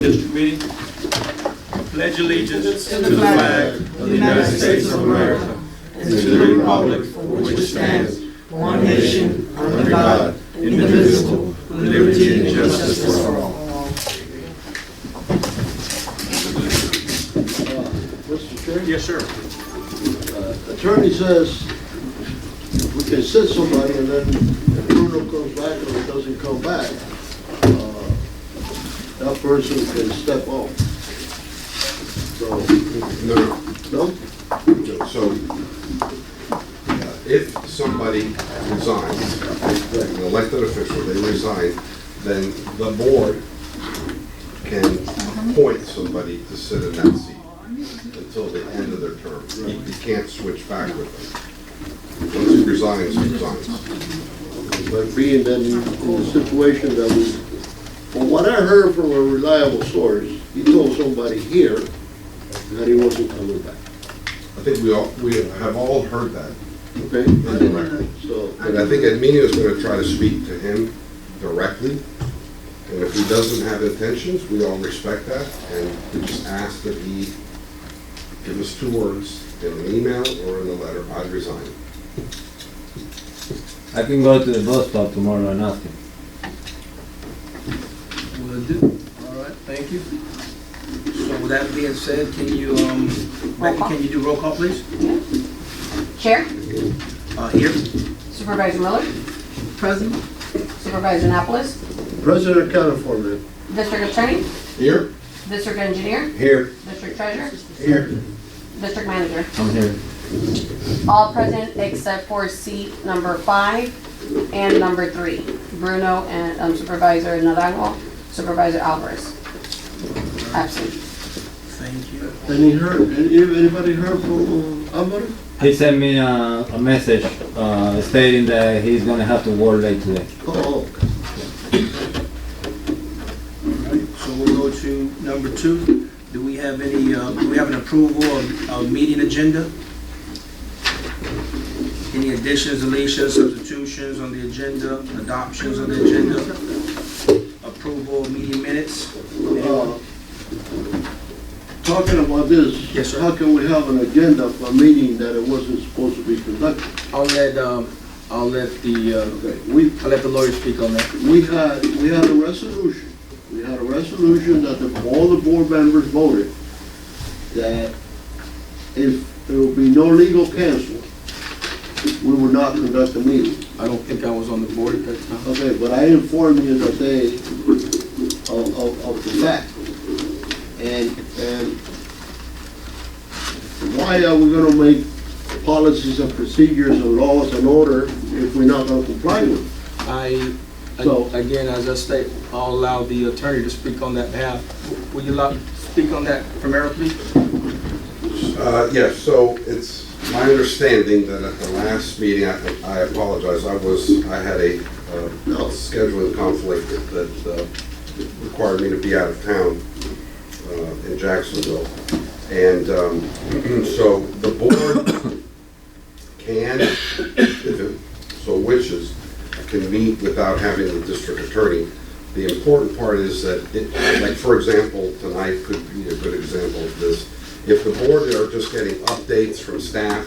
District meeting. Pledge allegiance to the flag of the United States of America and to the republic for which it stands, one nation, under God, indivisible, with liberty and justice for all. Mr. Chairman? Yes, sir. Attorney says we can sit somebody and then if Bruno comes back or it doesn't come back, that person can step off. So, no? So, if somebody resigns, an elected official, they resign, then the board can appoint somebody to sit in that seat until the end of their term. You can't switch back with them. Once he resigns, he resigns. But being that in the situation that we, from what I heard from a reliable source, he told somebody here that he wasn't coming back. I think we have all heard that Okay? in the record. So, And I think Edmenio is going to try to speak to him directly. And if he doesn't have intentions, we all respect that. And we just ask that he give us 2 words in an email or in a letter, I resign. I can go to the bus stop tomorrow and ask him. Will do. All right, thank you. So with that being said, can you, Becky, can you do roll call, please? Chair, Here. Supervisor Miller, Present. Supervisor Annapolis, President accounted for me. District Attorney, Here? District Engineer, Here. District Treasurer, Here. District Manager. I'm here. All present except for seat number 5 and number 3. Bruno and Supervisor Naranjo, Supervisor Alvarez. Absent. Thank you. Anybody heard from Alvaro? He sent me a message stating that he's gonna have to work late today. Oh, So we'll go to number 2. Do we have any, do we have an approval of meeting agenda? Any additions, deletions, substitutions on the agenda, adoptions on the agenda? Approval of meeting minutes? talking about this. Yes, sir. How can we have an agenda for a meeting that it wasn't supposed to be conducted? I'll let the, Okay, I'll let the lawyer speak on that. we had a resolution. We had a resolution that all the board members voted that if there will be no legal counsel, we would not conduct a meeting. I don't think I was on the board at that time. Okay, but I informed you that day of the fact. And why are we gonna make policies and procedures and laws and order if we're not gonna comply with them? So- Again, as I state, I'll allow the attorney to speak on that behalf. Will you allow, speak on that from Eric, please? Yes, so it's my understanding that at the last meeting, I apologize, I had a scheduling conflict that required me to be out of town in Jacksonville. And so the board can, if it so wishes, can meet without having the district attorney. The important part is that, like for example, tonight could be a good example of this. If the board are just getting updates from staff,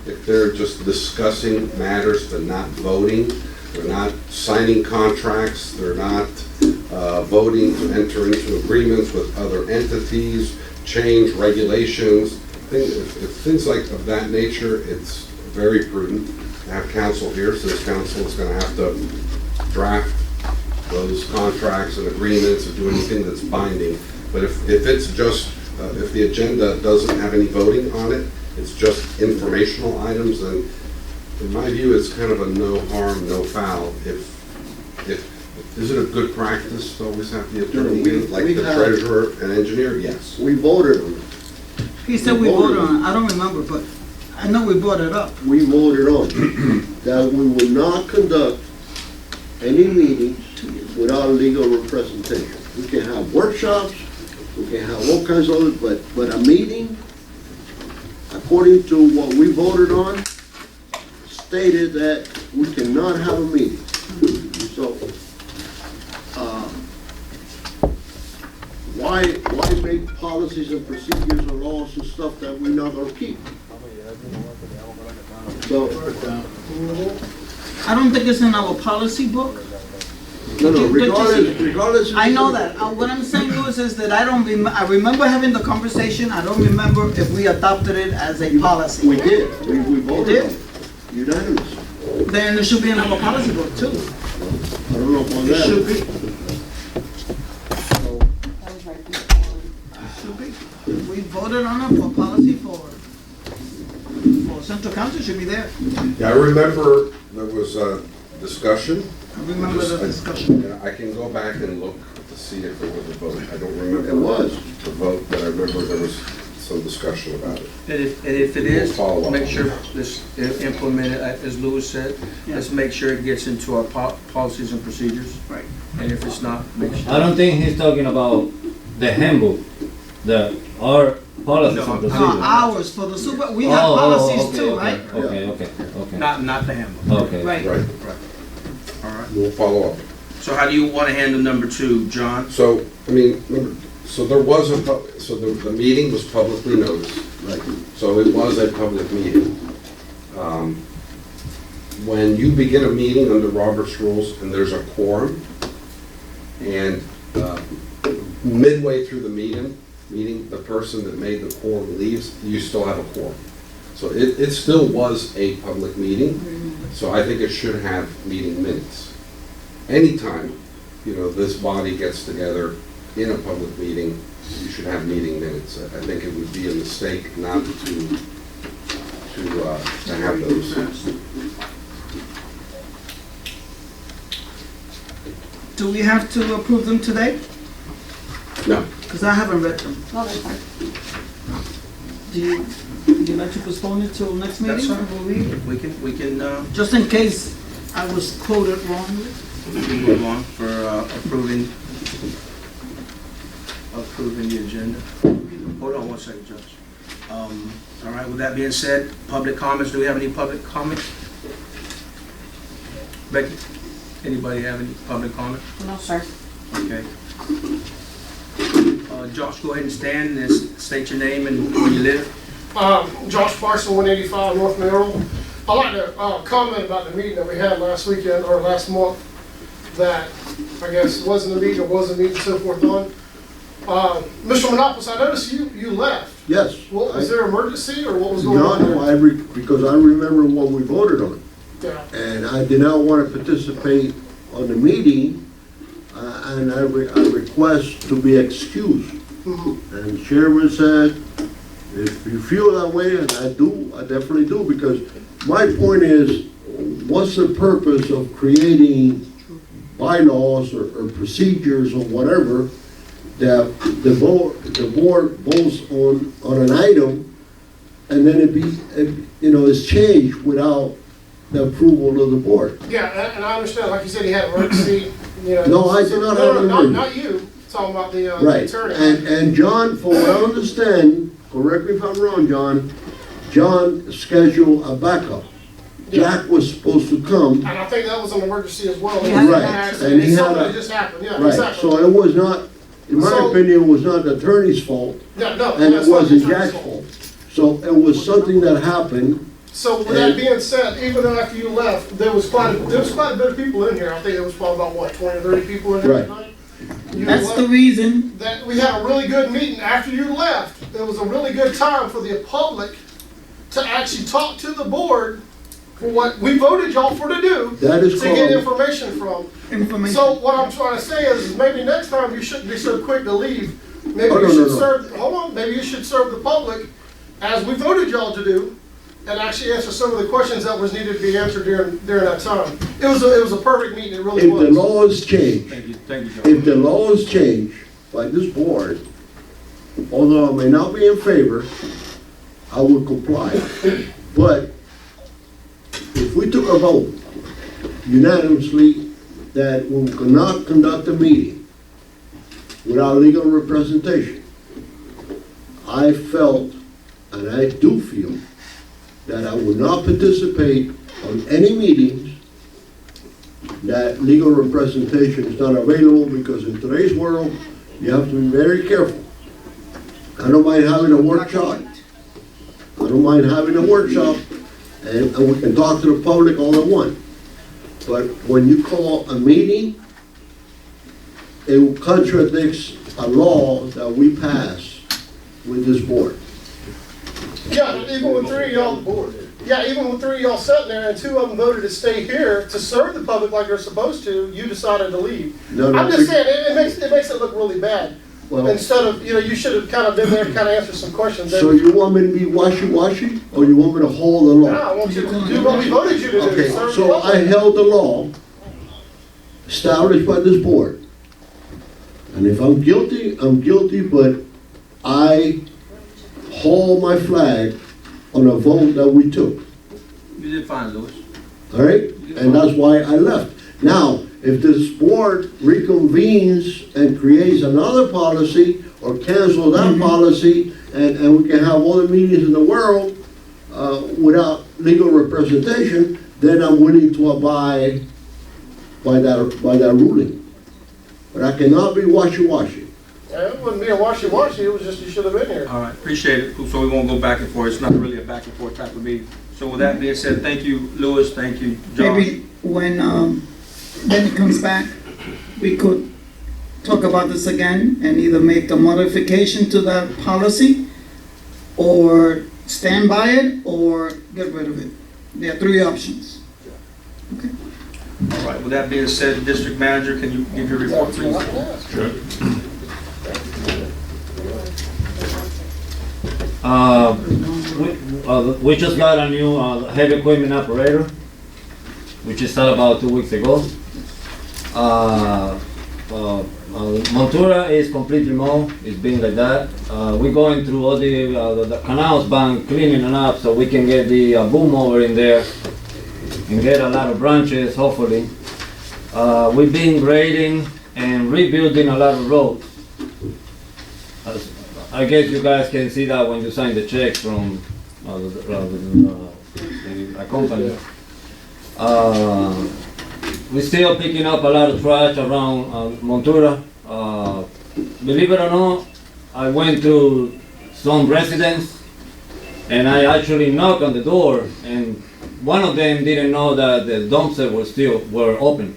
if they're just discussing matters but not voting, they're not signing contracts, they're not voting to enter into agreements with other entities, change regulations, if things like of that nature, it's very prudent to have counsel here, since counsel is going to have to draft those contracts and agreements and do anything that's binding. But if it's just, if the agenda doesn't have any voting on it, it's just informational items, then in my view, it's kind of a no harm, no foul. Is it a good practice to always have the attorney, like the treasurer and engineer? Yes. We voted on it. He said we voted on it. I don't remember, but I know we brought it up. We voted on that we would not conduct any meetings without legal representation. We can have workshops, we can have all kinds of other, but a meeting, according to what we voted on, stated that we cannot have a meeting. So, why make policies and procedures and laws and stuff that we're not gonna keep? So, I don't think it's in our policy book. no, regardless. I know that. What I'm saying, Louis, is that I remember having the conversation. I don't remember if we adopted it as a policy. We did, we voted did? on it, unanimous. Then it should be in our policy book too. I don't know about It that. should be. That was right before. Should be. We voted on it for policy for Central Council, should be there. Yeah, I remember there was a discussion. I remember the discussion. Yeah, I can go back and look to see if there was a vote. I don't remember. It was. The vote, but I remember there was some discussion about it. And if it is, Follow up. make sure this implement it, as Louis said. Let's make sure it gets into our policies and procedures. Right. And if it's not, make sure. I don't think he's talking about the handbook, our policies and procedures. Hours for the super, we have policies too, right? Okay. Not the handbook. Okay. Right. Right, All right. we'll follow up. So how do you want to handle number 2, John? So, I mean, so there was the meeting was publicly noticed. Right. So it was a public meeting. When you begin a meeting under Robert's rules and there's a quorum, and midway through the meeting, the person that made the quorum leaves, you still have a quorum. So it still was a public meeting, so I think it should have meeting minutes. Anytime, this body gets together in a public meeting, you should have meeting minutes. I think it would be a mistake not to have those. Do we have to approve them today? No. Because I haven't read them. No, that's fine. Would you like to postpone it till next meeting? That's fine. We'll read? We can Just in case I was quoted wrongly. move on for approving the agenda. Hold on one second, Judge. All right, with that being said, public comments, do we have any public comments? Becky, anybody have any public comment? No, sir. Okay. Josh, go ahead and stand and state your name and where you live. Josh Parson, 185 North Mineral. I'd like to comment about the meeting that we had last weekend, or last month, that I guess wasn't a meeting or wasn't a meeting, so forth on. Mr. Monopoulos, I noticed you left. Yes. What, was there an emergency, or what was going on there? No, because I remember what we voted on. Yeah. And I did not want to participate on the meeting, and I request to be excused. Mhm. And the chairman said, if you feel that way, and I do, I definitely do, because my point is, what's the purpose of creating bylaws or procedures or whatever that the board votes on an item, and then it's changed without the approval of the board? Yeah, and I understand, like you said, he had an emergency, No, I did not have an emergency. Not you, talking about the Right, attorney. and John, from what I understand, correct me if I'm wrong, John scheduled a backup. Jack was supposed to come, And I think that was an emergency as well. He had an Right, accident. and he It's had something a- that just happened, yeah, right, exactly. so it was not, in my So- opinion, it was not the attorney's fault, Yeah, no, and it that's not wasn't the attorney's Jack's fault. So it was something that happened. So with that being said, even after you left, there was quite a bit of people in here. I think there was probably about, 20 or 30 people in here Right. tonight? You That's left. the reason. That we had a really good meeting after you left. It was a really good time for the public to actually talk to the board for what we voted y'all for to do, That is to get called, information from. Information. So what I'm trying to say is maybe next time you shouldn't be so quick to leave. Maybe Oh, you no, should no. serve, hold on, maybe you should serve the public as we voted y'all to do, and actually answer some of the questions that was needed to be answered during that time. It was a perfect meeting, it really if the was. laws change, Thank you, John. if the laws change by this board, although I may not be in favor, I would comply. But if we took a vote unanimously that we could not conduct a meeting without legal representation, I felt, and I do feel, that I would not participate on any meetings that legal representation is not available, because in today's world, You have to be very careful. I don't mind having a workshop. I don't mind having a workshop, and we can talk to the public all at once. But when you call a meeting, it contradicts a law that we pass with this board. Yeah, even with three of y'all, yeah, even with three of y'all sitting there and two of them voted to stay here to serve the public like they're supposed to, you decided to leave. No, no, I'm just saying, it makes it look really bad. Well, Instead of, you should have kind of been there, kind of answered some questions. so you want me to be wishy-washy, or you want me to hold the No, law? I want you to do what we voted you to do, Okay, serve the so I public. held the law established by this board. And if I'm guilty, I'm guilty, but I hold my flag on a vote that we took, You did fine, Louis. all right? And that's why I left. Now, if this board reconvenes and creates another policy or cancels that policy, and we can have all the meetings in the world without legal representation, then I'm willing to abide by that ruling. But I cannot be wishy-washy. Yeah, it wouldn't be a washy-washy, it was just you should have been here. All right, appreciate it. So we won't go back and forth. It's not really a back and forth type of meeting. So with that being said, thank you, Louis. Thank you, John. Maybe when Benny comes back, we could talk about this again and either make a modification to that policy or stand by it or get rid of it. There are three options. All right, with that being said, District Manager, can you give your report, please? We just got a new heavy equipment operator, which is started about 2 weeks ago. Montura is completely mowed. It's been like that. We're going through all the canals bank, cleaning it up so we can get the boom mower in there and get a lot of branches, hopefully. We've been grading and rebuilding a lot of roads. I guess you guys can see that when you sign the check from the company. We're still picking up a lot of trash around Montura. Believe it or not, I went to some residents and I actually knocked on the door, and one of them didn't know that the dumpster were open.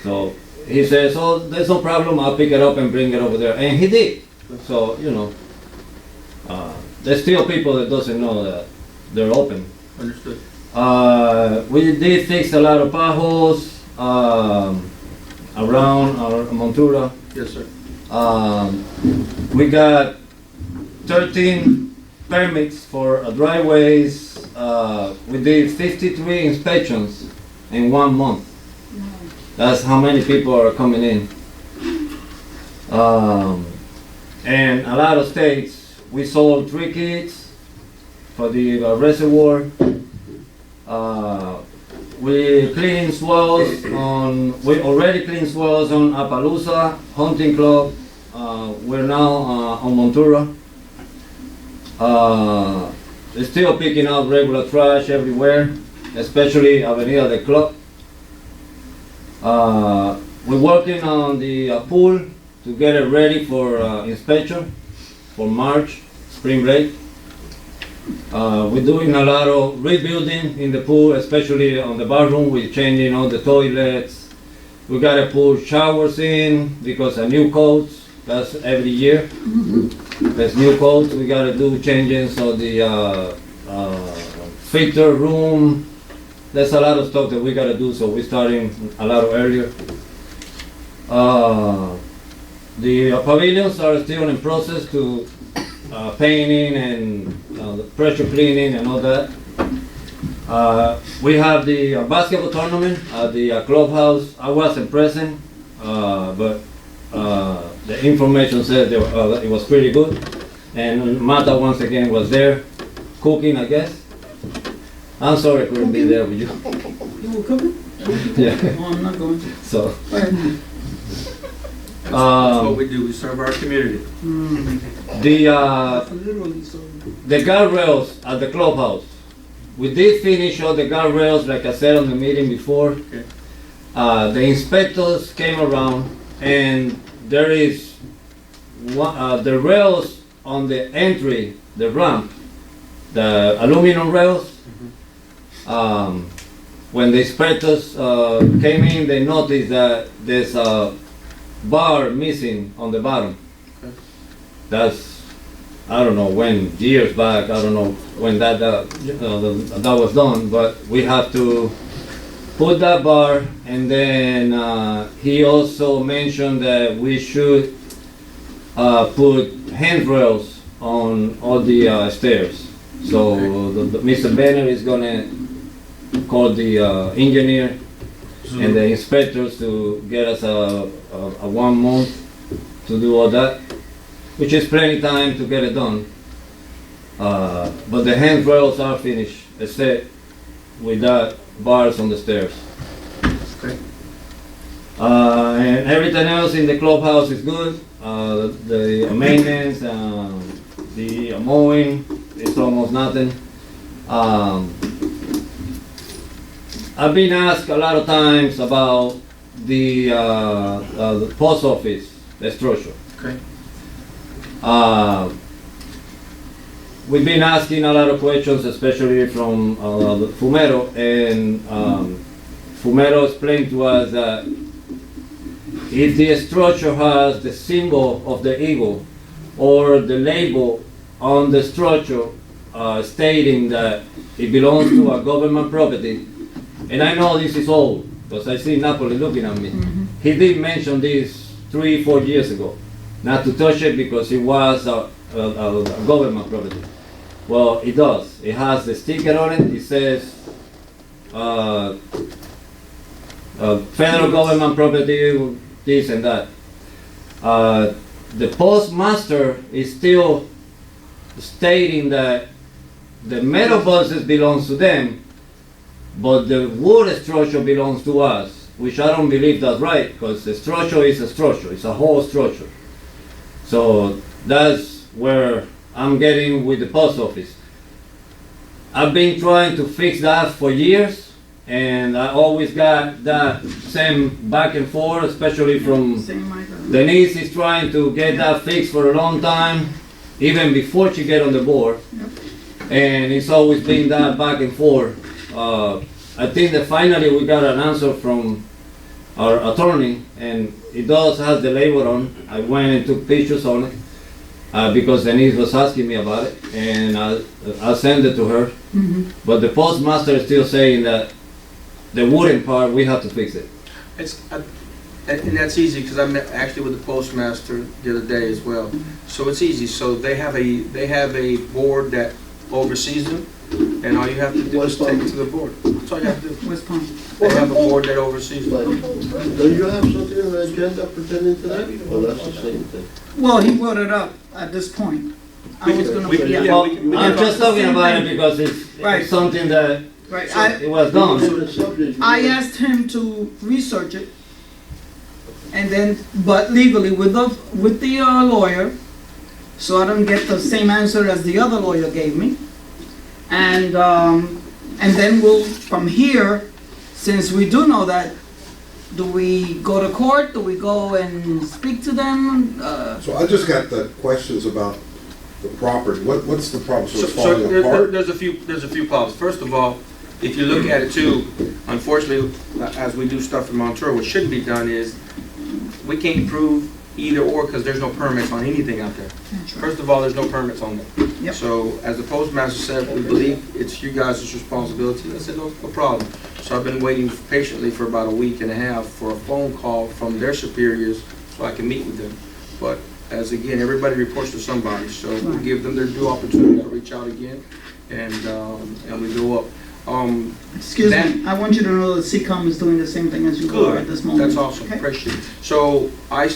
So he says, "Oh, there's no problem. I'll pick it up and bring it over there," and he did. So there's still people that doesn't know that they're open. Understood. We did fix a lot of potholes around Montura. Yes, sir. We got 13 permits for driveways. We did 53 inspections in 1 month. That's how many people are coming in. And a lot of states. We sold 3 kits for the reservoir. We cleaned swells we already cleaned swells on Appaloosa, Hunting Club. We're now on Montura. They're still picking up regular trash everywhere, especially Avenida del Club. We're working on the pool to get it ready for inspection for March, spring break. We're doing a lot of rebuilding in the pool, especially on the bathroom. We're changing all the toilets. We gotta put showers in because a new coats, that's every year. There's new coats, we gotta do changes of the filter room. There's a lot of stuff that we gotta do, so we're starting a lot earlier. The pavilions are still in process to painting and pressure cleaning and all that. We have the basketball tournament at the clubhouse. I wasn't present, but the information said it was pretty good. And Marta once again was there, cooking, I guess. I'm sorry I couldn't be there with you. You were cooking? Yeah. No, I'm not going to. So. That's what we do. We serve our community. Literally, so. The guardrails at the clubhouse. We did finish all the guardrails, like I said on the meeting before. Okay. The inspectors came around, and there is the rails on the entry, the ramp, the aluminum rails, when the inspectors came in, they noticed that there's a bar missing on the bottom. That's, I don't know when, years back, I don't know when that was done, but we have to put that bar, and then he also mentioned that we should put handrails on all the stairs. So Mr. Bennett is gonna call the engineer and the inspectors to get us a 1 month to do all that, which is plenty time to get it done. But the handrails are finished, except with that bars on the stairs. Okay. And everything else in the clubhouse is good. The maintenance, the mowing, it's almost nothing. I've been asked a lot of times about the post office, the structure. Okay. We've been asking a lot of questions, especially from Fumero, and Fumero explained to us that if the structure has the symbol of the eagle or the label on the structure stating that it belongs to a government property, and I know this is old because I see Napoli looking at me. He did mention this 3-4 years ago, not to touch it because it was a government property. Well, it does. It has the sticker on it. It says federal government property, this and that. The postmaster is still stating that the metal buses belongs to them, but the wood structure belongs to us, which I don't believe that's right, because the structure is a structure. It's a whole structure. So that's where I'm getting with the post office. I've been trying to fix that for years, and I always got that same back and forth, especially from Denise is trying to get that fixed for a long time, even before she get on the board. And it's always been that back and forth. I think that finally we got an answer from our attorney, and it does have the label on. I went and took pictures on it because Denise was asking me about it, and I sent it to her. But the postmaster is still saying that the wooden part, we have to fix it. And that's easy because I met actually with the postmaster the other day as well. So it's easy. So they have a board that oversees them, and all you have to do is take it to the board. That's all you have to do. West Palm. They have a board that oversees But them. don't you have something on the agenda pertaining to that? Well, that's the same thing. Well, he brought it up at this point. I was gonna, yeah. yeah, Well, we can I'm talk just talking about it because Right. it's something that right. it was done. Different subject. I asked him to research it, and then, but legally with the lawyer, so I don't get the same answer as the other lawyer gave me. And then we'll, from here, since we do know that, do we go to court? Do we go and speak to them? So I just got the questions about the property. What's the problem? So So, it's falling apart? there's a few problems. First of all, if you look at it too, unfortunately, as we do stuff in Montour, what shouldn't be done is we can't prove either or because there's no permits on anything out there. First of all, there's no permits on them. Yep. So as the postmaster said, we believe it's you guys' responsibility. I said, no problem. So I've been waiting patiently for about a week and a half for a phone call from their superiors so I can meet with them. But as again, everybody reports to somebody, so we give them their due opportunity to reach out again, and we go up. Excuse me, I want you to know that CCOM is doing the same thing as you are at this moment. That's awesome, Okay? appreciate it. So I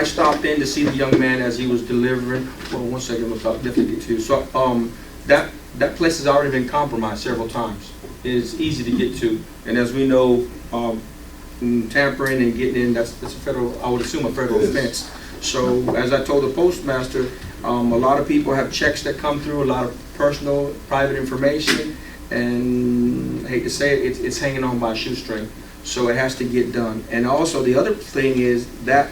stopped in to see the young man as he was delivering. Hold on one second, we'll talk definitely get to. So that place has already been compromised several times. It is easy to get to, and as we know, tampering and getting in, that's a federal, I would assume a federal It is. offense. So as I told the postmaster, a lot of people have checks that come through, a lot of personal, private information, and I hate to say it, it's hanging on by a shoestring. So it has to get done. And also the other thing is that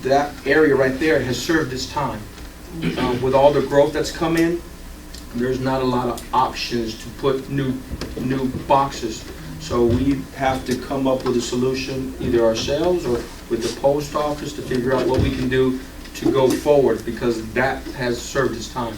that area right there has served its time. With all the growth that's come in, there's not a lot of options to put new boxes. So we have to come up with a solution, either ourselves or with the post office, to figure out what we can do to go forward, because that has served its time.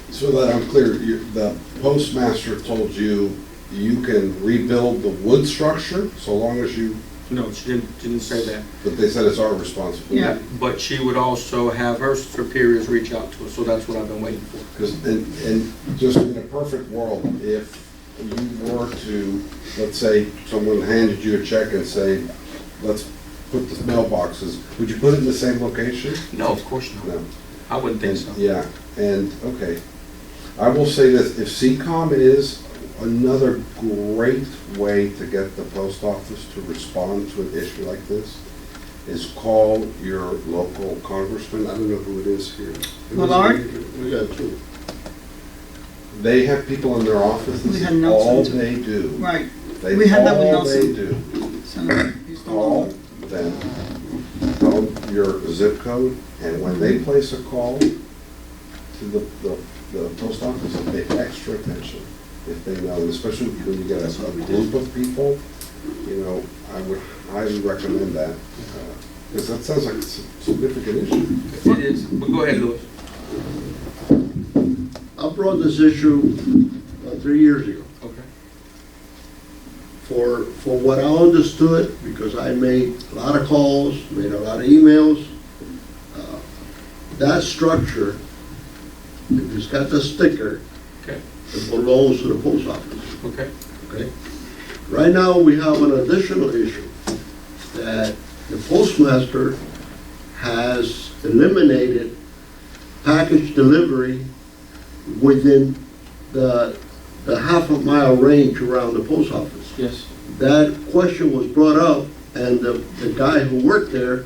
So that I'm clear, the postmaster told you you can rebuild the wood structure so long as you, No, she didn't say that. but they said it's our responsibility. Yeah. But she would also have her superiors reach out to us, so that's what I've been waiting for. Because, and just in a perfect world, if you were to, let's say, someone handed you a check and say, let's put the mailboxes, would you put it in the same location? No, of course not. No. I wouldn't think so. Yeah, and, okay. I will say this, if CCOM is another great way to get the post office to respond to an issue like this, is call your local congressman, I don't know who it is here. Millard? We got two. They have people in their office, We this had is Nelson all too. they do. Right. They- We had that with all they Nelson. do. Senator, he's the Call one. them, tell them your zip code, and when they place a call to the post office, pay extra attention if they know, and especially when you get a group of people, you know, I would highly recommend that, because that sounds like it's a significant issue. It is, but go ahead, Louis. I brought this issue 3 years ago. Okay. For what I understood, because I made a lot of calls, made a lot of emails, that structure, if it's got the sticker, Okay. it belongs to the post office. Okay. Okay. Right now, we have an additional issue that the postmaster has eliminated package delivery within the half a mile range around the post office. Yes. That question was brought up, and the guy who worked there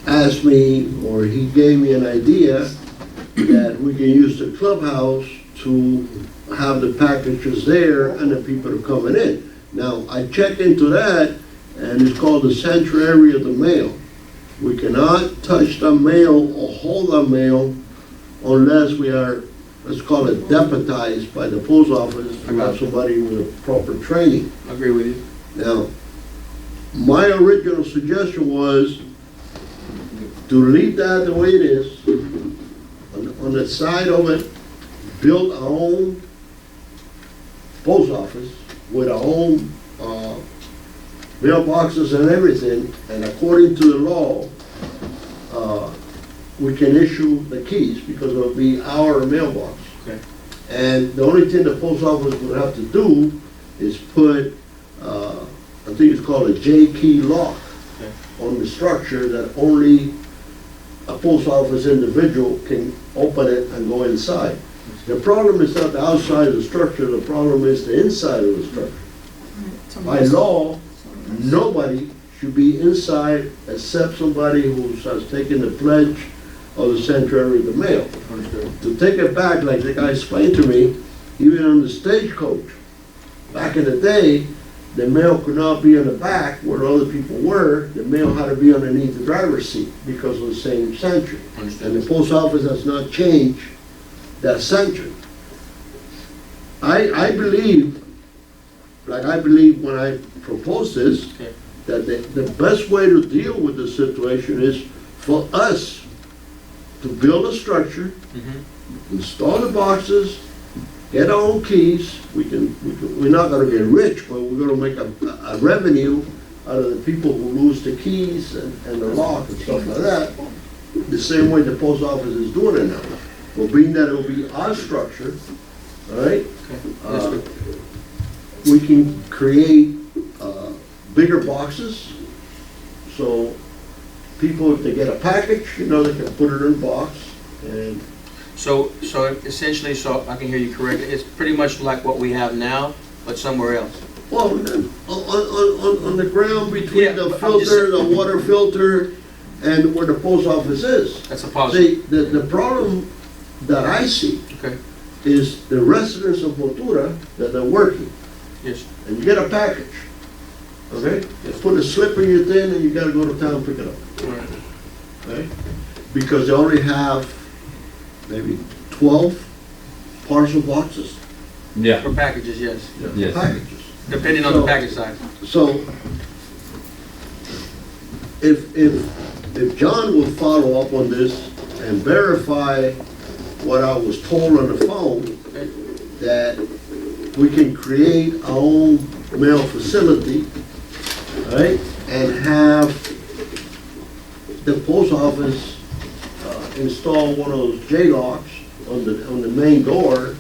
asked me, or he gave me an idea that we can use the clubhouse to have the packages there and the people are coming in. Now, I checked into that, and it's called the central area of the mail. We cannot touch the mail or hold the mail unless we are, let's call it deputized by the post office, to have somebody with proper training. I agree with you. Now, my original suggestion was to leave that the way it is. On the side of it, build our own post office with our own mailboxes and everything, and according to the law, we can issue the keys because it'll be our mailbox. Okay. And the only thing the post office would have to do is put, I think it's called a J-key lock Okay. on the structure that only a post office individual can open it and go inside. The problem is not the outside of the structure, the problem is the inside of the structure. By law, nobody should be inside except somebody who has taken the pledge of the sanctuary of the mail. Understood. To take it back, like the guy explained to me, even on the stagecoach, back in the day, the mail could not be in the back where other people were. The mail had to be underneath the driver's seat because of the same sanctuary. And Understood. the post office has not changed that sanctuary. I believe, like I believe when I proposed this, Okay. that the best way to deal with the situation is for us to build a structure, Mhm. install the boxes, get our own keys. We're not gonna get rich, but we're gonna make a revenue out of the people who lose the keys and the lock and stuff like that. The same way the post office is doing it now. Well, being that it'll be our structure, all right? Okay. That's good. We can create bigger boxes, so people, if they get a package, you know, they can put it in a box, and So essentially, so I can hear you correctly, it's pretty much like what we have now, but somewhere else. well, on the ground between Yeah, the but I'm just filter, the water filter, and where the post office is. That's a positive. See, the problem that I see Okay. is the residents of Motura that are working, Yes. and you get a package. okay? Put a slip in your thing and you gotta go to town and pick it up, Right. okay? Because they only have maybe 12 parcel boxes, Yeah, For packages, yes, yes. packages. depending on the package size. So, if John will follow up on this and verify what I was told on the phone, that we can create our own mail facility, right? And have the post office install one of those J-locks on the main door,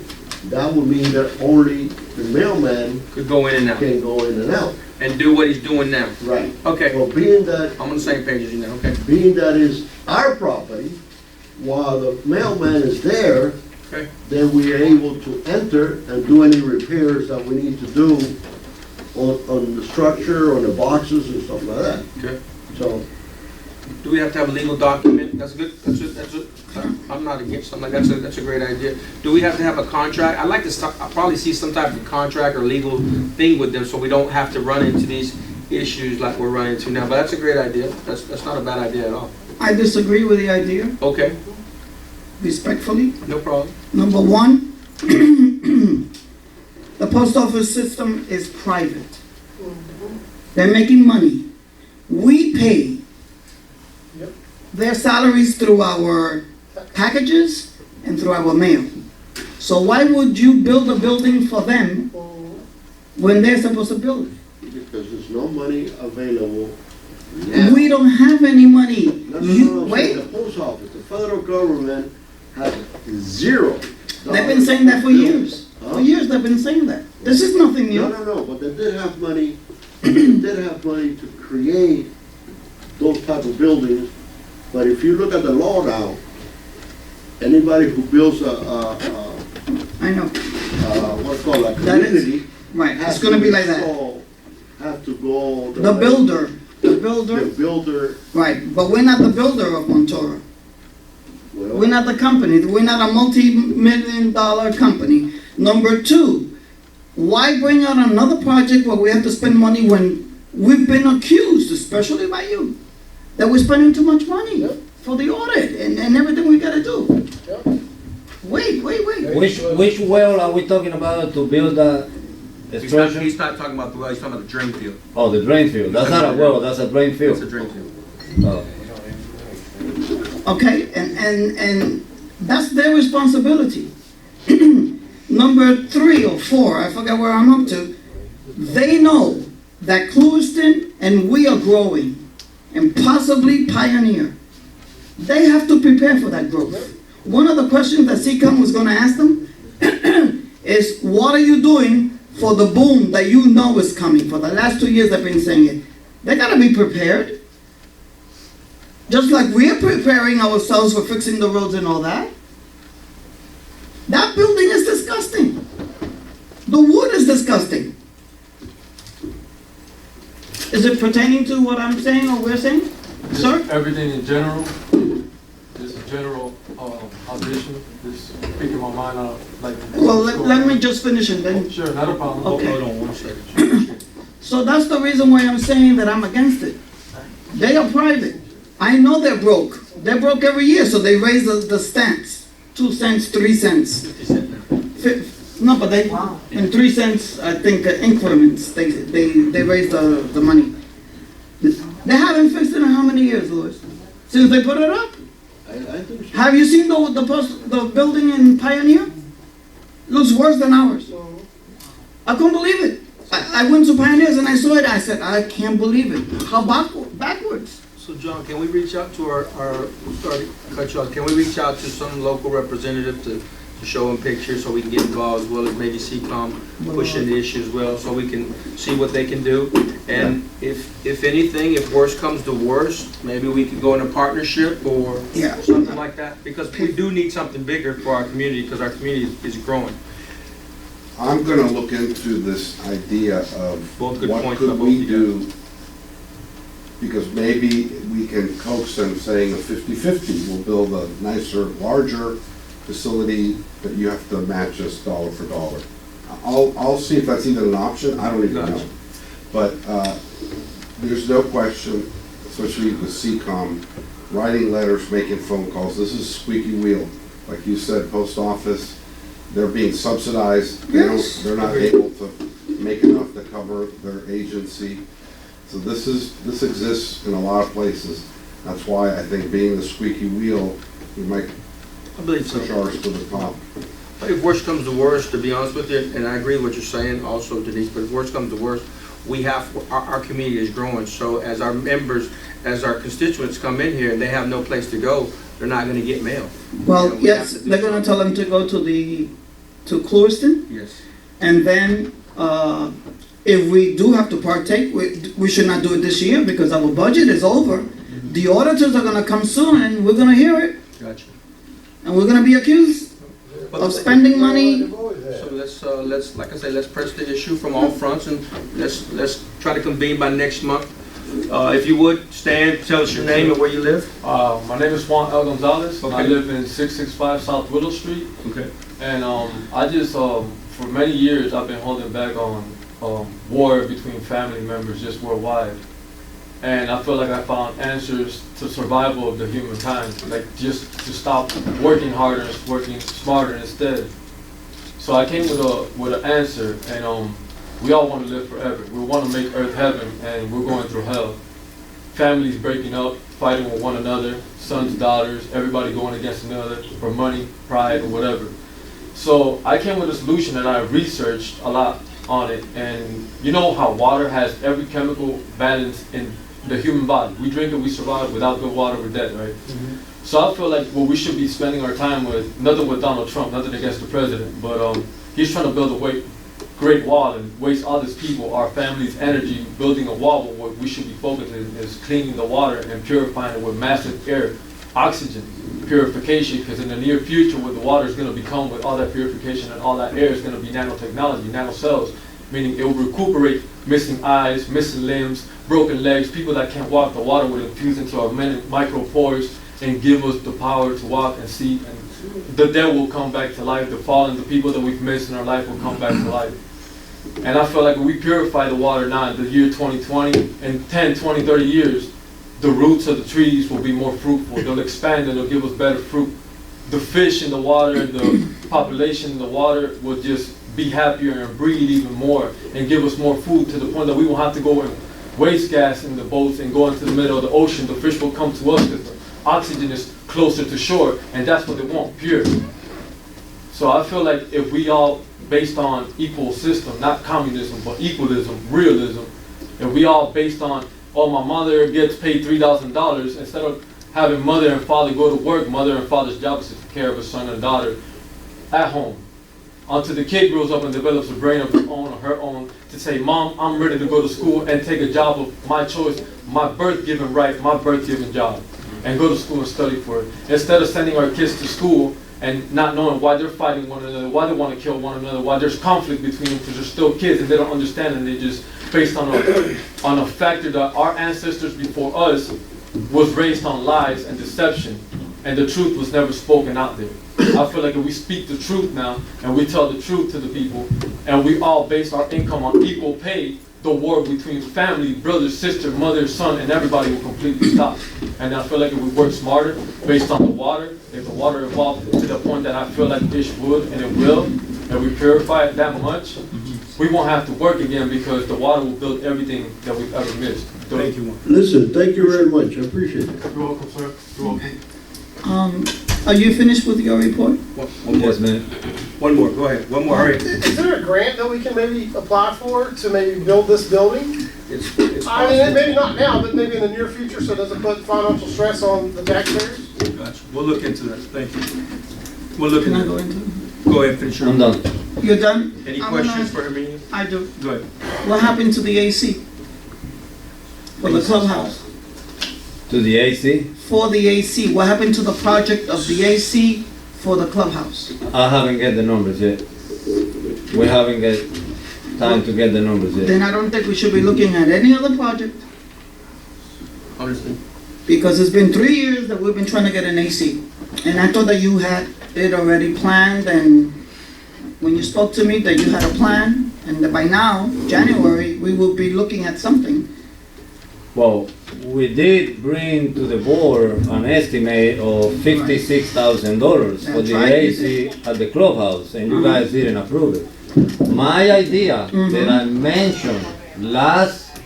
that would mean that only the mailman Could go in and out, can go in and out. and do what he's doing now. Right. Okay, Well, being that I'm on the same page as you now, okay? is our property, while the mailman is there, Okay. then we are able to enter and do any repairs that we need to do on the structure, on the boxes and stuff like that. Okay. So, Do we have to have a legal document? That's good, I'm not against something like that's a great idea. Do we have to have a contract? I'd like to I'll probably see some type of contract or legal thing with them so we don't have to run into these issues like we're running into now, but that's a great idea. That's not a bad idea at all. I disagree with the idea, Okay, respectfully. no problem. Number one, the post office system is private. They're making money. We pay Yep. their salaries through our packages and through our mail. So why would you build a building for them when they're supposed to build it? because there's no money available now. We don't have any money. No, You, wait, the post office, the federal government has $0. they've been saying that for years. Huh? For years they've been saying that. This is nothing new. No, but they did have money, to create those type of buildings. But if you look at the law now, anybody who builds I know, what's called a That is- community. right, has it's gonna be like that. Have to go. The builder, The builder, right, but we're not the builder of Montora. We're well, not the company, we're not a multi-million-dollar company. Number two, why bring out another project where we have to spend money when we've been accused, especially by you, that we're spending too much money Yep. for the audit and everything we gotta do? Yep. Wait. Which well are we talking about to build a structure? He's not talking about the well, he's talking about the drain field. Oh, the drain field. That's not a well, that's a drain It's a field. drain field. Oh. Okay, and that's their responsibility. Number 3 or 4, I forget where I'm up to, they know that Clewiston and we are growing, and possibly Pioneer. They have to prepare for that growth. One of the questions that CCOM was gonna ask them is, what are you doing for the boom that you know is coming? For the last 2 years they've been saying it. They gotta be prepared. Just like we're preparing ourselves for fixing the roads and all that. That building is disgusting. The wood is disgusting. Is it pertaining to what I'm saying or we're saying? Sir? Everything in general, just a general audition, just speaking my mind out, like. Well, let me just finish and then. Sure, not a problem. Okay. Hold on one second. So that's the reason why I'm saying that I'm against it. They are private. I know they're broke. They're broke every year, so they raise the stamps. 2 cents, 3 cents. 50 cents now. No, but they, in 3 cents, I think, increments, they raise the money. They haven't fixed it in how many years, Louis? Since they put it up? I think so. Have you seen the building in Pioneer? Looks worse than ours. I couldn't believe it. I went to Pioneers and I saw it, I said, I can't believe it. How backwards? So John, can we reach out to our, sorry to cut you off, can we reach out to some local representative to show them pictures so we can get involved, as well as maybe CCOM pushing the issue as well, so we can see what they can do? And if anything, if worse comes to worse, maybe we could go in a partnership or Yeah. something like that, because we do need something bigger for our community, because our community is growing. I'm gonna look into this idea of Both good what points by could both we of you. do, because maybe we can coax them saying a 50-50, we'll build a nicer, larger facility, but you have to match us dollar for dollar. I'll see if that's even an option, I don't even know. Gotcha. But there's no question, especially with CCOM, writing letters, making phone calls, this is squeaky wheel. Like you said, post office, they're being subsidized, Yes. they're not able to make enough to cover their agency. So this exists in a lot of places. That's why I think being the squeaky wheel, we might I believe so. push ours to the top. If worst comes to worst, to be honest with you, and I agree with what you're saying also, Denise, but if worst comes to worst, we have, our community is growing, so as our members, as our constituents come in here and they have no place to go, they're not gonna get mail. Well, You know, we yes, have to do they're gonna tell them to go to Clewiston, Yes. and then, if we do have to partake, we should not do it this year because our budget is over. The auditors are gonna come soon and we're gonna hear it, Gotcha. and we're gonna be accused of spending money. So let's, like I said, let's press the issue from all fronts and let's try to convene by next month. If you would, stand, tell us your name and where you live. My name is Juan L. Gonzalez. I Okay. live in 665 South Willow Street. Okay. And I just, for many years, I've been holding back on war between family members just worldwide. And I feel like I found answers to survival of the humankind, like just to stop working harder and working smarter instead. So I came with an answer, and we all want to live forever. We want to make Earth heaven, and we're going through hell. Families breaking up, fighting with one another, sons, daughters, everybody going against another for money, pride, or whatever. So I came with a solution, and I researched a lot on it. And you know how water has every chemical balance in the human body. We drink it, we survive. Without good water, we're dead, right? So I feel like what we should be spending our time with, nothing with Donald Trump, nothing against the president, but he's trying to build a great wall and waste all these people, our families' energy, building a wall. But what we should be focusing is cleaning the water and purifying it with massive air, oxygen, purification, because in the near future, what the water is going to become with all that purification and all that air is going to be nanotechnology, nanocells, meaning it will recuperate missing eyes, missing limbs, broken legs, people that can't walk. The water will infuse into our micropores and give us the power to walk and see, and the dead will come back to life, the fallen, the people that we've missed in our life will come back to life. And I feel like if we purify the water now in the year 2020, in 10, 20, 30 years, the roots of the trees will be more fruitful, they'll expand and they'll give us better fruit. The fish in the water, the population in the water will just be happier and breed even more and give us more food to the point that we won't have to go and waste gas in the boats and go into the middle of the ocean. The fish will come to us because the oxygen is closer to shore, and that's what they want, pure. So I feel like if we all, based on equal system, not communism, but equalism, realism, if we all based on, oh, my mother gets paid $3,000, instead of having mother and father go to work, mother and father's job is to take care of a son and daughter at home. Until the kid grows up and develops a brain of his own or her own to say, Mom, I'm ready to go to school and take a job of my choice, my birth-given right, my birth-given job, and go to school and study for it. Instead of sending our kids to school and not knowing why they're fighting one another, why they want to kill one another, why there's conflict between them because they're still kids and they don't understand, and they just based on a factor that our ancestors before us was raised on lies and deception, and the truth was never spoken out there. I feel like if we speak the truth now and we tell the truth to the people and we all base our income on equal pay, the war between family, brother, sister, mother, son, and everybody will completely stop. And I feel like if we work smarter based on the water, if the water evolved to the point that I feel like fish would, and it will, and we purify it that much, we won't have to work again because the water will build everything that we've ever missed. Thank you. Listen, thank you very much, I appreciate it. You're welcome, sir. You're welcome. Are you finished with your report? One more. Yes, man. One more. Go ahead. One more. Hurry. Is there a grant that we can maybe apply for to maybe build this building? It's I mean, maybe not now, but maybe in the near future, so it doesn't put financial stress on the taxpayers? Gotcha. We'll look into that. Thank you. We'll look Can I into go it. into it? Go ahead, finish your. I'm done. You're done? Any I'm questions gonna- for Herminia? I do. Go ahead. What happened to the AC? For the clubhouse? To the AC, For the AC, what happened to the project of the AC for the clubhouse? I haven't get the numbers yet. We haven't get time to get the numbers yet. Then I don't think we should be looking at any other project, Understand. because it's been 3 years that we've been trying to get an AC. And I thought that you had it already planned, and when you spoke to me, that you had a plan, and that by now, January, we will be looking at something. Well, we did bring to the board an estimate of $56,000 for That's the right. AC at the clubhouse, and you guys didn't approve it. My idea that I mentioned last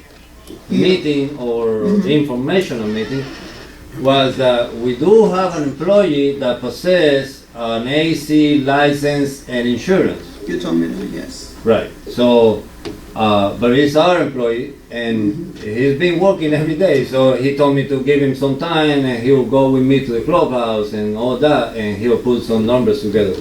meeting or informational meeting was that we do have an employee that possesses an AC license and insurance. You told me that, yes. Right. So, but he's our employee, and he's been working every day. So he told me to give him some time, and he'll go with me to the clubhouse and all that, and he'll put some numbers together.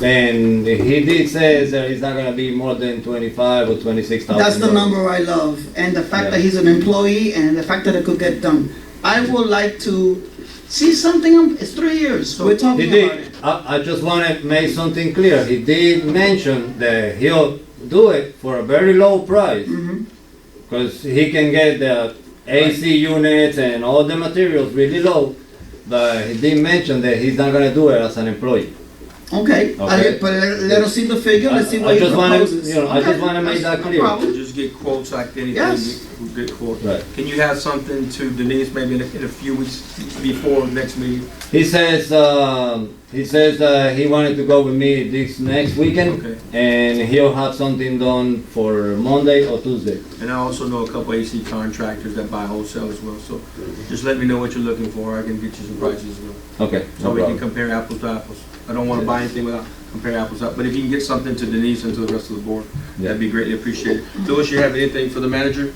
And he did say that it's not gonna be more than 25 or 26,000. That's the number I love, and the fact that he's an employee, and the fact that it could get done. I would like to see something, it's 3 years, we're He talking about did. it. I just want to make something clear. He did mention that he'll do it for a very low price, because he can get the AC units and all the materials really low. But he did mention that he's not gonna do it as an employee. Okay, Okay. but let us see the figure, let's see what I he just wanna, proposes. you know, I just Okay, wanna make that's that no clear. problem. Just get quotes like anything, Yes. get quotes. Right. Can you have something to Denise maybe in a few weeks before next meeting? He says he wanted to go with me this next weekend, Okay. and he'll have something done for Monday or Tuesday. And I also know a couple AC contractors that buy wholesale as well, so just let me know what you're looking for, I can get you some prices as well. Okay, So no we can problem. compare apples to apples. I don't wanna buy anything without compare apples up, but if you can get something to Denise and to the rest of the board, that'd be greatly appreciated. Louis, you have anything for the manager?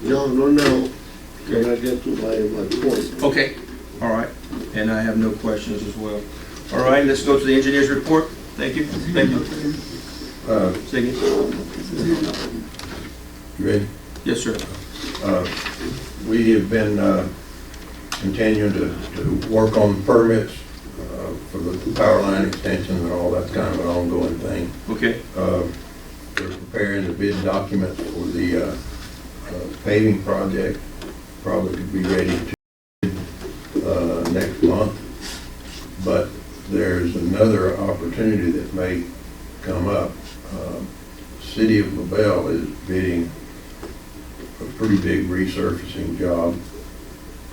No, when I get to my point. Okay, all right, and I have no questions as well. All right, let's go to the engineer's report. Thank you, thank you. Say again. You ready? Yes, sir. We have been continuing to work on permits for the power line extension and all. That's kind of an ongoing thing. Okay, We're preparing the bid documents for the paving project. Probably could be ready to next month. But there's another opportunity that may come up. City of LaBelle is bidding a pretty big resurfacing job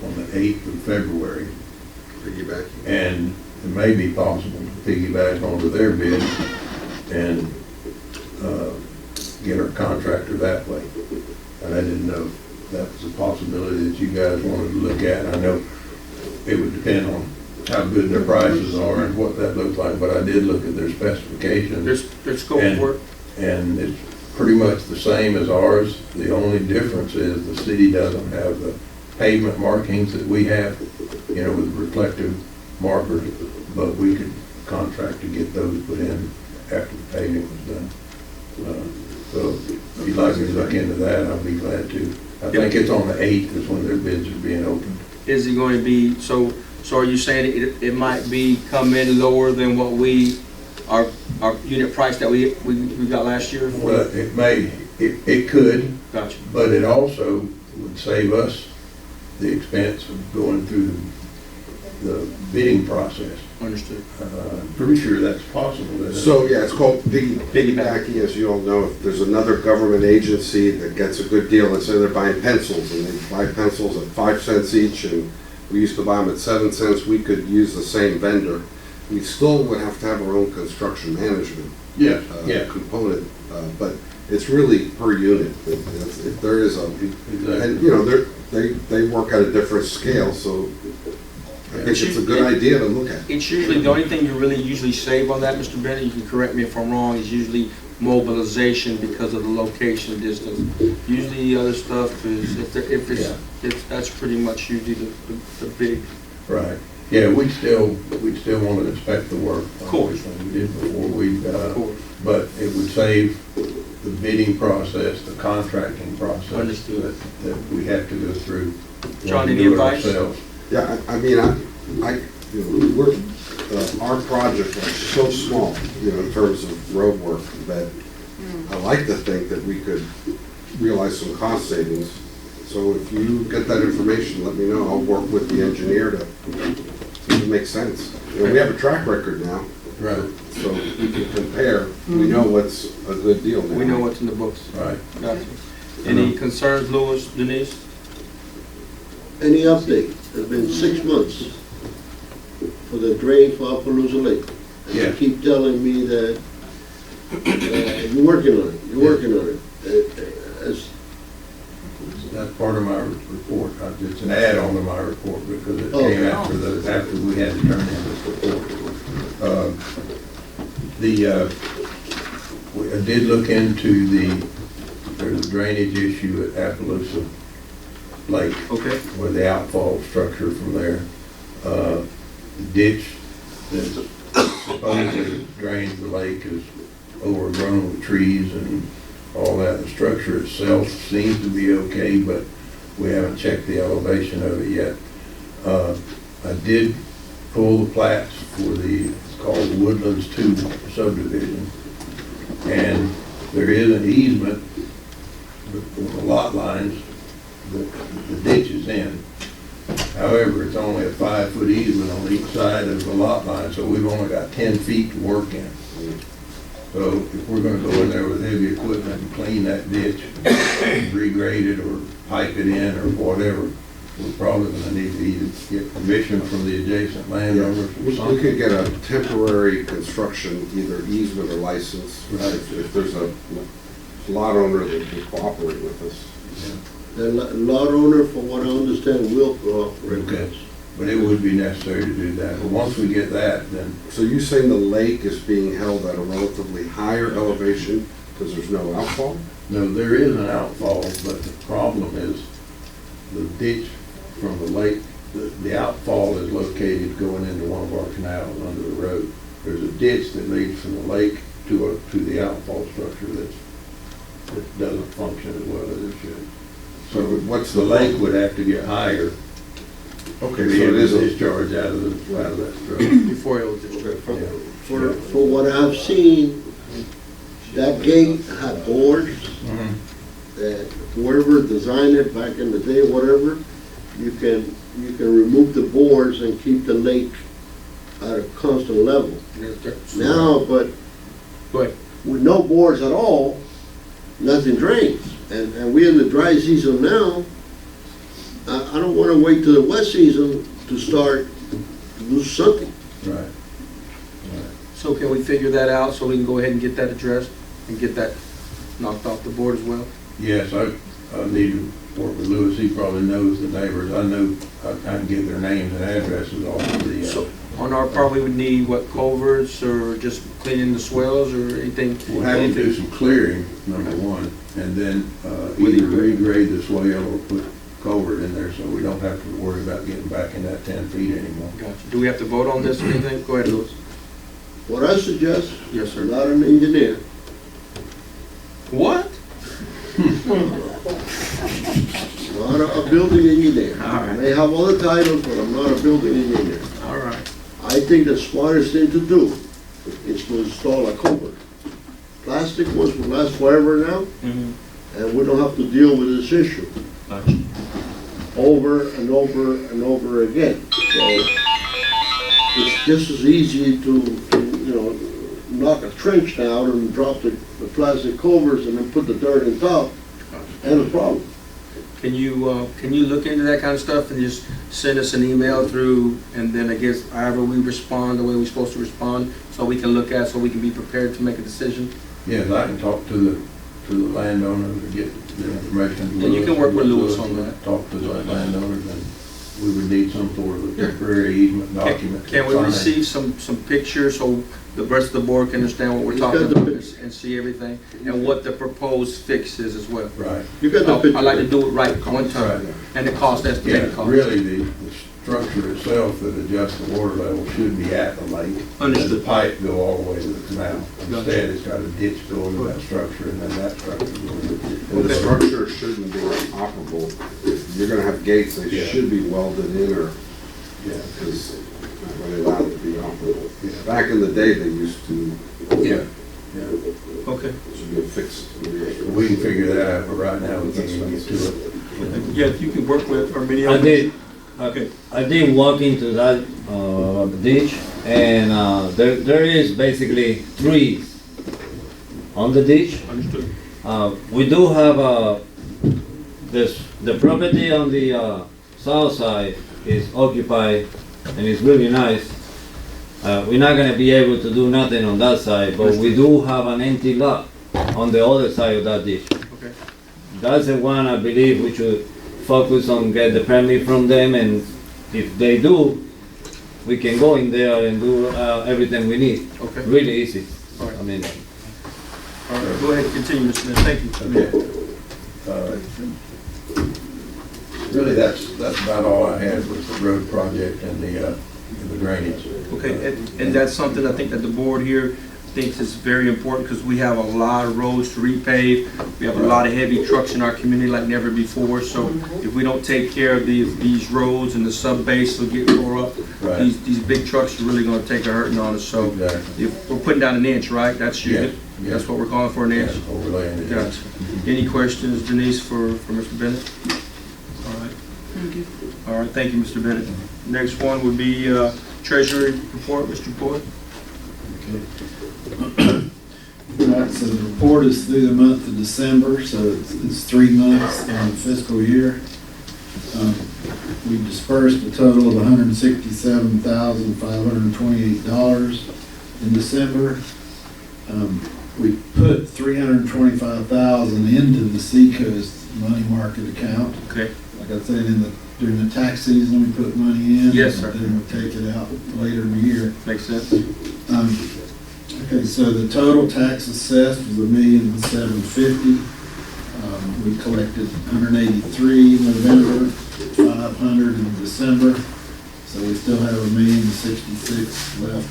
on the 8th of February. Piggyback. And it may be possible to piggyback onto their bid and get our contractor that way. And I didn't know if that was a possibility that you guys wanted to look at. I know it would depend on how good their prices are and what that looks like, but I did look at their specifications. there's scope for work. And it's pretty much the same as ours. The only difference is the city doesn't have the pavement markings that we have, you know, with reflective markers, but we could contract to get those put in after the paving was done. So if you'd like me to look into that, I'll be glad to. I think it's on the 8th is when their bids are being opened. Is it going to be, so are you saying it might be come in lower than what our unit price that we got last year? Well, it could, Gotcha. but it also would save us the expense of going through the bidding process. Understood. I'm pretty sure that's possible. isn't it? So, yeah, it's called piggybacking, as you all know. If there's another government agency that gets a good deal, let's say they're buying pencils, and they buy pencils at 5 cents each, and we used to buy them at 7 cents, we could use the same vendor. We still would have to have our own construction management Yeah, component, but it's really per unit. If there is a, exactly. and, you know, they work at a different scale, so I think it's a good idea to look at. It's usually, the only thing you really usually save on that, Mr. Bennett, you can correct me if I'm wrong, is usually mobilization because of the location distance. Usually the other stuff is, that's pretty much usually the big. Right. Yeah, we'd still want to inspect the work. Of course. Like we did before we, Of course. but it would save the bidding process, the contracting process. Understood. That we have to go through. John, when we any do it advice? ourselves. Yeah, I mean, you know, we're, our project is so small, you know, in terms of road work, that I like to think that we could realize some cost savings. So if you get that information, let me know. I'll work with the engineer to make it make sense. You know, we have a track record now. Right. So we can compare. We know what's a good deal now. We know what's in the books. Right. Gotcha. Any concerns, Louis, Denise? Any update? It's been 6 months for the drain for Appaloosa Lake. And you Yeah. keep telling me that you're working on it, you're working on it. It's- That's part of my report. It's an add-on to my report because it Oh. came after we had to turn in this report. I did look into there's a drainage issue at Appaloosa Lake Okay. where the outfall structure from there, ditch that supposedly drains the lake is overgrown with trees and all that. The structure itself seems to be okay, but we haven't checked the elevation of it yet. I did pull the plats for it's called Woodlands 2 subdivision. And there is an easement with the lot lines that the ditch is in. However, it's only a 5-foot easement on each side of the lot line, so we've only got 10 feet to work in. So if we're gonna go in there with heavy equipment and clean that ditch, regrade it or pipe it in or whatever, we're probably gonna need to either get permission from the adjacent landowners or We something. could get a temporary construction, either easement or license, if there's a lot owner that would cooperate with us. The lot owner, from what I understand, will cooperate with Okay. us. But it would be necessary to do that. But once we get that, then, So you saying the lake is being held at a relatively higher elevation because there's no outfall? no, there is an outfall, but the problem is the ditch from the lake, the outfall is located going into one of our canals under the road. There's a ditch that leads from the lake to the outfall structure that doesn't function as well as it should. So what's The lake would have to get higher to Okay, be so it able is to a, discharge out of that structure. Before it was just. For what I've seen, that gate had boards that whoever designed it back in the day, whatever, you can remove the boards and keep the lake at a constant level. Now, but Go ahead. with no boards at all, nothing drains. And we're in the dry season now. I don't want to wait till the wet season to start to do something. Right. So can we figure that out so we can go ahead and get that addressed and get that knocked off the board as well? Yes, I need to work with Louis. He probably knows the neighbors. I can get their names and addresses off of So the, on our part, we would need what, culverts or just cleaning the swells or anything? we'll have to do some clearing, number one, and then either regrade the swale or put culvert in there so we don't have to worry about getting back in that 10 feet anymore. Gotcha. Do we have to vote on this or anything? Go ahead, Louis. What I suggest, Yes, sir. I'm not an engineer, What? not a building engineer. All I right. may have other titles, but I'm not a building engineer. All right. I think the smartest thing to do is to install a culvert. Plastic ones will last forever now, and we don't have to deal with this issue over and over and over again. So it's just as easy to knock a trench down and drop the plastic culverts and then put the dirt on top, and a problem. Can you look into that kind of stuff and just send us an email through, and then I guess however we respond, the way we're supposed to respond, so we can look at, so we can be prepared to make a decision? Yes, I can talk to the landowner to get the information. And you can work with Louis on that. Talk to the landowners, and we would need some sort of a temporary easement document. Can we signed. receive some pictures so the rest of the board can understand what we're He's talking got the about pictures. and see everything, and what the proposed fix is as well? Right. You got the picture. I like to do it right one time, and the cost, estimated Yeah, cost. really, the structure itself that adjusts the water level should be at the lake. Understood. And the pipe go all the way to the canal. Gotcha. Instead, it's got a ditch going to that structure, and then that structure goes to and the Okay. structure shouldn't be operable. If you're gonna have gates, they Yeah. should be welded in or, yeah. because when they allow it to be operable. Yeah. Back in the day, they used to, Yeah. Okay. it should be a fixed. We can figure that out, but right now, we can't even get to it. Yeah, if you can work with Arminio. Okay. I did walk into that ditch, and there is basically trees on the ditch. Understood. We do have the property on the south side is occupied and it's really nice. We're not gonna be able to do nothing on that side, but we do have an empty lot on the other side of that ditch. Okay. That's the one I believe we should focus on, get the permit from them, and if they do, we can go in there and do everything we need. Okay. Really easy. All right. I mean, All right, go ahead and continue, Mr. Smith. Thank you. Okay. Really, that's about all I had with the road project and the drainage. Okay, and that's something I think that the board here thinks is very important because we have a lot of roads to repave. We have a lot of heavy trucks in our community like never before. So if we don't take care of these roads and the sub base will get tore up, Right. these big trucks are really going to take a hurting on us. So Exactly. if we're putting down an inch, right? That's Yes, yes. That's what we're calling for, an inch. Yeah, overlaying it. Gotcha. Any questions, Denise, for Mr. Bennett? All right. Thank you. All right, thank you, Mr. Bennett. Next one would be Treasury Report, Mr. Boyd. Right, so the report is through the month of December, so it's 3 months in the fiscal year. We dispersed a total of $167,528 in December. We put $325,000 into the Seacoast money market account. Okay. Like I said, during the tax season, we put money in. Yes, sir. Then we take it out later in the year. Makes sense. Okay, so the total tax assessed was $1,750,000. We collected 183 in November, 500 in December, so we still have $1,066,000 left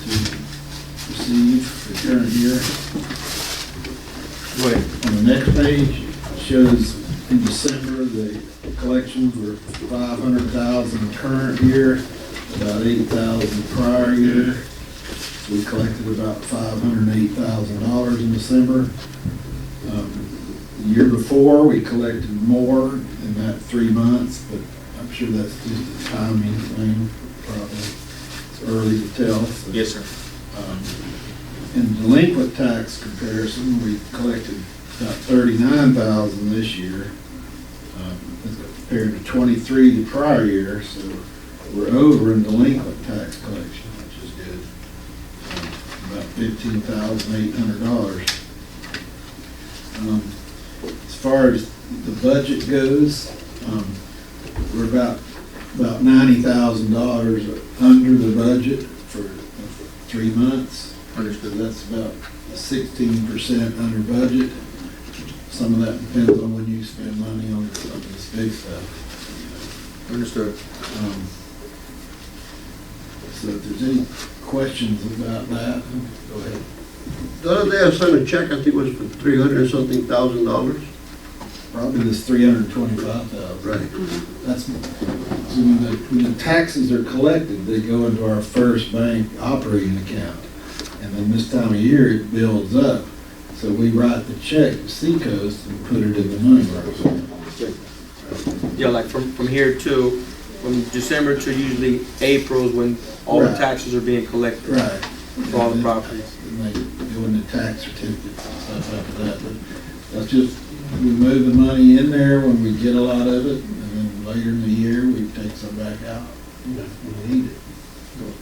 to receive for the current year. Go ahead. On the next page, it shows in December, the collections were $500,000 current year, about $8,000 prior year. We collected about $508,000 in December. The year before, we collected more in that 3 months, but I'm sure that's just a timing thing, probably. It's early to tell. So, Yes, sir. in delinquent tax comparison, we collected about $39,000 this year, compared to 23 the prior year, so we're over in delinquent tax collection, which is good. About $15,800. As far as the budget goes, we're about $90,000 under the budget for 3 months. Understood. That's about 16% under budget. Some of that depends on when you spend money on some of this big stuff. Understood. So if there's any questions about that, go ahead. The other day I signed a check, I think it was for $300-something thousand. Probably this $325,000. Right. That's, when the taxes are collected, they go into our first bank operating account. And then this time of year, it builds up. So we write the check to Seacoast and put it in the money market. Yeah, like from here to, from December to usually April is when all the Right. taxes are being collected. Right. For all the properties. And they go into tax certificates and stuff after that. But that's just, we move the money in there when we get a lot of it, and then later in the year, we take some back out when we need it.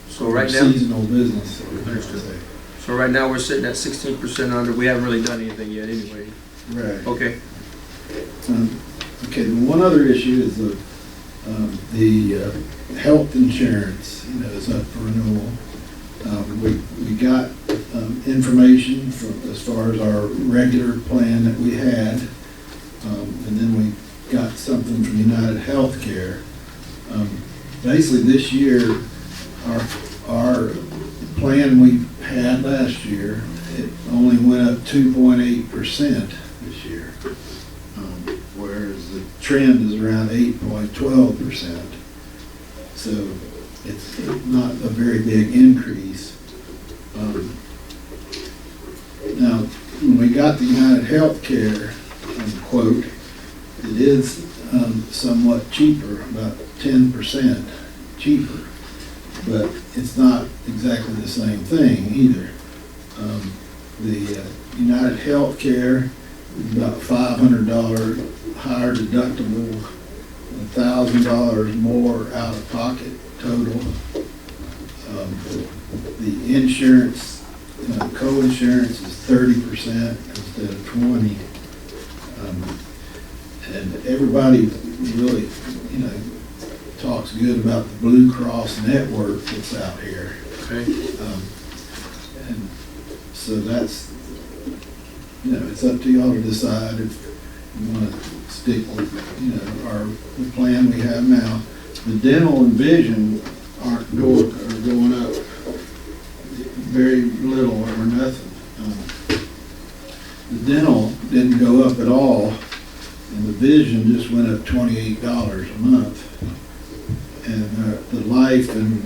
So right now, Seasonal business. so we Understood. say. so right now we're sitting at 16% under. We haven't really done anything yet anyway. Right. Okay. Okay, then one other issue is the health insurance, is up for renewal. We got information from, as far as our regular plan that we had, and then we got something from United Healthcare. Basically, this year, our plan we had last year, it only went up 2.8% this year, whereas the trend is around 8.12%. So it's not a very big increase. Now, when we got the United Healthcare quote, it is somewhat cheaper, about 10% cheaper, but it's not exactly the same thing either. The United Healthcare about $500 higher deductible, $1,000 more out of pocket total. The insurance, co-insurance is 30% instead of 20. And everybody really, talks good about the Blue Cross network that's out here. Okay. And so that's, it's up to y'all to decide if you want to stick with, the plan we have now. The dental and vision are going up very little or nothing. The dental didn't go up at all, and the vision just went up $28 a month. And the life and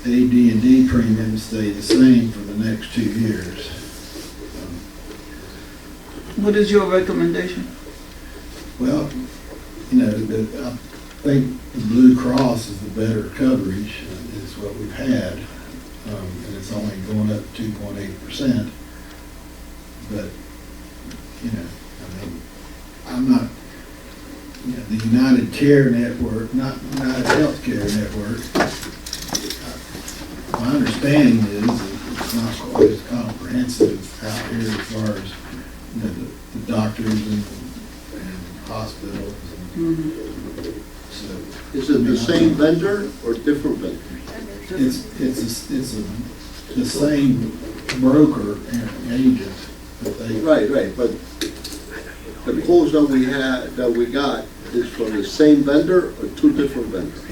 AD&D premiums stay the same for the next 2 years. What is your recommendation? Well, I think the Blue Cross is the better coverage, is what we've had, and it's only going up 2.8%. But, I'm not, the United Care Network, not United Healthcare Network, my understanding is that it's not quite as comprehensive out here as far as, the doctors and hospitals. So, Is it the same vendor or different vendor? it's the same broker and agent, but they. Right, but the quotes that we got is from the same vendor or two different vendors?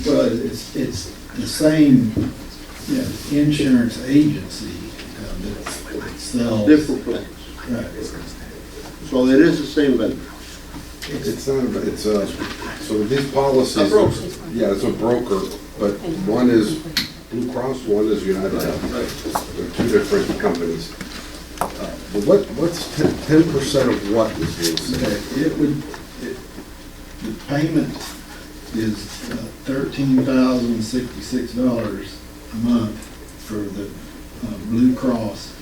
Well, it's the same, insurance agency that sells. Different plans. Right. So it is the same vendor. It's not, so these policies. A broker. Yeah, it's a broker, but one is Blue Cross, one is United Health. They're two different companies. But what's 10% of what is being said? The payment is $13,066 a month for the Blue Cross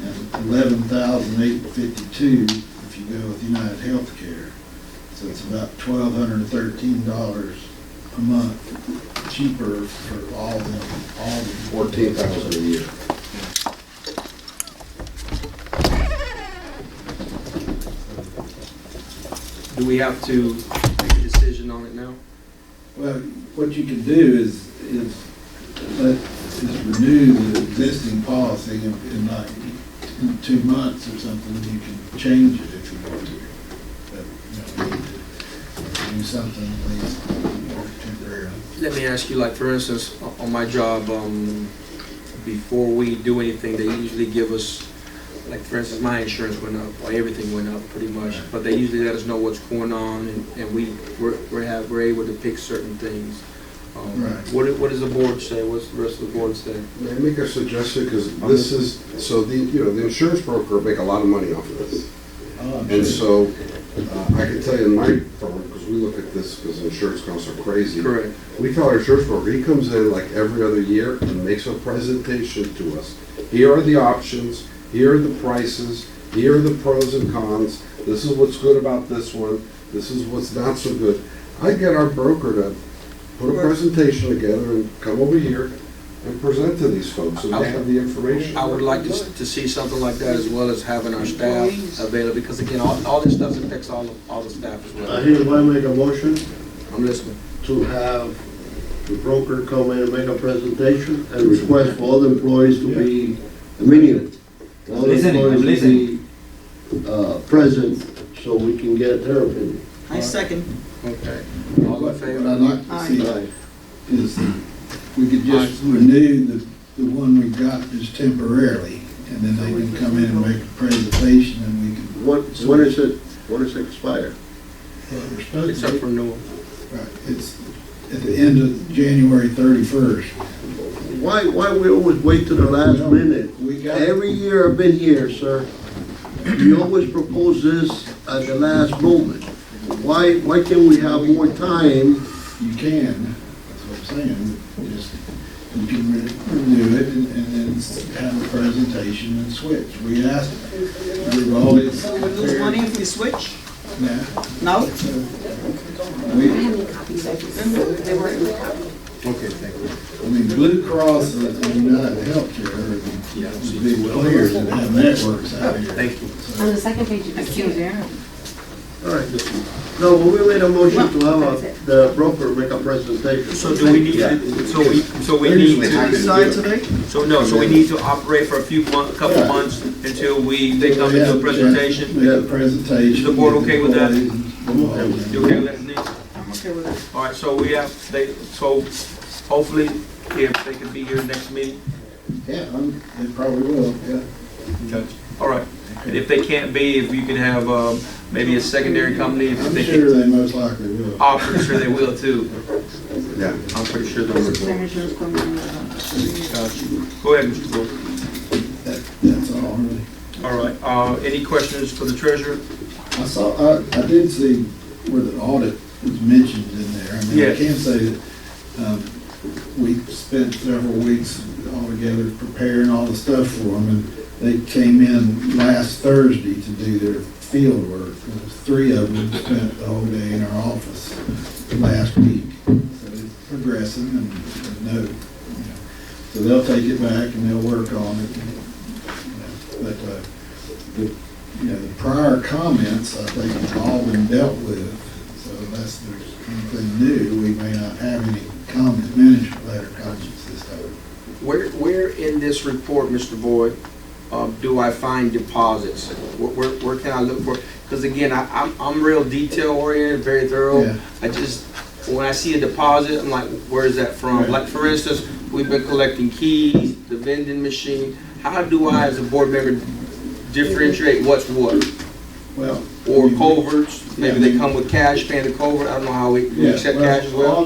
and $11,852 if you go with United Healthcare. So it's about $1,213 a month cheaper for all the. $14,000 a year. Do we have to make a decision on it now? Well, what you can do is renew the existing policy in like in 2 months or something. You can change it if you want to. But, you need to do something at least temporarily. Let me ask you, like, for instance, on my job, before we do anything, they usually give us, like, for instance, my insurance went up, or everything went up pretty much, but they usually let us know what's going on, and we're able to pick certain things. Right. What does the board say? What's the rest of the board say? May I make a suggestion? Because this is, so the insurance broker make a lot of money off of this. Oh, I'm And sure. so, I can tell you in my firm, because we look at this because insurance costs are crazy. Correct. We tell our insurance broker, he comes in like every other year and makes a presentation to us. Here are the options, here are the prices, here are the pros and cons, this is what's good about this one, this is what's not so good. I get our broker to put a presentation together and come over here and present to these folks, so they have the information. I would like to see something like that, as well as having our staff available, because again, all this stuff affects all the staff as well. I hereby make a motion I'm listening. to have the broker come in and make a presentation and request for all the employees to be, the minimum. All the employees to be present so we can get their opinion. I second. Okay. All in What favor? I'd like to see Aye. is we could just renew the one we've got just temporarily, and then they can come in and make a presentation, and we can. When is it expire? We're supposed It's to up be- for renewal. Right, it's at the end of January 31st. Why we always wait to the last minute? We got- Every year I've been here, sir, you always propose this at the last moment. Why can't we have more time? You can, that's what I'm saying, you you can renew it and then have a presentation and switch. We asked, we've always. So we lose money if we switch? Yeah. No? We, They were in the copy. Okay, thank you. I mean, Blue Cross and United Healthcare would be clear that have networks out here. Thank you. On the second page, you can see it. All right. No, but we made a motion to have the broker make a presentation. So do we need to, so we need to, Decide today? so no, so we need to operate for a few months, couple of months until they come and do a presentation? Make a presentation. Is the board okay with that? I'm okay with You okay with that, Denise? I'm okay with that. All right, so we have, so hopefully, if they can be here next meeting. Yeah, they probably will, yeah. All right, and if they can't be, if you can have, maybe a secondary company, if I'm they sure can. they most likely will. I'm pretty sure they will too. Yeah. I'm pretty sure they will. Expenditures coming in. Go ahead, Mr. Boyd. That's all, really. All right, any questions for the treasurer? I did see where the audit was mentioned in there. I mean, I Yes. can say that, we spent several weeks all together preparing all the stuff for them, and they came in last Thursday to do their field work. There was 3 of them spent the whole day in our office last week. So it's progressing and so they'll take it back and they'll work on it. But, the prior comments, I think, have all been dealt with. So unless there's anything new, we may not have any management letter comments this time. Where in this report, Mr. Boyd, do I find deposits? Where can I look for? Because again, I'm real detail oriented, very thorough. Yeah. When I see a deposit, I'm like, where is that from? Right. Like, for instance, we've been collecting keys, the vending machine. How do I, as a board member, differentiate what's what? Well. Or coverts, maybe they come with cash, paying the covert, I don't know how we accept cash as well.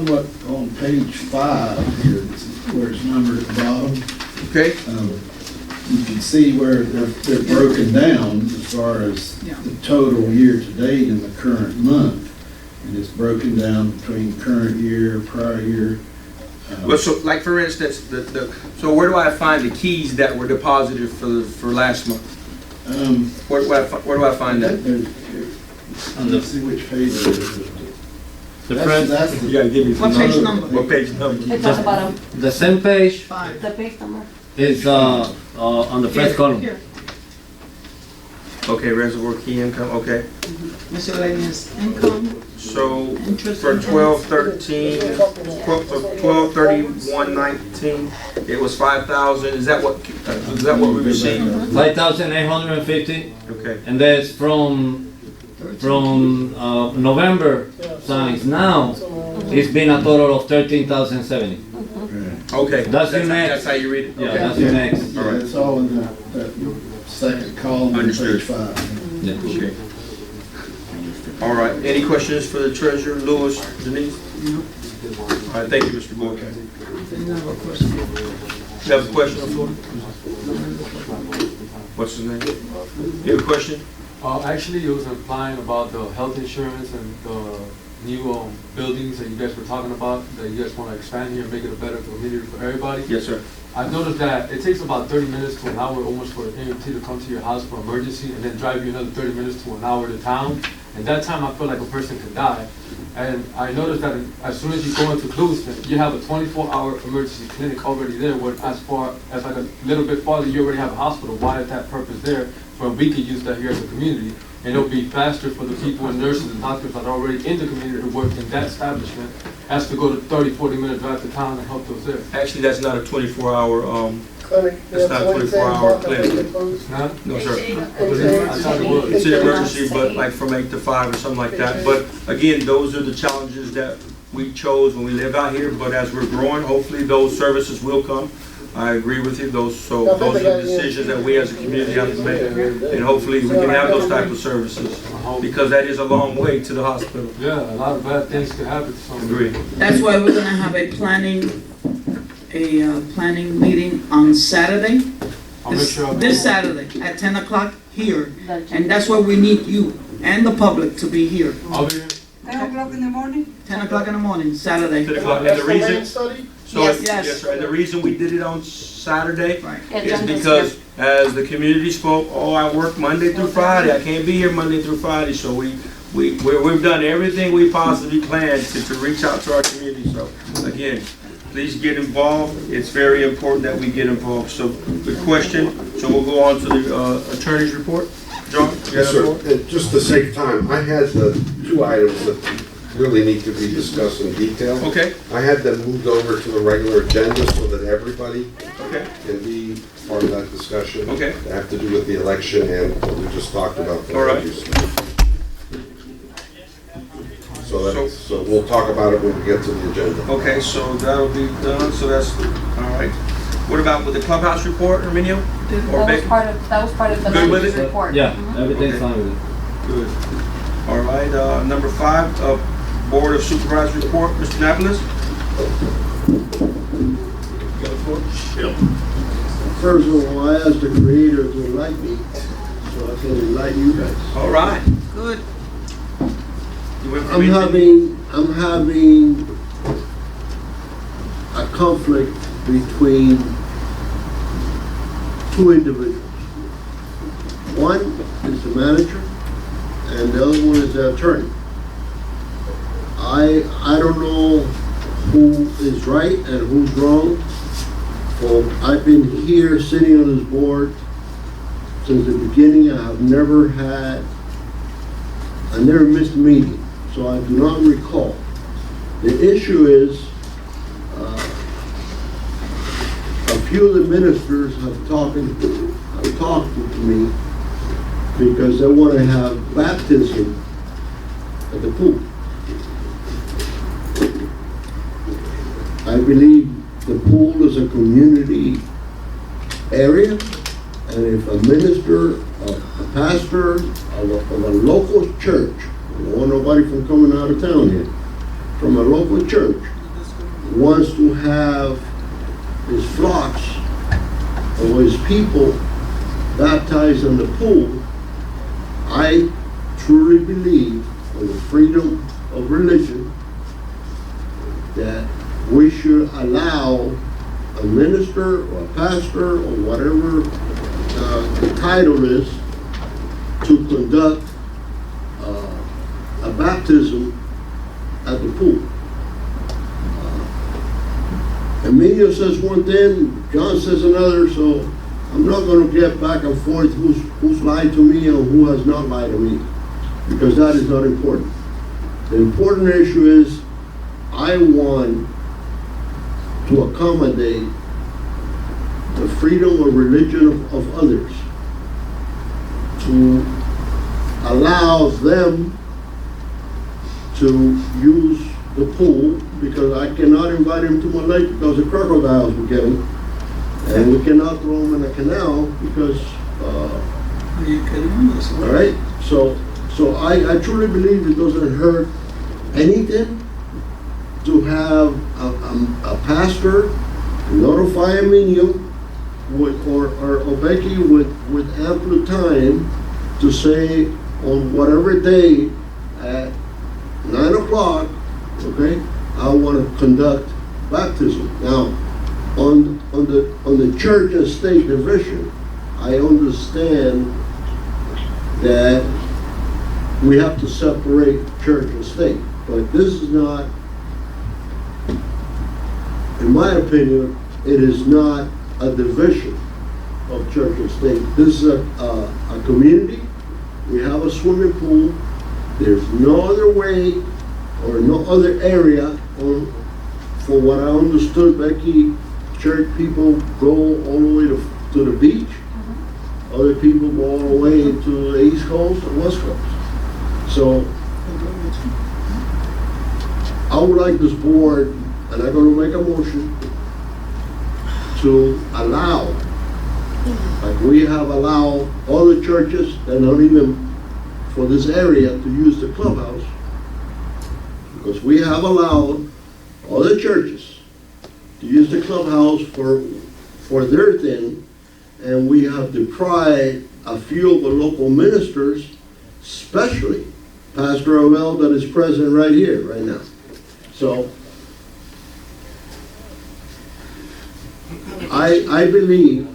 On page 5 here, where it's numbered at the bottom, Okay, you can see where they're broken down as far as Yeah. the total year to date in the current month. And it's broken down between current year, prior year. Well, so, like, for instance, so where do I find the keys that were deposited for last month? Where do I find that? Let's see which page it is. The That's front, the. You gotta give me What page number? What page number? It's on the bottom, the same page 5. the page number. is on the first column. Here. Okay, reservoir key income, okay. Miscellaneous income, So, interest. for income. 12/13/19, it was 5,000, is that what we received? 5,850, Okay, and that's from November signs now, it's been a total of 13,070. okay. That's your next. That's how you read it? Yeah, Okay. that's your next. Yeah, it's all in that second column on Understood. page 5. Yeah. Okay. All right, any questions for the treasurer, Louis, Denise? All right, thank you, Mr. Boyd. Another question. You have a question on the floor? What's his name? You have a question? Actually, it was implying about the health insurance and the new buildings that you guys were talking about, that you guys want to expand here and make it a better community for everybody. Yes, sir. I've noticed that it takes about 30 minutes to an hour almost for an EMT to come to your house for emergency and then drive you another 30 minutes to an hour to town. And that time I feel like a person could die. And I noticed that as soon as you go into Clewiston, you have a 24-hour emergency clinic already there, where as far as like a little bit farther, you already have a hospital. Why is that purpose there? For we could use that here as a community. And it'll be faster for the people and nurses and doctors that are already in the community who work in that establishment, as to go to 30, 40-minute drive to town and help those there. Actually, that's not a 24-hour, Clinic. It's not 24-hour clinic. Huh? no, sir. I thought it was. It's an emergency, but like from 8 to 5 or something like that. But again, those are the challenges that we chose when we live out here. But as we're growing, hopefully those services will come. I agree with you. Those are the decisions that we as a community have to make. And hopefully we can have those type of services, because that is a long way to the hospital. Yeah, a lot of bad things could happen to someone. Agree. That's why we're gonna have a planning meeting on Saturday. I'll make sure. This Saturday at 10 o'clock here. And that's why we need you and the public to be here. I'll be here. 10 o'clock in the morning? 10 o'clock in the morning, Saturday. 10 o'clock. And That's the the main reason, study? So, Yes. yes, sir. And the reason we did it on Saturday Right. is Agenda's because as the community spoke, oh, I work Monday through Friday, I can't be here Monday through Friday, so we've done everything we possibly can to reach out to our community. So, again, please get involved. It's very important that we get involved. So, good question. So we'll go on to the attorney's report. John, you Yes, got sir. a report? And just to save time, I had the 2 items that really need to be discussed in detail. Okay, I had them moved over to the regular agenda so that everybody okay, can be part of that discussion. okay. They have to do with the election and what we just talked about. the All right. land use. So we'll talk about it when we get to the agenda. Okay, so that'll be done, so that's, all right. What about with the clubhouse report, Herminio? Or That was Becky? that was part of the Good with manager's it? report. Yeah, Mhm. everything's Okay. fine with it. Good. All right, number 5, Board of Supervisors report, Mr. Napolis? Got a report? Yep. First of all, I ask the creator to enlighten me, so I can enlighten you guys. All right, good. You went from I'm me- having a conflict between 2 individuals. One is the manager, and the other one is the attorney. I don't know who is right and who's wrong. Well, I've been here sitting on this board since the beginning. I never missed a meeting, so I do not recall. The issue is, a few of the ministers have talked to me because they want to have baptism at the pool. I believe the pool is a community area, and if a minister, a pastor of a local church, I don't want nobody from coming out of town here, from a local church, wants to have his flocks or his people baptized in the pool, I truly believe in the freedom of religion that we should allow a minister or a pastor or whatever the title is to conduct a baptism at the pool. Emilio says one thing, John says another, so I'm not going to get back and forth who's lied to me and who has not lied to me, because that is not important. The important issue is I want to accommodate the freedom of religion of others, to allow them to use the pool, because I cannot invite him to my lake because the crocodiles will get him, and we cannot throw him in a canal because, Are you kidding us? all right? So I truly believe it doesn't hurt anything to have a pastor notify Emilio or Becky with ample time to say on whatever day at 9 o'clock, okay, I want to conduct baptism. Now, on the church and state division, I understand that we have to separate church and state, but this is not, in my opinion, it is not a division of church and state. This is a community. We have a swimming pool. There's no other way or no other area, for what I understood, Becky, church people go all the way to the beach. Other people go all the way to the East Coast and West Coast. So I would like this board, and I'm going to make a motion to allow, like we have allowed other churches that not even for this area to use the clubhouse, because we have allowed other churches to use the clubhouse for their thing, and we have deprived a few of the local ministers, especially Pastor Abel that is present right here, right now. So I believe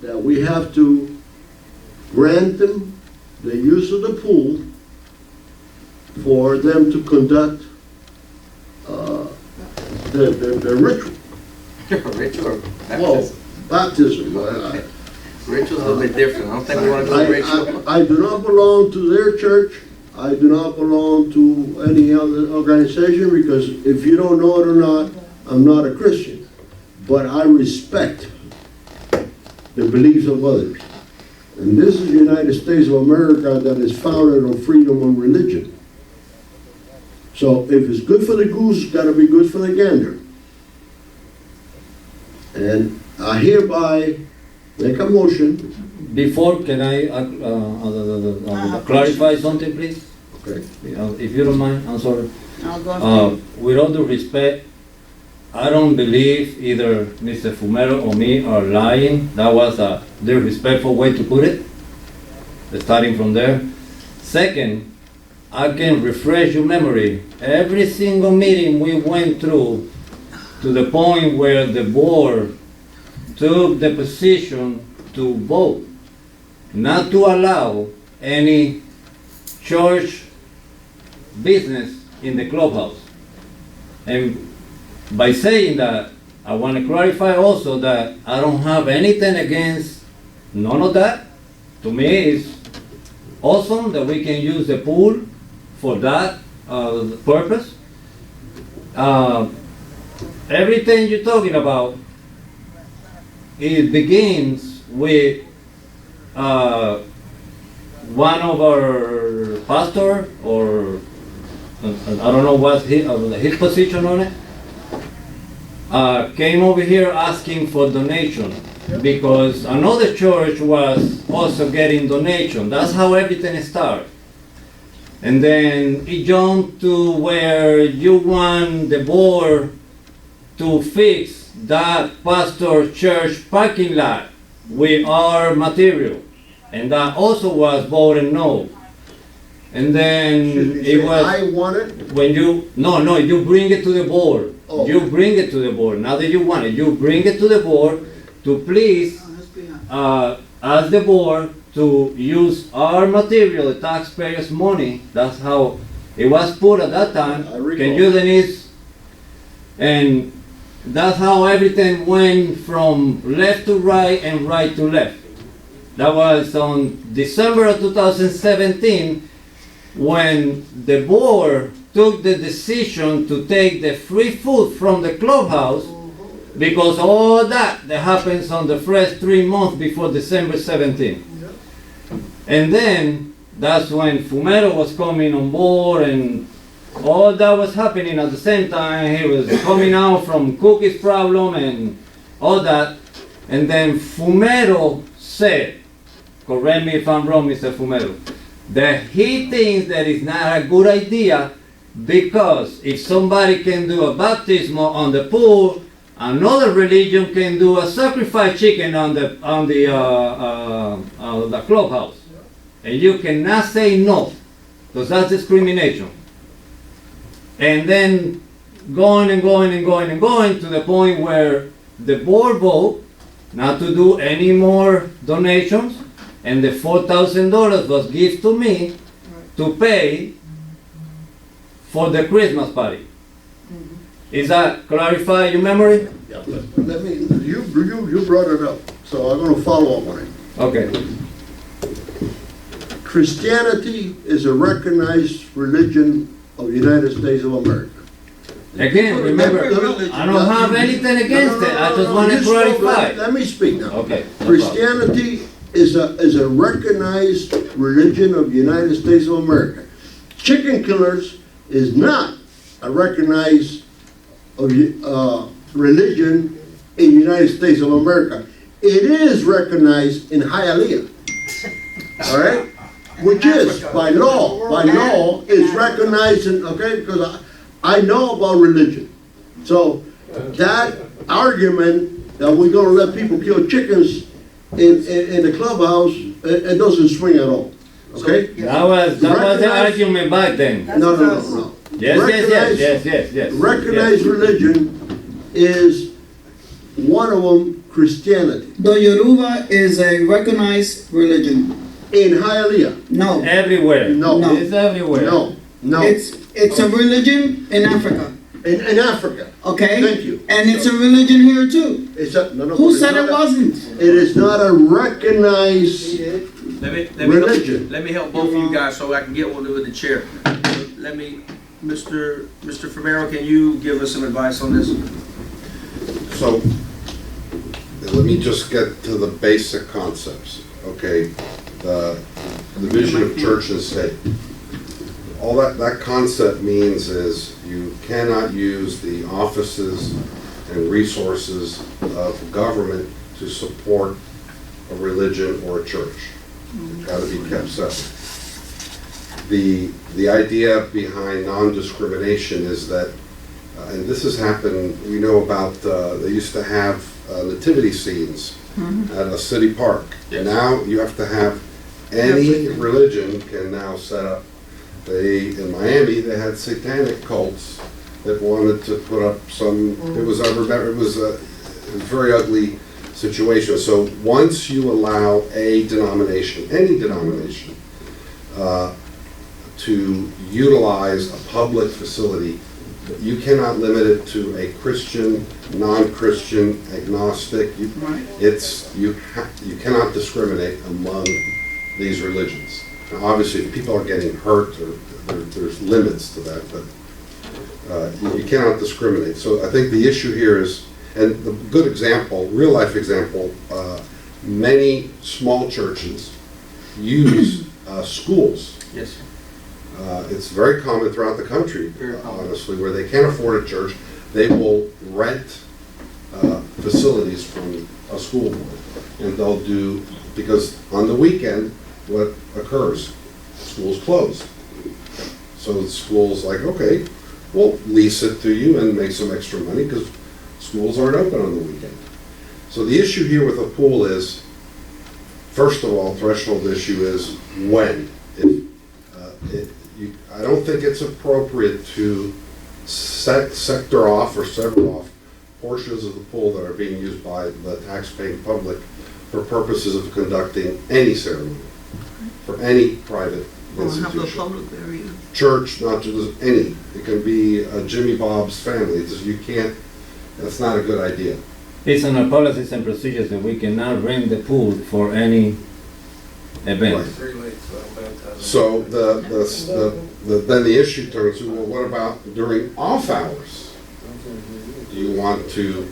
that we have to grant them the use of the pool for them to conduct the ritual. Ritual or Well, baptism? baptism. Ritual's a little bit different. I don't think we want to go ritual. I do not belong to their church. I do not belong to any other organization, because if you don't know it or not, I'm not a Christian. But I respect the beliefs of others. And this is the United States of America that is founded on freedom of religion. So if it's good for the goose, it's gotta be good for the gander. And I hereby make a motion. Before, can I clarify something, please? Okay. If you don't mind, I'm sorry. I'll go ahead. With all due respect, I don't believe either Mr. Fumero or me are lying. That was a disrespectful way to put it, starting from there. Second, I can refresh your memory. Every single meeting we went through, to the point where the board took the position to vote not to allow any church business in the clubhouse. And by saying that, I want to clarify also that I don't have anything against none of that. To me, it's awesome that we can use the pool for that purpose. Everything you're talking about, it begins with one of our pastor, or I don't know what's his position on it, came over here asking for donation because another church was also getting donation. That's how everything started. And then it jumped to where you want the board to fix that pastor church parking lot with our material. And that also was voted no. And then it was, I want it. when you, no, you bring it to the board. Oh. You bring it to the board. Now that you want it, you bring it to the board to please ask the board to use our material, the taxpayers' money. That's how it was put at that time. I recall. Can you, Denise? And that's how everything went from left to right and right to left. That was on December of 2017 when the board took the decision to take the free food from the clubhouse, because all that happens on the first 3 months before December 17. And then that's when Fumero was coming on board and all that was happening at the same time. He was coming out from Cookie's problem and all that. And then Fumero said, correct me if I'm wrong, Mr. Fumero, that he thinks that it's not a good idea because if somebody can do a baptism on the pool, another religion can do a sacrifice chicken on the clubhouse. And you cannot say no, because that's discrimination. And then going and going and going and going to the point where the board vote not to do any more donations, and the $4,000 was given to me to pay for the Christmas party. Is that clarify your memory? Yeah, let me, you brought it up, so I'm gonna follow up on it. Okay. Christianity is a recognized religion of the United States of America. Again, remember, I don't have anything against it. I just want to clarify. Let me speak now. Okay. no Christianity is a recognized religion of the United States of America. Chicken killers is not a recognized religion in the United States of America. It is recognized in Hialeah, all right? Which is, by law, is recognized in, okay, because I know about religion. So that argument that we're gonna let people kill chickens in the clubhouse, it doesn't swing at all, okay? That was the argument back then. No. Yes. Recognized religion is one of them, Christianity The Yoruba is a recognized religion. in Hialeah. No, Everywhere. No. No. It's everywhere. No, no. it's a religion in Africa, In Africa. okay? Thank you. And it's a religion here too. It's a, no, no, Who it's said not it a- wasn't? It is not a recognized religion. Let me help both of you guys so I can get one with the chair. Let me, Mr. Famero, can you give us some advice on this? So, let me just get to the basic concepts, okay? The division of church and state. All that concept means is you cannot use the offices and resources of government to support a religion or a church. It's gotta be kept separate. The idea behind non-discrimination is that, and this has happened, we know about, they used to have nativity scenes at a city park. Now you have to have, any religion can now set up, in Miami, they had satanic cults that wanted to put up some, it was a very ugly situation. So once you allow a denomination, any denomination, to utilize a public facility, you cannot limit it to a Christian, non-Christian, agnostic. You cannot discriminate among these religions. Now, obviously, if people are getting hurt, there's limits to that, but you cannot discriminate. So I think the issue here is, and the good example, real life example, many small churches use schools. Yes. It's very common throughout the country, honestly, where they can't afford a church, they will rent facilities from a school board. And they'll do, because on the weekend, what occurs? School's closed. So the school's like, okay, we'll lease it to you and make some extra money because schools aren't open on the weekend. So the issue here with a pool is, first of all, threshold issue is when. I don't think it's appropriate to sector off or sever off portions of the pool that are being used by the taxpaying public for purposes of conducting any ceremony, for any private institution. Church, not just any. It can be a Jimmy Bob's family. It's just, you can't, that's not a good idea. It's in our policies and procedures that we cannot rent the pool for any event. So then the issue turns to, well, what about during off hours? Do you want to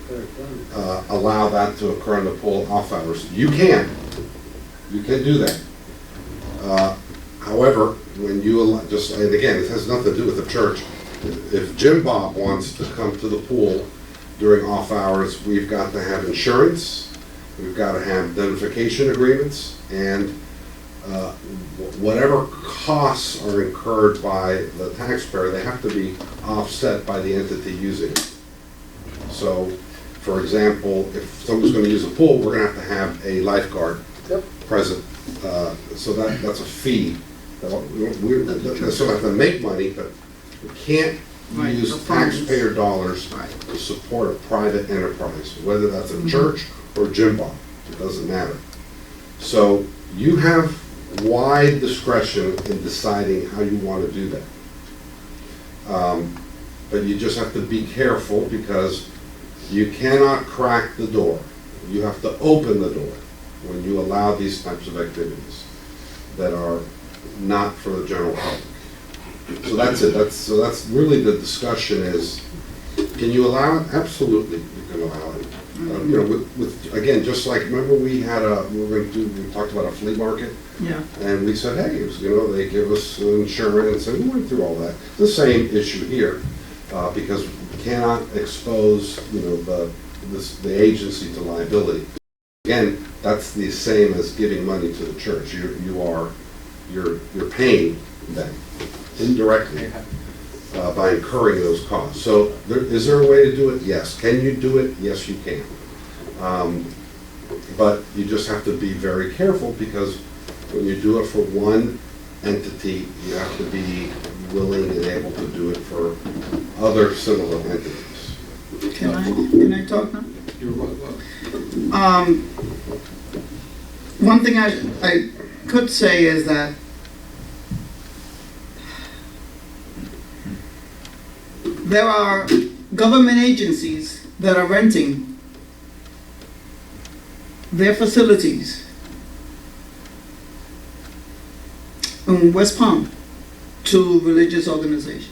allow that to occur in the pool off hours? You can do that. However, when you allow, and again, it has nothing to do with the church. If Jim Bob wants to come to the pool during off hours, we've got to have insurance, we've got to have identification agreements, and whatever costs are incurred by the taxpayer, they have to be offset by the entity using it. So, for example, if someone's going to use a pool, we're going to have a lifeguard present. So that's a fee. We still have to make money, but we can't use taxpayer dollars to support a private enterprise, whether that's a church or Jim Bob. It doesn't matter. So you have wide discretion in deciding how you want to do that. But you just have to be careful because you cannot crack the door. You have to open the door when you allow these types of activities that are not for the general public. So that's it. That's really the discussion is, can you allow it? Absolutely, you can allow it. You know, with again, just like, remember we talked about a flea market? Yeah. And we said, hey, they give us insurance, and we went through all that. The same issue here, because we cannot expose, the agency to liability. Again, that's the same as giving money to the church. You're paying them indirectly by incurring those costs. So is there a way to do it? Yes. Can you do it? Yes, you can. But you just have to be very careful because when you do it for one entity, you have to be willing and able to do it for other similar entities. Can I talk now? You're welcome. One thing I could say is that there are government agencies that are renting their facilities in West Palm to religious organizations.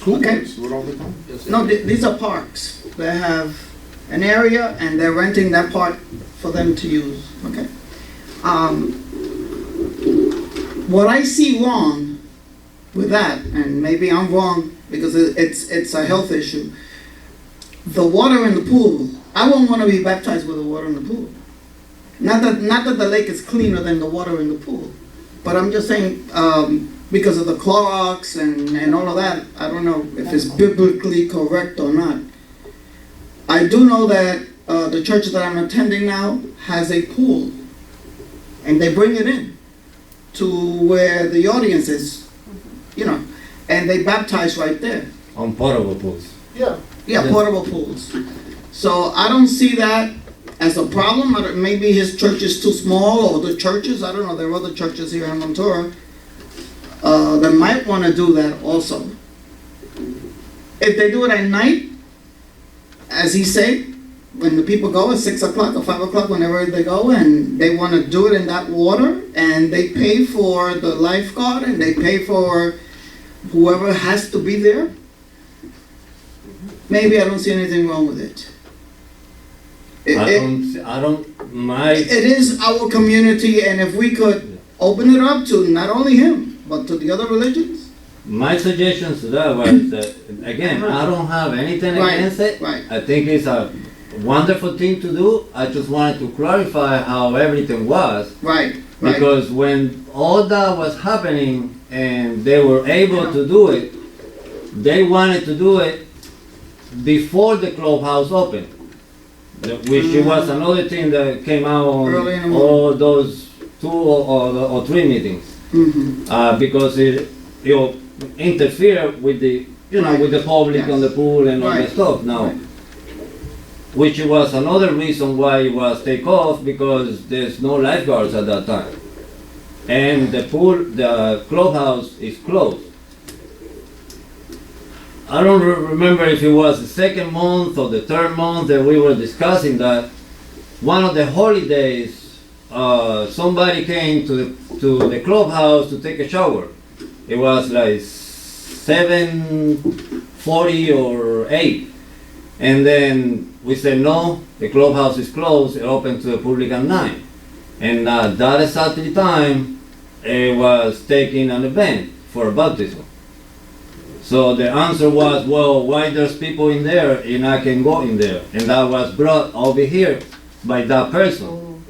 Okay. Do it all the time? Yes, No, these are parks. They have an area and they're renting that park for them to use, okay? What I see wrong with that, and maybe I'm wrong because it's a health issue, the water in the pool, I won't want to be baptized with the water in the pool. Not that the lake is cleaner than the water in the pool, but I'm just saying, because of the Clorox and all of that, I don't know if it's biblically correct or not. I do know that the church that I'm attending now has a pool, and they bring it in to where the audience is, you know, and they baptize right there. On portable pools. Yeah, Yeah, portable pools. So I don't see that as a problem. Maybe his church is too small, or the churches, I don't know, there are other churches here in Montura that might want to do that also. If they do it at night, as he said, when the people go at 6 o'clock or 5 o'clock, whenever they go, and they want to do it in that water, and they pay for the lifeguard, and they pay for whoever has to be there, maybe I don't see anything wrong with it. It is our community, and if we could open it up to not only him, but to the other religions. My suggestion to that was that, again, I don't have anything Right, against it. right. I think it's a wonderful thing to do. I just wanted to clarify how everything was. Right, right. Because when all that was happening and they were able to do it, they wanted to do it before the clubhouse opened. Which was another thing that came out Early in the on morning. all those 2 or 3 meetings. Mhm. Because it interfere with the, with the public on the pool and all that Right. stuff now. Right. Which was another reason why it was take off, because there's no lifeguards at that time. And the clubhouse is closed. I don't remember if it was the 2nd month or the 3rd month that we were discussing that. One of the holidays, somebody came to the clubhouse to take a shower. It was like 7:40 or 8. And then we said, no, the clubhouse is closed, it opened to the public at 9. And at that exactly time, it was taking an event for a baptism. So the answer was, well, why there's people in there and I can go in there? And that was brought over here by that person.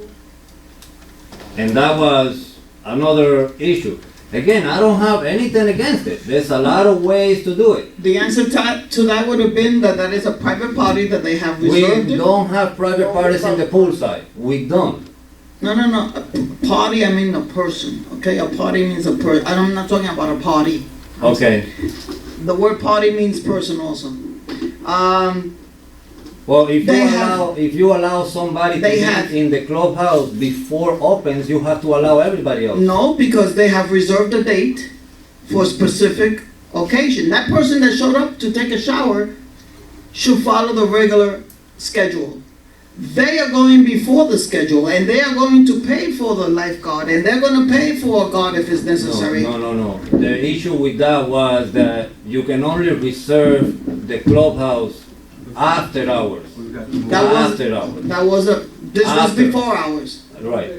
And that was another issue. Again, I don't have anything against it. There's a lot of ways to do it. The answer to that would have been that is a private party that they have We reserved it. don't have private parties in the poolside. We don't. No. A party, I mean a person, okay? A party means a person. I'm not talking about a party. Okay. The word party means person also. Well, if They have- you allow somebody to They be have- in the clubhouse before opens, you have to allow everybody else. No, because they have reserved a date for a specific occasion. That person that showed up to take a shower should follow the regular schedule. They are going before the schedule, and they are going to pay for the lifeguard, and they're going to pay for a guard if it's necessary. No. The issue with that was that you can only reserve the clubhouse after hours. This was After. before hours. Right.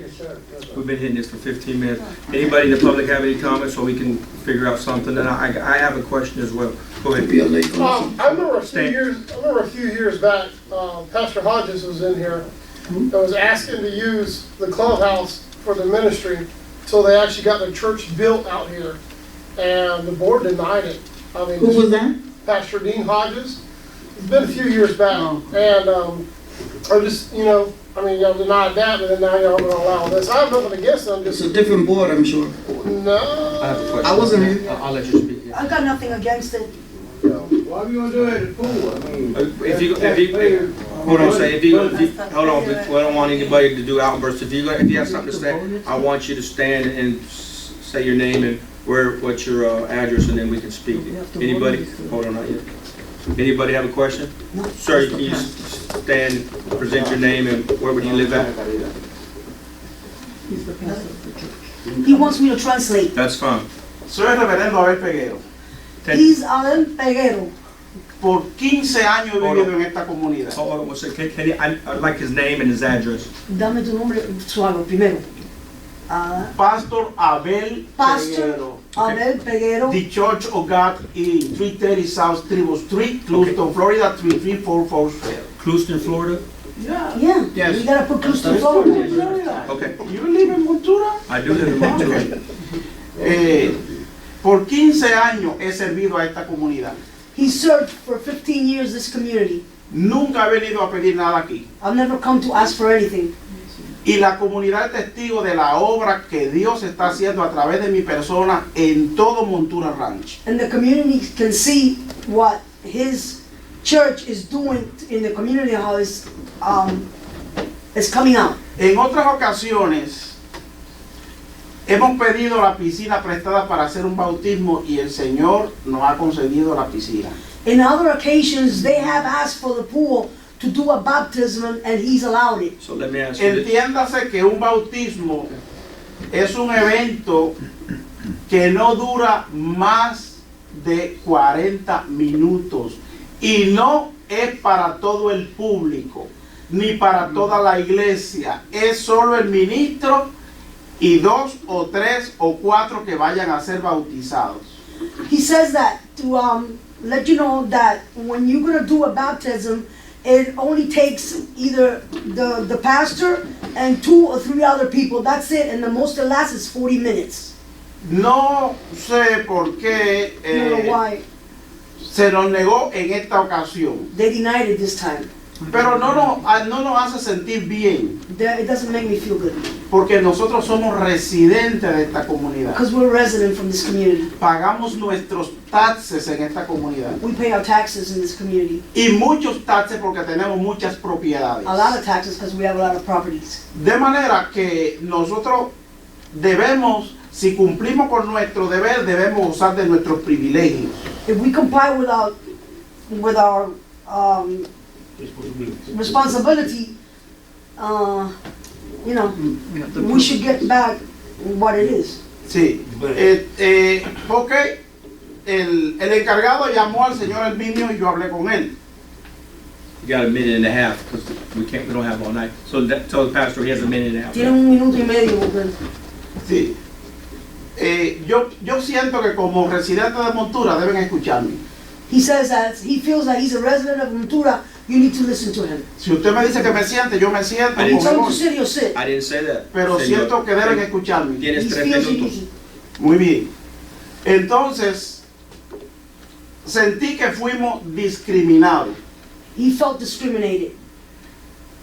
We've been hitting this for 15 minutes. Anybody in the public have any comments so we can figure out something? And I have a question as well. Go ahead. Be a late I remember a few years back, Pastor Hodges was in here, that was asking to use the clubhouse for the ministry, so they actually got the church built out here, and the board denied it. I mean, Who was that? Pastor Dean Hodges. It's been a few years back, Oh. and or just y'all denied that, but then now y'all gonna allow this. I have nothing against them. It's Just a different board, I'm sure. no. I have a question. I wasn't here. I'll let you speak. Yeah. I've got nothing against it. Why are we gonna do it at the pool? I mean, If you Hold on, say, hold on, we don't want anybody to do outbursts. If you have something to say, I want you to stand and say your name and what's your address, and then we can speak. Anybody? Hold on, not yet. Anybody have a question? Sir, can you stand, present your name, and where would you live at? He wants me to translate. That's fine. Soy el reverendo Abel Peguero. He's Abel Peguero. Por 15 años he vivido en esta comunidad. Hold on one second. I'd like his name and his address. Dame tu nombre suave primero. Pastor Abel Pastor Peguero. Abel Peguero. The Church of God in 330 South Tribal Street, Cluston, Florida 33440. Cluston, Florida? Yeah. Yeah, Yes. we gotta put Cluston, Florida. Okay. You live in Montura? I do live in Monterey. Por 15 años he servido a esta comunidad. He served for 15 years this community. Nunca he venido a pedir nada aquí. I've never come to ask for anything. Y la comunidad es testigo de la obra que Dios está haciendo a través de mi persona en todo Montura Ranch. And the community can see what his church is doing in the community, how it's coming out. En otras ocasiones hemos pedido la piscina prestada para hacer un bautismo y el Señor nos ha concedido la piscina. In other occasions, they have asked for the pool to do a baptism, and he's allowed it. So let me ask you this. Entiéndase que un bautismo es un evento que no dura más de 40 minutos y no es para todo el público ni para toda la iglesia, es solo el ministro y 2 o 3 o 4 que vayan a ser bautizados. He says that to let you know that when you're going to do a baptism, it only takes either the pastor and 2 or 3 other people. That's it, and the most it lasts is 40 minutes. No sé por qué I don't know why se nos negó en esta ocasión, they denied it this time. pero no nos hace sentir bien, It doesn't make me feel good porque nosotros somos residentes de esta comunidad. because we're a resident from this community. Pagamos nuestros taxes en esta comunidad. We pay our taxes in this community. Y muchos taxes porque tenemos muchas propiedades. A lot of taxes because we have a lot of properties. De manera que nosotros debemos, si cumplimos con nuestro deber, debemos gozar de nuestros privilegios. If we comply with our responsibility, we should get back what it is. Sí, porque el encargado llamó al señor Herminio y yo hablé con él. You got a minute and a half because we don't have all night. So tell the pastor he has a minute and a half. Tienen 1 minuto y medio. Sí. Yo siento que como residente de Montura deben escucharme. He says that he feels that he's a resident of Montura. You need to listen to him. Si usted me dice que me siente, yo me siento. I didn't como Tell him voy. to sit, he'll sit. I didn't say that. Pero Señor. siento que deben escucharme. Tienes He 3 feels minutos. he- Muy bien. Entonces, sentí que fuimos discriminados. He felt discriminated.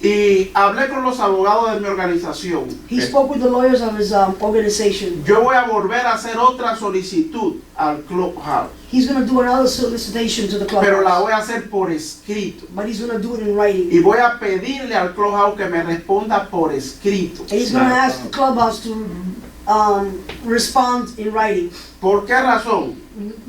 Y hablé con los abogados de mi organización. He spoke with the lawyers of his organization. Yo voy a volver a hacer otra solicitud al Clubhouse, He's going to do another solicitation to the pero la clubhouse, voy a hacer por escrito. but he's going to do it in writing. Y voy a pedirle al Clubhouse que me responda por escrito. And he's going to ask the clubhouse to respond in writing. ¿Por qué razón?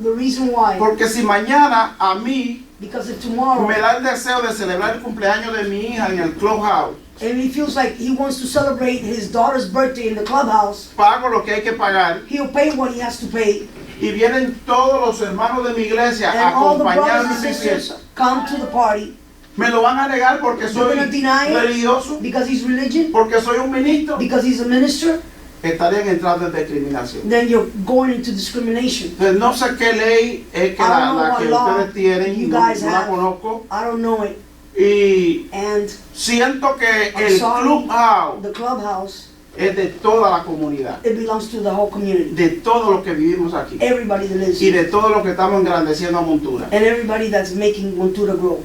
The reason why, Porque si mañana a mí because if tomorrow, me da el deseo de celebrar el cumpleaños de mi hija en el Clubhouse, and he feels like he wants to celebrate his daughter's birthday in the clubhouse, pago lo que hay que pagar he'll pay what he has to pay, y vienen todos los hermanos de mi iglesia a and all the acompañarme brothers en and mi sisters fiesta. come to the party. Me lo van a negar porque They're soy going to deny it religioso, because he's religion, porque soy un ministro. because he's a minister. Estarían entrando en discriminación. Then you're going into discrimination. Entonces, no sé qué ley es que I don't la know que what law ustedes tienen, you no, guys no la have. conozco. I don't know it. Y And siento que I'm el sorry. Clubhouse the clubhouse, es de toda la comunidad, it belongs to the whole community. de todos los que vivimos aquí Everybody that lives y here. de todos los que estamos engrandeciendo a Montura. And everybody that's making Montura grow.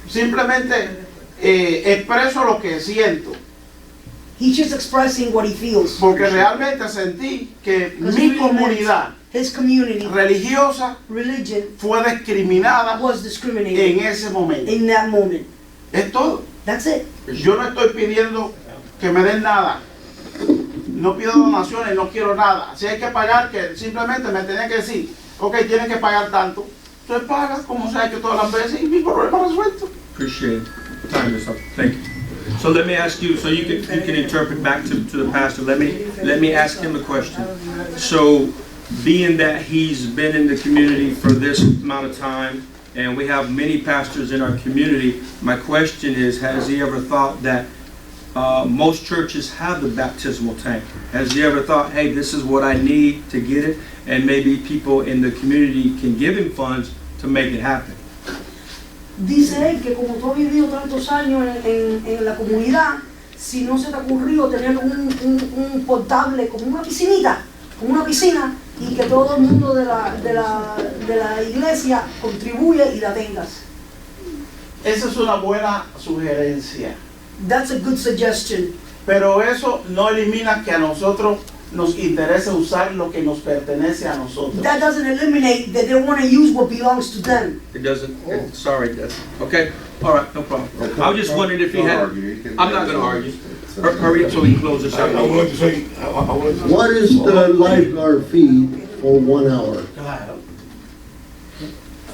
Simplemente expreso lo que siento, He's just expressing what he feels. porque realmente sentí que Because mi he really comunidad meant his community, religiosa religion, fue discriminada was discriminated en ese momento. in that moment. Es todo. That's it. Yo no estoy pidiendo que me den nada. No pido donaciones, no quiero nada. Si hay que pagar, que simplemente me tienen que decir, ok, tienen que pagar tanto. Entonces pagas como se ha hecho todas las veces y mi problema resuelto. Appreciate it. Time is up. Thank you. So let me ask you, so you can interpret back to the pastor. Let me ask him a question. So, being that he's been in the community for this amount of time, and we have many pastors in our community, my question is, has he ever thought that most churches have the baptismal tank? Has he ever thought, hey, this is what I need to get it, and maybe people in the community can give him funds to make it happen? Dice él que como tú has vivido tantos años en la comunidad, si no se te ha ocurrido tener un portable como una piscinita, como una piscina, y que todo el mundo de la iglesia contribuye y la tengas. Esa es una buena sugerencia. That's a good suggestion. Pero eso no elimina que a nosotros nos interese usar lo que nos pertenece a nosotros. That doesn't eliminate that they want to use what belongs to them. It doesn't, sorry, that's, okay, all right, no problem. I was just wondering if he had, I'm not gonna argue. Hurry up so we can close this I out. wanted to say, what is the lifeguard fee for 1 hour?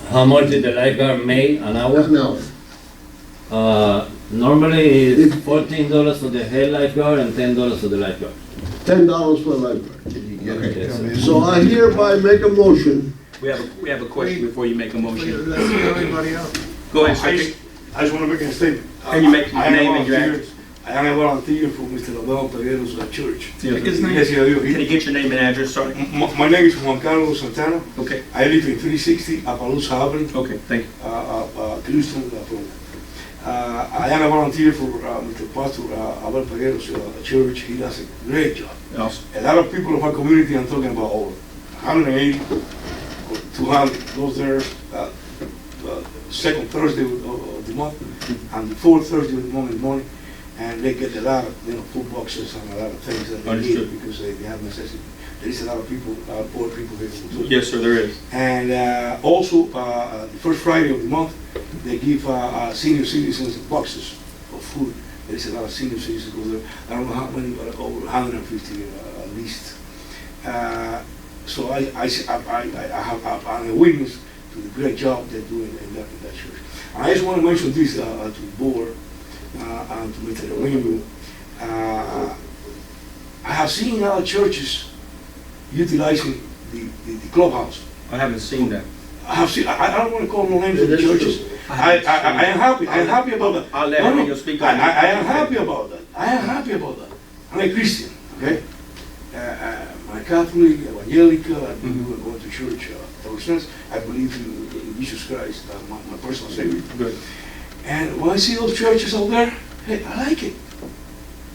How much did the lifeguard make an hour? An hour. Normally it's $14 for the head lifeguard and $10 for the lifeguard. $10 for lifeguard. Yes. So I hereby make a motion. We have a question before you make a motion. Let's hear everybody else. Go ahead, sir. I just want to make a statement. Can you make your I am a name and your volunteer. address? I am a volunteer for Mr. Abel Peguero's church. Take his name. Yes, yeah, Can you get your name and address, sorry? My name is Juan Carlos Santana. Okay, I live in 360 Appaloosa Avenue, okay, thank you. Houston, Florida. I am a volunteer for Mr. Pastor Abel Peguero's church. He does a great job. Awesome. A lot of people of our community, I'm talking about over 180 or 200 goes there second Thursday of the month and the fourth Thursday of the month in the morning, and they get a lot of food boxes and a lot of things that they Understood. need because they have necessity. There is a lot of people, poor people here. Yes, sir, there is. And also, the first Friday of the month, they give senior citizens boxes of food. There is a lot of senior citizens go there. I don't know how many, but over 150 at least. So I'm a witness to the great job they're doing in that church. And I just want to mention this to the board and to Mr. Domingo. I have seen other churches utilizing the clubhouse. I haven't seen that. I have seen. I don't want to call no names of the churches. I am happy. I am happy about that. I'll let him speak on it. I am happy about that. I am happy about that. I'm a Christian, okay? I'm Catholic, evangelical. I believe we're going to church ever since. I believe in Jesus Christ, my personal Savior. Good. And when I see those churches out there, hey, I like it.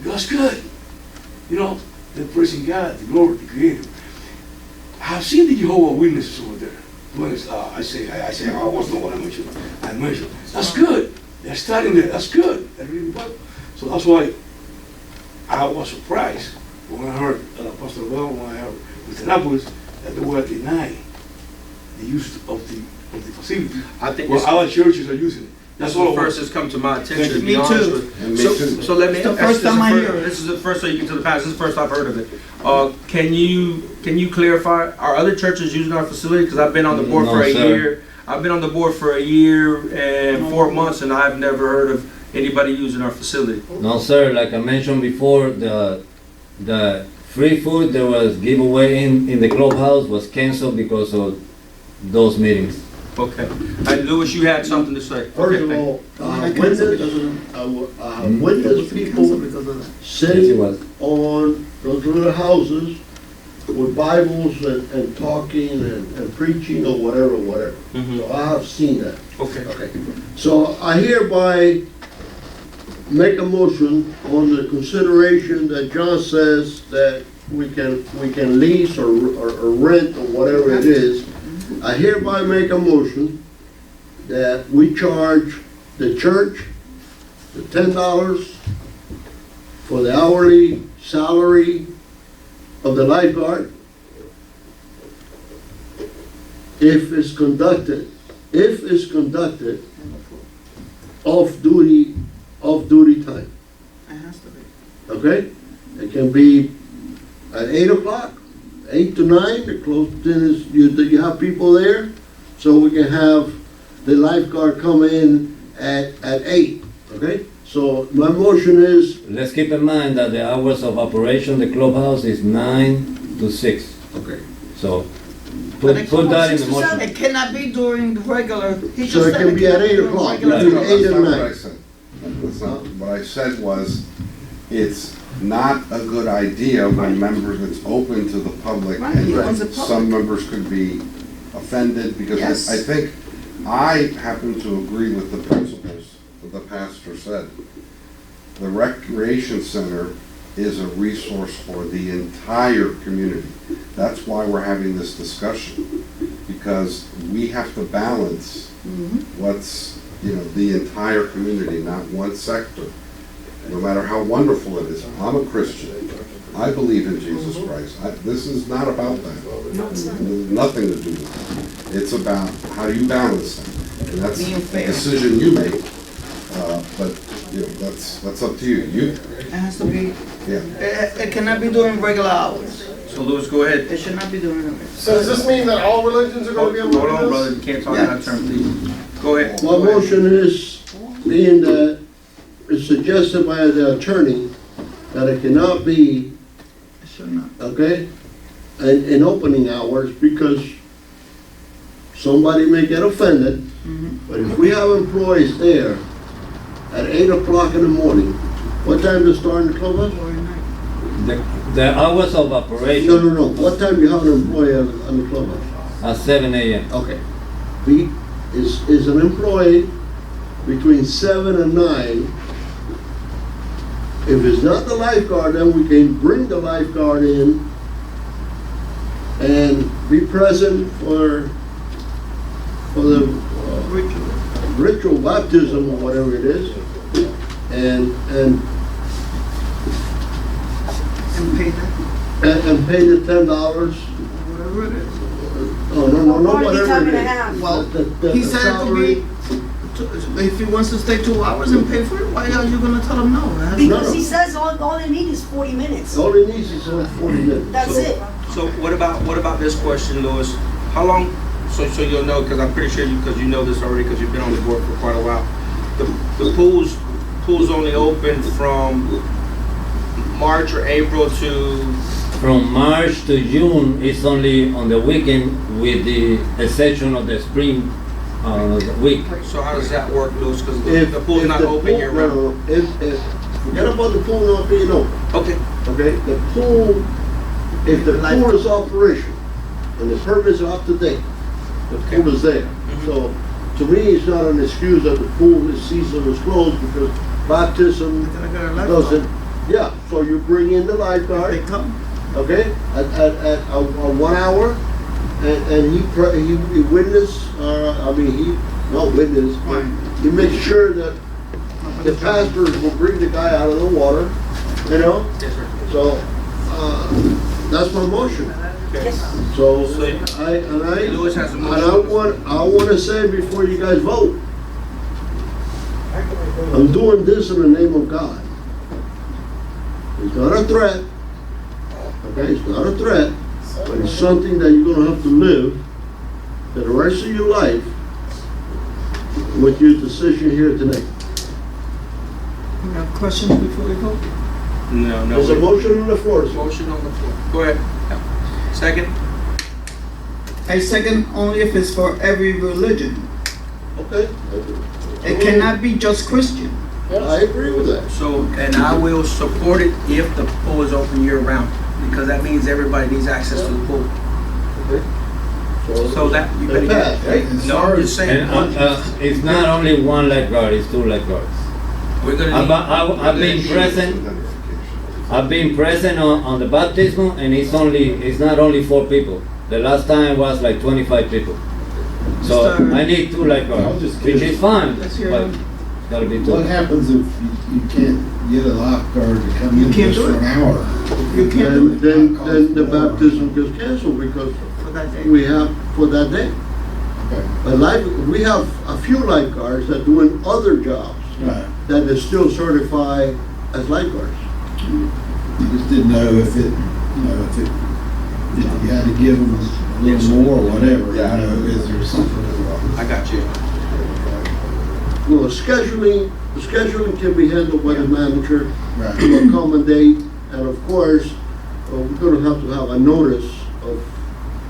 God's good. You know, they're praising God, the Lord, the Creator. I've seen the Jehovah Witnesses over there. I say, I was not what I mentioned. I mentioned. That's good. They're starting there. That's good. They're really well. So that's why I was surprised when I heard Pastor Bell, when I heard Mr. Napoles, that they were denying the use of the facility. I think Well, it's, other churches are using it. that's That's all. the first that's come to my attention, to be Me honest too. with And me you. too. So let me, It's the first time I hear it. this is the first time you can tell the past, this is the first I've heard of it. Can you clarify, are other churches using our facility? Because I've been on the board No, for a sir. year. I've been on the board for a year and 4 months, and I've never heard of anybody using our facility. No, sir, like I mentioned before, the free food that was giveaway in the clubhouse was canceled because of those meetings. Okay. And Louis, you had something to say. First Okay, of thank you. all, when does people Yes, it sit was. on those little houses with Bibles and talking and preaching or whatever. Mhm. So I have seen that. Okay. So I hereby make a motion on the consideration that John says that we can lease or rent or whatever it is. I hereby make a motion that we charge the church the $10 for the hourly salary of the lifeguard if it's conducted off-duty time, It has to be. okay? It can be at 8 o'clock, 8 to 9, the closed in is, you have people there, so we can have the lifeguard come in at 8, okay? So my motion is, Let's keep in mind that the hours of operation, the clubhouse is 9 to 6. okay, So But it put that in comes the 6 to 7. motion. It cannot be during the regular. He so just it said can be at cannot 8 during o'clock, regular between hours. 8 That's and not what 9. I said. That's not, what I said was, it's not a good idea when members, it's open to the public. Right, he wants the And public. some members could be offended, because Yes. I think, I happen to agree with the principles that the pastor said. The recreation center is a resource for the entire community. That's why we're having this discussion, because we have to balance what's, the entire community, not one sector. No matter how wonderful it is. I'm a Christian. I believe in Jesus Christ. This is not about that. There's nothing to do with it. It's about how you balance them. And that's Being a fair. decision you make. But, that's up to you. It has to be, Yeah. it cannot be during regular hours. So Louis, go ahead. It should not be during regular. So does this mean that all religions are gonna be able to Hold do on, this? brother, you can't talk out of turn, please. Go ahead. My motion is, being that it's suggested by the attorney that it cannot be, It should not. okay, in opening hours, because somebody may get offended, but if we have employees there at 8 o'clock in the morning, what time does start in the clubhouse? Or at night. The hours of No, operation no, what time do you have an employee on the clubhouse? are 7 a.m. Okay. Is an employee between 7 and 9, if it's not the lifeguard, then we can bring the lifeguard in and be present for the ritual baptism or whatever it is, and And pay that, and pay the $10. whatever it is. Oh, no, Or the whatever time it and a is. half. Well, The he said it to salary. be, if he wants to stay 2 hours and pay for it, why are you gonna tell him no? It has to- Because he says all they need is 40 minutes. All he needs is only 40 minutes. That's it. So what about this question, Louis? How long, so you'll know, because I'm pretty sure because you know this already, because you've been on the board for quite a while. The pool's only open from March or April to, From March to June, it's only on the weekend with the exception of the spring week. so how does that work, Louis? Because If the pool's if not the open pool- year no, round. no, if, forget about the pool not being open, Okay, okay? The pool, if the pool is operational and the permits are up to date, the pool is there. So, to me, it's not an excuse that the pool is season is closed because baptism They're gonna get a lifeguard. doesn't, yeah, so you bring in the They lifeguard, come. okay, at 1 hour, and he witness, not witness, but he makes sure that the pastors will bring the guy out of the water, you know? yes, sir. So, that's my motion. Okay. So, So- Louis has a and motion. I wanna say before you guys vote, I'm doing this in the name of God. It's not a threat, okay, it's not a threat, but it's something that you're gonna have to live for the rest of your life with your decision here tonight. We have questions before we vote? No, There's a motion on the floor, sir. Motion on the floor. Go ahead. Second? I second only if it's for every religion. Okay? It cannot be just Christian. I agree with that. So, and I will support it if the pool is open year round, because that means everybody needs access to the pool. So that, you better It get passed, right? No, I'm just saying, And it's not only one lifeguard, it's 2 lifeguards. we're gonna need. I've been present. I've been present on the baptism, and it's not only 4 people. The last time was like 25 people. So Mr. I need 2 lifeguards, which is fine, Let's hear but him. gotta be 2. What happens if you can't get a lifeguard to come You in can't just do for it. an hour? You can't do it Then the baptism gets canceled because for that day. we have for that day. We have a few lifeguards that doing other jobs Right. that is still certified as lifeguards. I just didn't know if it, if you had to give them a little more or whatever, is there something? I got you. Well, scheduling can be handled by the manager Right. to accommodate, and of course, we're gonna have to have a notice of,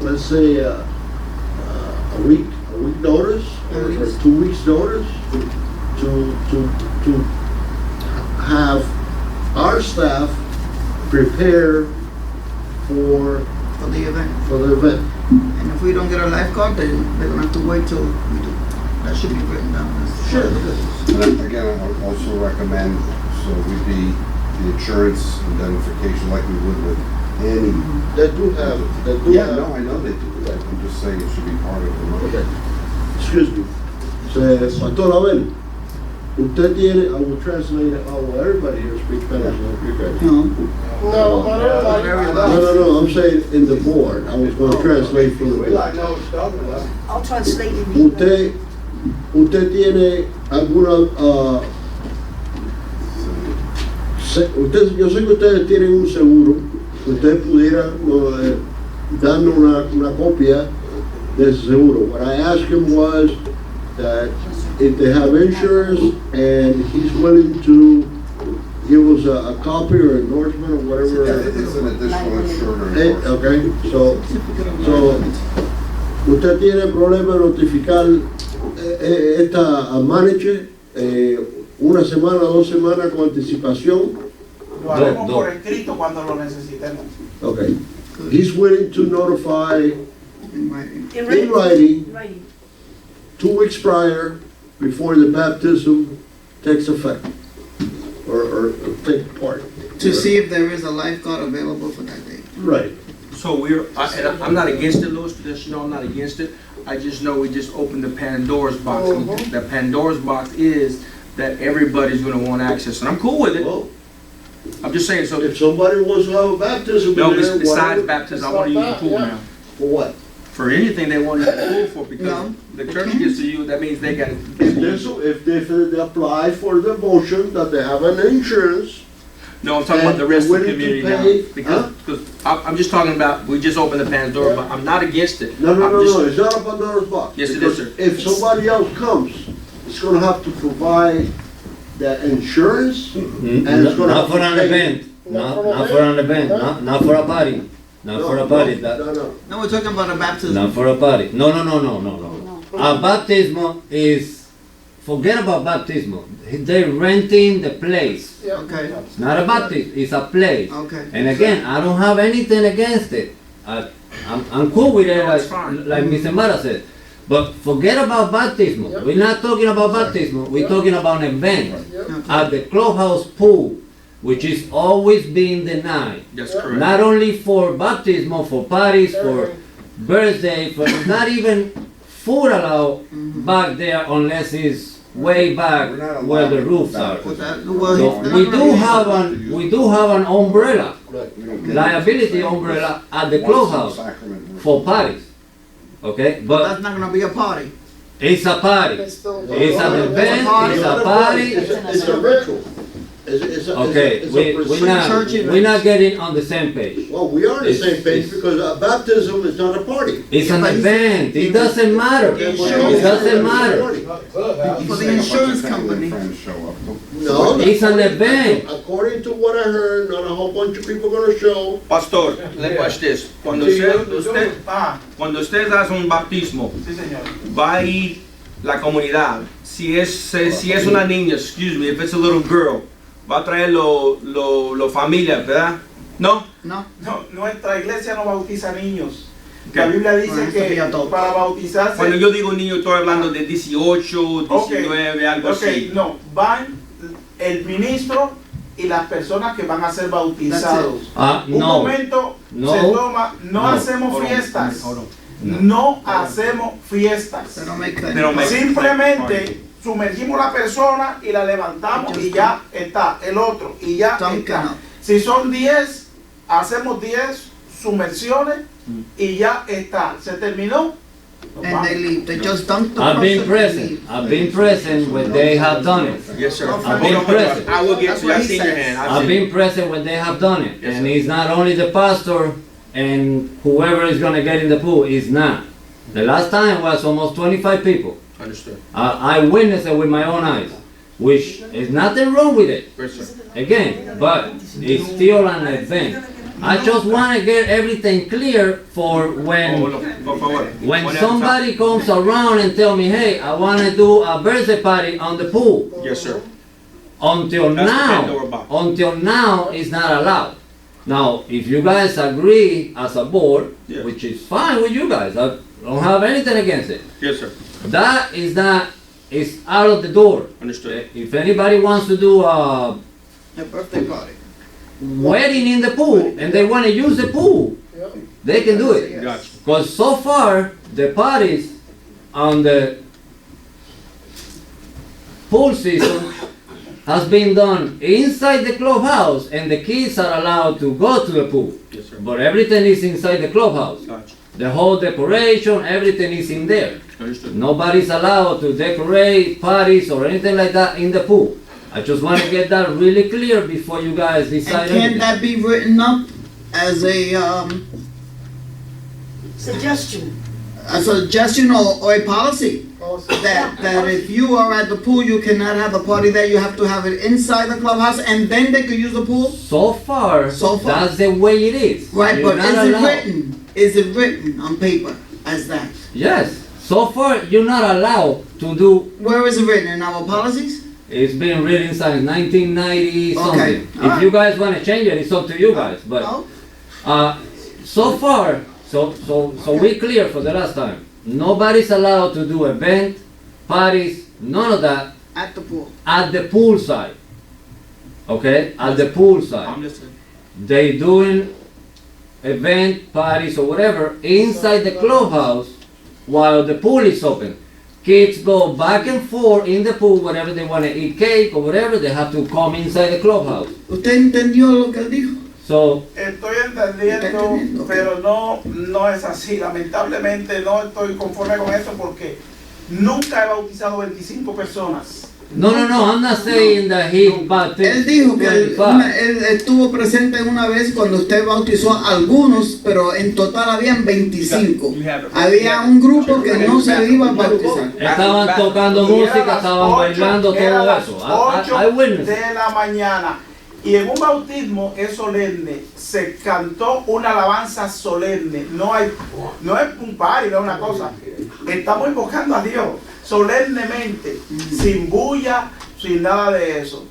let's say, a week notice, or 2 weeks notice, to have our staff prepare for the event. the event. And if we don't get a lifeguard, then they're gonna have to wait till we do. That should be written down. That's Sure. part of the business. And again, I would also recommend, so we'd be the insurance indemnification like we would with any. They do have. Yeah, no, I know they do. I'm just saying it should be part of the. Okay. Excuse me. Pastor Abel, usted tiene, I will translate it, everybody here speaks Spanish, not you guys. No, I'm saying in the board, I was gonna translate for the board. I'll translate it. Usted tiene alguna, yo sé que ustedes tienen un seguro, ustedes pudieran darnos una copia de ese seguro. What I asked him was that if they have insurance and he's willing to give us a copy or endorsement or whatever. It's an additional insured. Okay, so usted tiene problema de notificar esta manager una semana, 2 semanas con anticipación. Lo haremos por escrito cuando lo necesitemos. Okay, he's willing to notify In writing. in writing 2 weeks prior, before the baptism takes effect, or take part. To see if there is a lifeguard available for that day. Right. So and I'm not against it, Louis, just know I'm not against it. I just know we just opened the Pandora's box. The Pandora's box is that everybody's gonna want access, and I'm cool with it. Well, I'm just saying, so. if somebody wants to have a baptism No, in there, besides whatever- baptism, I wanna use the pool now. For what? For anything they want to use the pool for, because No. the church gets to use, that means they got If they apply for the motion that they have an insurance, No, I'm talking about the rest of the willing to community now. pay, Because I'm just talking about, we just opened the Pandora's box. I'm not against it. no, I'm just- it's not a Pandora's box. Yes, it is, Because sir. if somebody else comes, it's gonna have to provide the insurance, and it's gonna Not have for to an pay. event, not for an event, not for a party, not for a party, No. No, we're talking about a baptism. not for a party. No. A baptismo is, forget about baptismo. They're renting the place. Okay, It's not a baptism, it's a place. okay. And again, I don't have anything against it. I'm cool with it, No, it's fine. like Mr. Mara said. But forget about baptismo. We're not talking about baptismo. We're talking about an event at the clubhouse pool, which is always being denied. That's correct. Not only for baptismo, for parties, for birthday, for not even food allowed back there unless it's way back We're not where the allowing roofs are. With that, well, So they're we not do gonna have an umbrella, We don't get- liability umbrella at the Once in clubhouse Sacrament, we're- for parties. Okay, But but that's not gonna be a party. it's a party. It's an event, it's a party. It's a ritual. Okay, we're not getting on the same page. Well, we are on the It's- same page it's- because baptism is not a party. It's an event, it doesn't matter. It doesn't matter. For the insurance company. Friends show up. No. It's an event. According to what I heard, not a whole bunch of people gonna show. Pastor, let me watch this. Cuando ustedes hacen un bautismo, Sí, señor. va a ir la comunidad. Si es una niña, excuse me, if it's a little girl, va a traer lo familia, ¿verdad? ¿No? No, No, nuestra iglesia no bautiza niños. Ok. La Biblia dice Bueno, esto que ya todo. para bautizarse. Cuando yo digo niño, estoy hablando de 18, 19, algo Ok, así. no, van el ministro y las personas que van a ser bautizados. Un No, momento No. se toma, no No. hacemos Hold on, fiestas. hold on. No hacemos fiestas. they don't make They don't make- Simplemente sumergimos la persona y la levantamos y ya está. El otro y ya Don't está. count. Si son 10, hacemos 10 sumersiones y ya está. Se terminó and they leave. They just dump the I've been person and present, leave. I've been present when they have done it. Yes, sir. I've been present. I will get That's to you, what I he seen your says. hand. I've I've seen been present when they have done it, Yes, and sir. it's not only the pastor and whoever is gonna get in the pool, it's not. The last time was almost 25 people. Understood. I witnessed it with my own eyes, which is nothing wrong with it, Yes, sir. again, but it's still an event. I just wanna get everything clear for when Por favor. when One at a somebody comes around and tell me, hey, I wanna do a birthday party on the pool. time. Yes, sir. Until That's the Pandora now, box. it's not allowed. Now, if you guys agree as a board, Yeah. which is fine with you guys, I don't have anything against it. Yes, sir. That is not, it's out of the door. Understood. If anybody wants to do a A birthday party. wedding in the pool and they wanna use the pool, Yeah. they can do it. Gotcha. Because so far, the parties on the pool season has been done inside the clubhouse and the kids are allowed to go to the pool. Yes, sir. But everything is inside the clubhouse. Gotcha. The whole decoration, everything is in there. Understood. Nobody's allowed to decorate parties or anything like that in the pool. I just want to get that really clear before you guys And decide can anything. that be written up as a, Suggestion. a suggestion or a policy? Policy. That if you are at the pool, you cannot have a party there, you have to have it inside the clubhouse, and then they could use the pool? So far, So far. that's the way it is. Right, You're but not is it allowed. written? Is it written on paper as that? Yes. So far, you're not allowed to do. Where is it written, in our policies? It's been written since 1990 something. Okay, If alright. you guys want to change it, it's up to you guys. But No? so far, so we clear for the last time. Nobody's allowed to do event, parties, none of that At the pool. at the pool side. Okay, at the pool side. I'm listening. They doing event, parties or whatever inside the clubhouse while the pool is open. Kids go back and forth in the pool, whenever they want to eat cake or whatever, they have to come inside the clubhouse. ¿Usted entendió lo que él dijo? So, Estoy entendiendo, pero no es así. Lamentablemente no estoy conforme con eso porque nunca he bautizado 25 personas. no, I'm not saying that he baptized Él dijo que él 25. estuvo presente una vez cuando usted bautizó a algunos, pero en total habían 25. Había un grupo que no se iba a bautizar. Estaban tocando música, estaban bailando, Era todo las eso. 8 I witnessed it. de la mañana. Y en un bautismo es solemne, se cantó una alabanza solemne, no es un party, no es una cosa, estamos invocando a Dios solemnemente, sin bulla, sin nada de eso.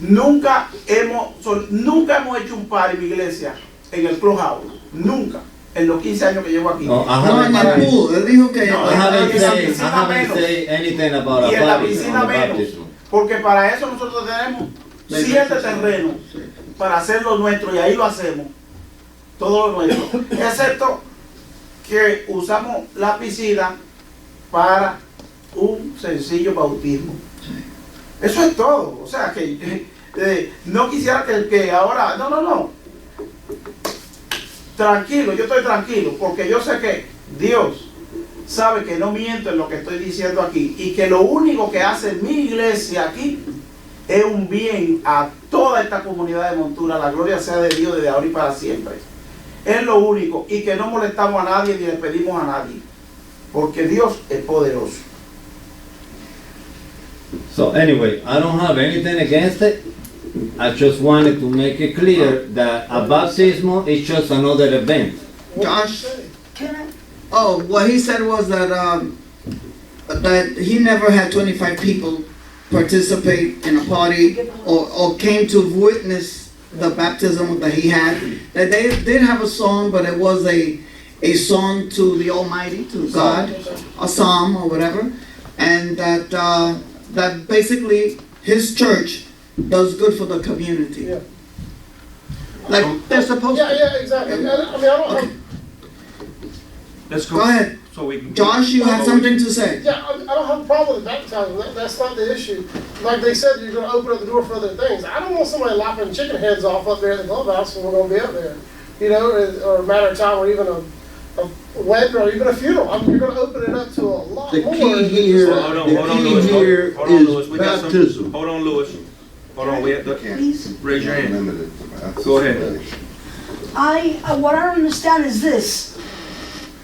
Nunca hemos hecho un party en mi iglesia, en el clubhouse, nunca, en los 15 años que llevo aquí. No, I No, en haven't, el pool. Él dijo que No, I haven't en la said, I piscina haven't menos. said anything about a Y en la baptism, piscina on the menos, baptism. porque para eso nosotros tenemos 7 terrenos para hacer lo nuestro y ahí lo hacemos, todo lo nuestro, excepto que usamos la piscina para un sencillo bautismo. Eso es todo, o sea que no quisiera que ahora, no, tranquilo, yo estoy tranquilo porque yo sé que Dios sabe que no miento en lo que estoy diciendo aquí y que lo único que hace mi iglesia aquí es un bien a toda esta comunidad de Montura. La gloria sea de Dios desde ahora y para siempre. Es lo único, y que no molestamos a nadie ni le pedimos a nadie, porque Dios es poderoso. So anyway, I don't have anything against it. I just wanted to make it clear that a baptismal is just another event. Josh, Can I? oh, what he said was that he never had 25 people participate in a party or came to witness the baptism that he had. That they did have a song, but it was a song to the Almighty, to God, a psalm or whatever, and that basically his church does good for the community. Yeah. Like they're supposed to. Yeah, exactly. I mean, I don't have, Let's Go ahead. So we can. Josh, you had something to say? yeah, I don't have a problem with baptizing. That's not the issue. Like they said, you're going to open up the door for other things. I don't want somebody lopping chicken heads off up there at the clubhouse when we're going to be up there. You know, or a matter of time, or even a a wedding or even a funeral. I mean, you're gonna open it up to a lot The more. key here, So hold on, the hold on, key Louis. here Hold on, Louis. is We got some. baptism. Hold on, Louis. Hold on, we have to, Please. raise your hand. Limited to that. Go ahead. What I don't understand is this.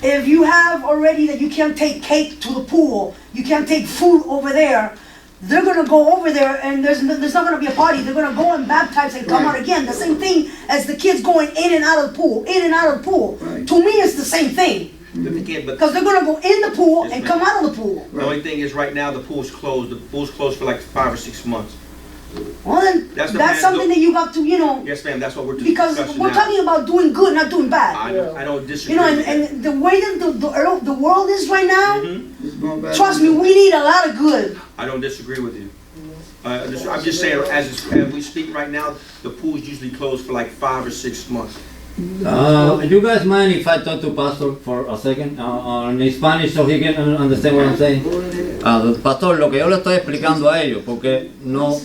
If you have already that you can't take cake to the pool, you can't take food over there, they're gonna go over there and there's not gonna be a party. They're gonna go and baptize and come out again. The same thing as the kids going in and out of the pool, in and out of the pool. Right. To me, it's the same thing. Again, but Because they're gonna go in the pool Yes, and ma'am. come out of the pool. the only thing is, right now, the pool's closed. The pool's closed for like 5 or 6 months. Well, then, That's the that's plan. something that you got to, Yes, ma'am, that's what we're because discussing we're now. talking about doing good, not doing bad. I don't disagree You know, with that. and the way that the world is right now, Mhm. It's more bad trust me, than- we need a lot of good. I don't disagree with you. I'm just saying, as we speak right now, the pool's usually closed for like 5 or 6 months. You guys mind if I talk to Pastor for a second in Spanish so he can understand what I'm saying? Pastor, lo que yo le estoy explicando a ellos, porque no,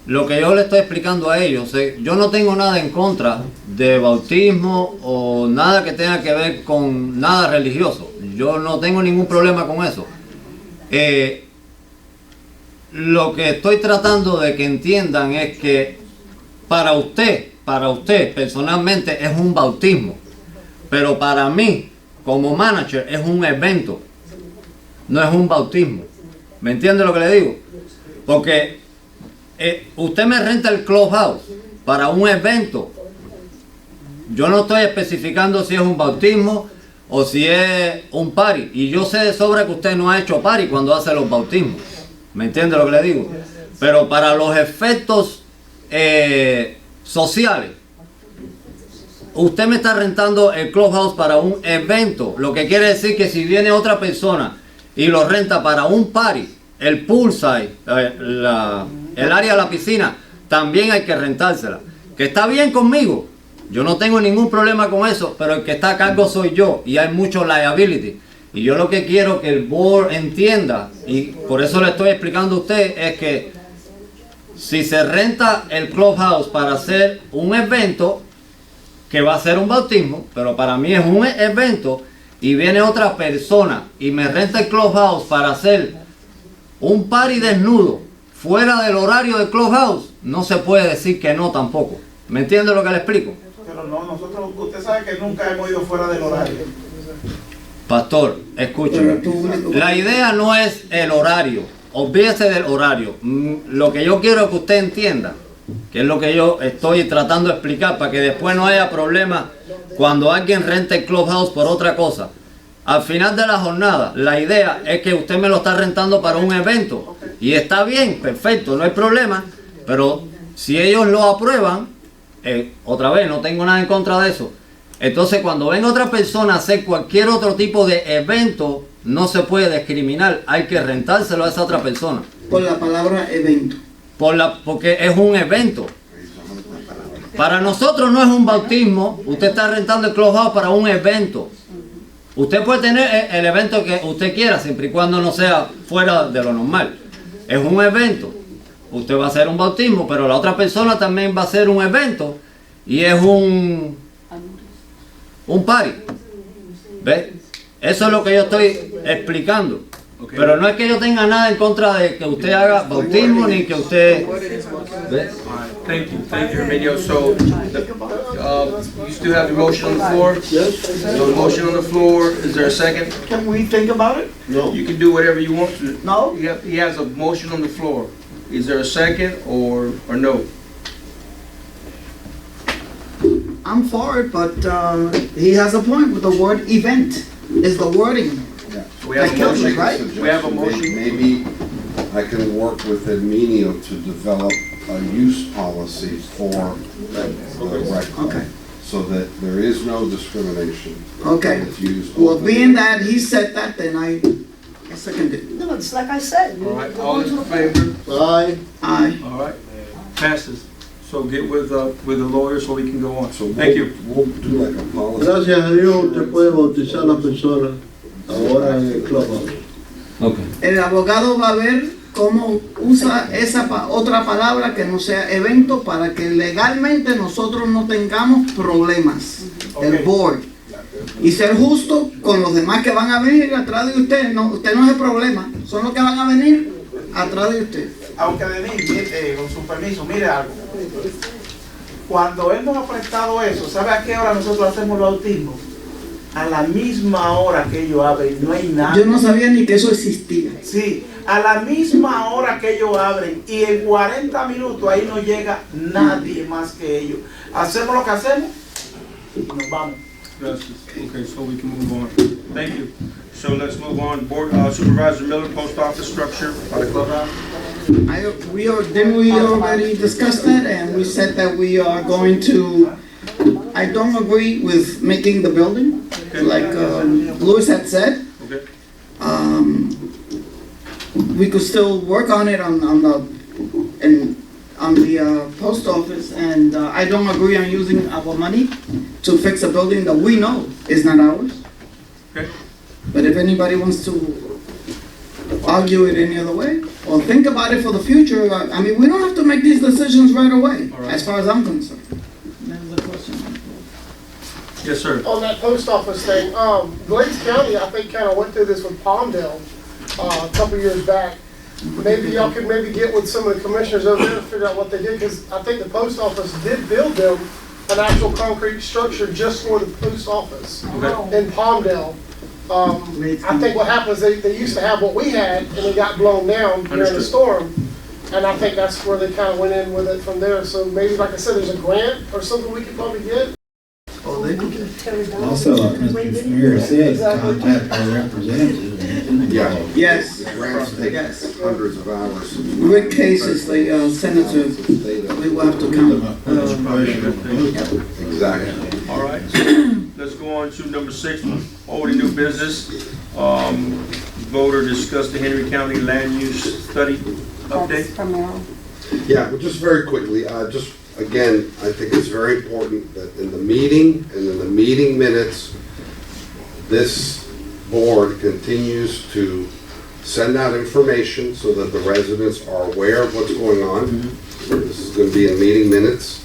lo que yo le estoy explicando a ellos, yo no tengo nada en contra de bautismo o nada que tenga que ver con nada religioso. Yo no tengo ningún problema con eso. Lo que estoy tratando de que entiendan es que para usted personalmente es un bautismo, pero para mí como manager es un evento, no es un bautismo. ¿Me entiende lo que le digo? Porque usted me renta el clubhouse para un evento. Yo no estoy especificando si es un bautismo o si es un party. Y yo sé de sobra que usted no ha hecho party cuando hace los bautismos. ¿Me entiende lo que le digo? Pero para los efectos sociales, usted me está rentando el clubhouse para un evento. Lo que quiere decir que si viene otra persona y lo renta para un party, el poolside, el área de la piscina, también hay que rentársela. Que está bien conmigo. Yo no tengo ningún problema con eso, pero el que está a cargo soy yo y hay mucho liability. Y yo lo que quiero que el board entienda, y por eso le estoy explicando a usted, es que si se renta el clubhouse para hacer un evento, que va a ser un bautismo, pero para mí es un evento, y viene otra persona y me renta el clubhouse para hacer un party desnudo fuera del horario del clubhouse, no se puede decir que no tampoco. ¿Me entiende lo que le explico? Pero no, nosotros, usted sabe que nunca hemos ido fuera del horario. Pastor, escúcheme. La idea no es el horario. Olvídese del horario. Lo que yo quiero que usted entienda, que es lo que yo estoy tratando de explicar para que después no haya problema cuando alguien rente el clubhouse por otra cosa. Al final de la jornada, la idea es que usted me lo está rentando para un evento. Y está bien, perfecto, no hay problema. Pero si ellos lo aprueban, otra vez, no tengo nada en contra de eso. Entonces, cuando venga otra persona a hacer cualquier otro tipo de evento, no se puede discriminar. Hay que rentárselo a esa otra persona. Por la palabra evento. Porque es un evento. Para nosotros no es un bautismo. Usted está rentando el clubhouse para un evento. Usted puede tener el evento que usted quiera, siempre y cuando no sea fuera de lo normal. Es un evento. Usted va a hacer un bautismo, pero la otra persona también va a hacer un evento. Y es un party. ¿Ve? Eso es lo que yo estoy explicando. Okay. Pero no es que yo tenga nada en contra de que usted haga bautismo ni que usted... ¿Ve? Thank you, Emilio. So, you still have the motion on the floor? Yes? So the motion on the floor, is there a second? Can we think about it? No. You can do whatever you want to. No? He has a motion on the floor. Is there a second or no? I'm for it, but he has a point with the word event. Is the wording. So we have a That kills motion. it, right? Suggestion. We have a motion. Maybe I can work with Emilio to develop a use policy for the rec club, Okay. so that there is no discrimination. Okay. It's used Well, openly. being that he said that, then I second it. No, it's like I said. All right, all in favor? Aye. Aye. All right, passes. So get with the lawyer so we can go on. So Thank you. We'll do like a policy. Gracias a Dios usted puede bautizar a la persona ahora en el clubhouse. Okay. El abogado va a ver cómo usa esa otra palabra que no sea evento para que legalmente nosotros no tengamos problemas. El Okay. board. y ser justo con los demás que van a venir atrás de usted. No, usted no es el problema, son los que van a venir atrás de usted. Aunque Denis, con su permiso, mire algo. Cuando hemos prestado eso, ¿sabe a qué hora nosotros hacemos el bautismo? A la misma hora que ellos abren, no hay nada. Yo no sabía ni que eso existía. Sí, a la misma hora que ellos abren y en 40 minutos ahí no llega nadie más que ellos. Hacemos lo que hacemos y nos vamos. Gracias. Okay, so we can move on. Thank you. So let's move on. Board Supervisor Miller, Post Office Structure by the clubhouse. We already discussed that, and we said that we are going to, I don't agree with making the building, like Louis had said. Okay. We could still work on it on the post office, and I don't agree on using our money to fix a building that we know is not ours. Okay. But if anybody wants to argue it any other way, or think about it for the future, I mean, we don't have to make these decisions right away, All right. as far as I'm concerned. There's a question. Yes, sir. On that post office thing, Glades County, I think, kind of went through this with Palmdale a couple years back. Maybe y'all could maybe get with some of the commissioners over there and figure out what they did, because I think the post office did build them an actual concrete structure just for the post office in Palmdale. I think what happens, they used to have what we had, and it got blown down during the Understood. storm. And I think that's where they kind of went in with it from there. So maybe, like I said, there's a grant or something we could probably get. Oh, they could get. Also, like Mr. Mayor said, contact our representative. Yeah. Yes, Grants take yes. hundreds of hours. With cases, the senator, we will have to count. Exactly. All right. Let's go on to number 6, already new business. Voter discuss the Henry County land use study That's update. from Merrill. Yeah, but just very quickly, just again, I think it's very important that in the meeting and in the meeting minutes, this board continues to send out information so that the residents are aware of what's going on. This is going to be in meeting minutes,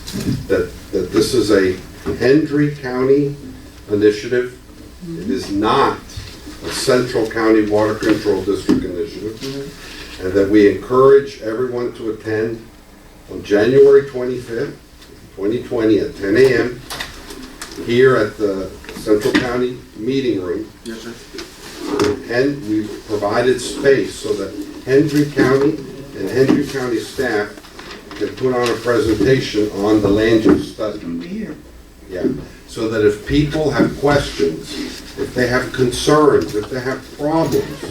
that this is a Hendry County initiative. It is not a Central County Water Control District initiative. And that we encourage everyone to attend on January 25th, 2020 at 10 a.m. here at the Central County Meeting Room. Yes, sir. And we've provided space so that Hendry County and Hendry County staff can put on a presentation on the land use study. Yeah, so that if people have questions, if they have concerns, if they have problems,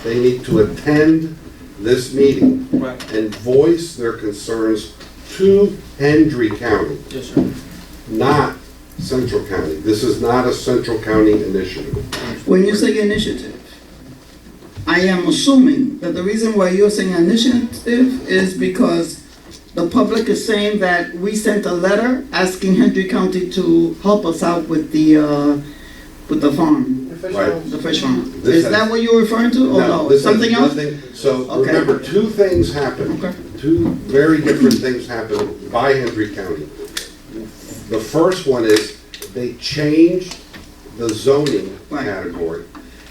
they need to attend this meeting Right. and voice their concerns to Hendry County, Yes, sir. not Central County. This is not a Central County initiative. When you say initiative, I am assuming that the reason why you're saying initiative is because the public is saying that we sent a letter asking Hendry County to help us out with the farm, Right. the fish farm. This Is has- that what you're referring to, or no? this has Something else? nothing- So Okay. remember, two things happened. Okay. Two very different things happened by Hendry County. The first one is they changed the zoning Right. category.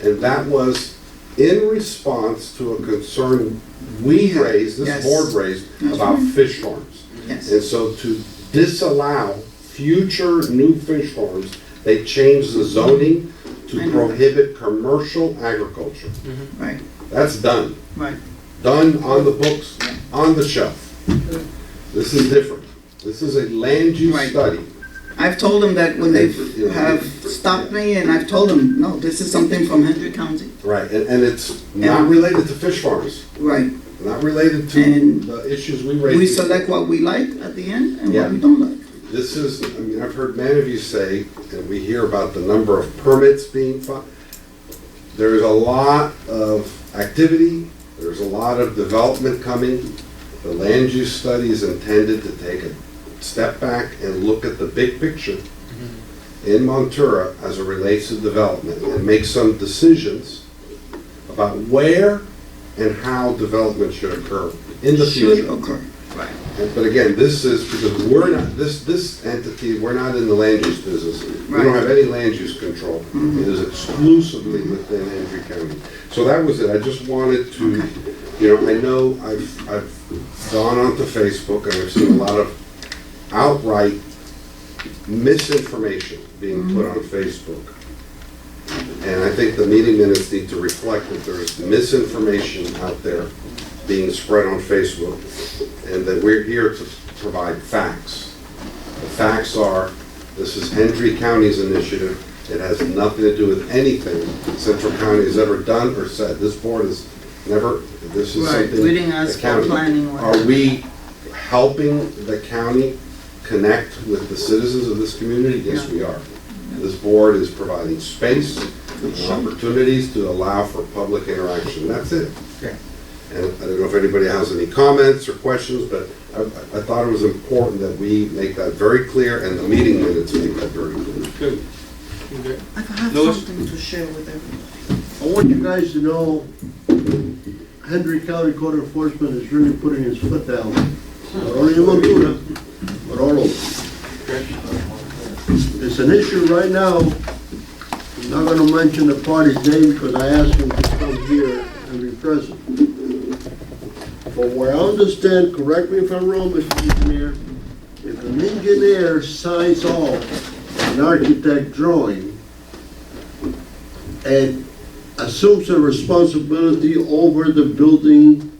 And that was in response to a concern we raised, this Yes. board raised, That's about right. fish farms. Yes. And so to disallow future new fish farms, they changed the zoning to I know. prohibit commercial agriculture. Right, That's done. right. Done on the books, on the shelf. This is different. This is a land use Right. study. I've told them that when they have stopped me, and I've told them, no, this is something from Hendry County. Right, and it's not And- related to fish farms, Right. not related to And the issues we raised. We select what we like at the end and Yeah. what we don't like. This is, I mean, I've heard many of you say, and we hear about the number of permits being filed. There's a lot of activity, there's a lot of development coming. The land use study is intended to take a step back and look at the big picture in Montura as it relates to development and make some decisions about where and how development should occur in the Should future. occur. Right. But again, this is, because we're not, this entity, we're not in the land use business. We don't have any land use control. It is exclusively within Hendry County. So that was it. I just wanted to, I know I've gone onto Facebook and I've seen a lot of outright misinformation being put on Facebook. And I think the meeting minutes need to reflect that there's misinformation out there being spread on Facebook, and that we're here to provide facts. The facts are, this is Hendry County's initiative. It has nothing to do with anything Central County has ever done or said. This board has never, this is Right, something we didn't ask the county. for planning. Are we helping the county connect with the citizens of this community? Yes, we are. This board is providing space and opportunities to allow for public interaction. That's it. Okay. And I don't know if anybody has any comments or questions, but I thought it was important that we make that very clear, and the meeting minutes make that very clear. Good. Okay. I have Louis? something to share with everybody. I want you guys to know, Hendry County Code Enforcement is really putting his foot down. Not only in Montura, but all over. It's an issue right now. I'm not gonna mention the party's name because I asked him to come here and be present. From where I understand, correct me if I'm wrong, Mr. Engineer, if an engineer signs off an architect drawing and assumes a responsibility over the building,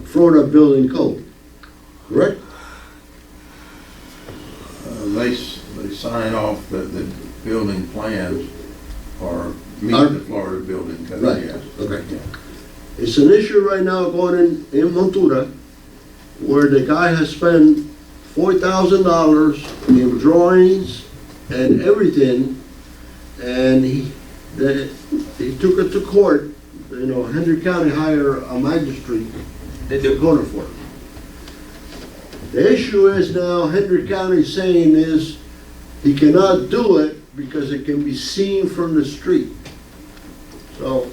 Florida building code, correct? They sign off that the building plans are meet the Florida building code. Right. Yes. Okay. It's an issue right now going in Montura where the guy has spent $4,000 in drawings and everything, and he took it to court. Hendry County hired a magistrate to go for it. The issue is now Hendry County saying is he cannot do it because it can be seen from the street. So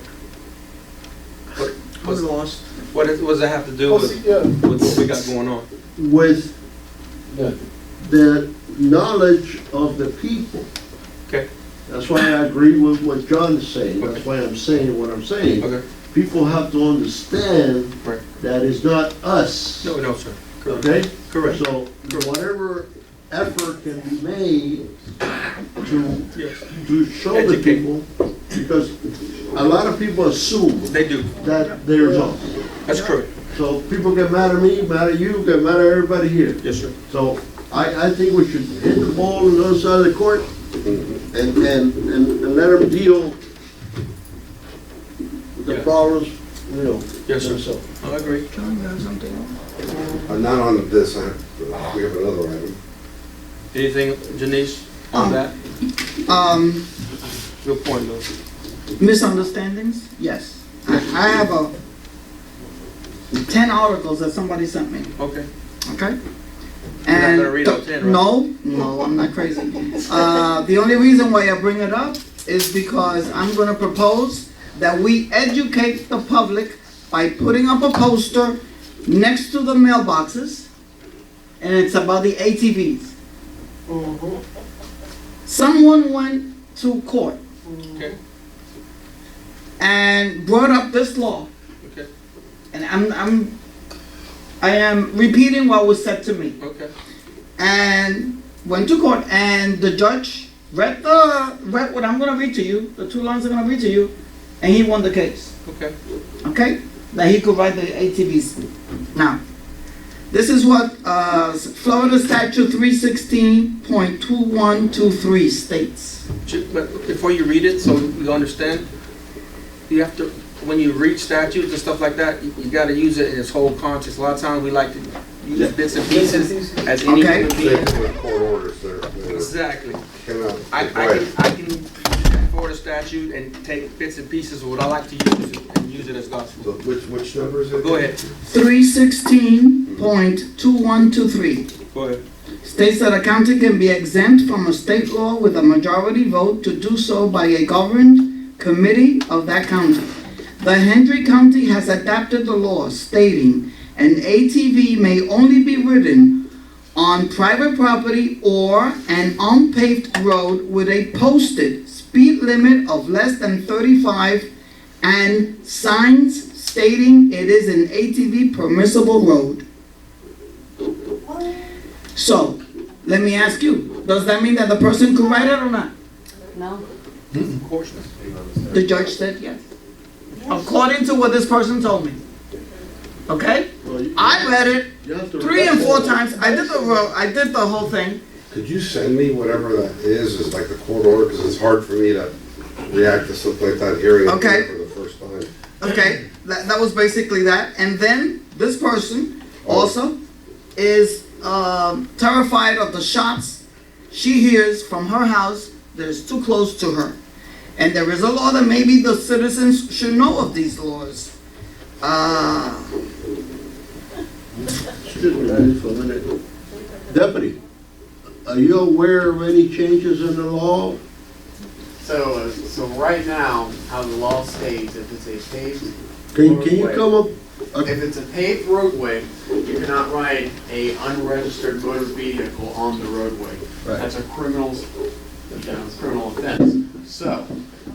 What's lost? What does that have to do with what we got going on? with the knowledge of the people. Okay. That's why I agree with what John is saying. That's why I'm saying what I'm saying. Okay. People have to understand Right. that it's not us. No, sir. Correct. Okay? Correct. So whatever effort can be made to show the Educate. people, because a lot of people assume They do. that there's us. That's correct. So people get mad at me, mad at you, get mad at everybody here. Yes, sir. So I think we should hit the ball on the other side of the court and let them deal with the Yeah. problems, Yes, sir. themselves. I agree. Not on this, we have another item. Anything, Janice, on that? Good point, Lou. Misunderstandings? Yes. I have 10 articles that somebody sent me, Okay. okay? You're not gonna read all 10, right? No, I'm not crazy. The only reason why I bring it up is because I'm gonna propose that we educate the public by putting up a poster next to the mailboxes, and it's about the ATVs. Someone went to court Okay. and brought up this law, Okay. and I am repeating what was said to me. Okay. And went to court, and the judge read what I'm gonna read to you, the 2 lines I'm gonna read to you, and he won the case. Okay. Okay? That he could ride the ATVs. Now, this is what Florida Statute 316.2123 states. But before you read it, so you understand, you have to, when you read statutes and stuff like that, you gotta use it in its whole context. A lot of times we like to use bits and pieces as any Okay. human being. Same with court orders, Exactly. cannot. I can forward a statute and take bits and pieces of what I like to use and use it as So gospel. which number is it? Go ahead. 316.2123 Go ahead. states that a county can be exempt from a state law with a majority vote to do so by a governed committee of that county. The Hendry County has adopted the law stating An ATV may only be ridden on private property or an unpaved road with a posted speed limit of less than 35 and signs stating it is an ATV permissible road. So, let me ask you, does that mean that the person could ride it or not? No? Of course not. The judge said yes. According to what this person told me. Okay? I read it You have to 3 and 4 times. I did the whole thing. Could you send me whatever that is like the court order, because it's hard for me to react to something like that, hearing it Okay. for the first time. Okay? That was basically that. And then this person also is terrified of the shots she hears from her house. There's too close to her. And there is a law that maybe the citizens should know of these laws. Excuse me, please, for a minute. Deputy, are you aware of any changes in the law? So right now, how the law states, if it's a paved Can you roadway- come up? If it's a paved roadway, you cannot ride a unregistered motor vehicle on the roadway. Right. That's a criminal offense. So,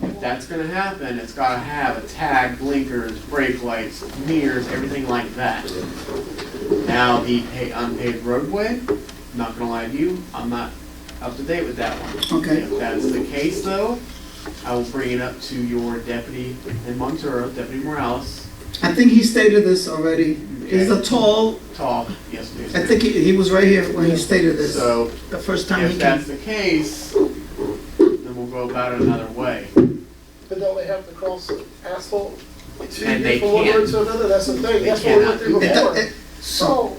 if that's gonna happen, it's gotta have a tag, blinkers, brake lights, mirrors, everything like that. Now, the unpaved roadway, not gonna lie to you, I'm not up to date with that one. Okay. If that's the case though, I will bring it up to your deputy in Monturo, Deputy Morales. I think he stated this already. He's a tall, Yes, please. I think he was right here when he stated this. So, The first time he if that's came. the case, then we'll go about it another way. But don't they have to cross asphalt to And they get from one road can't. to another? That's the thing. They That's what we went cannot through do that. before. So,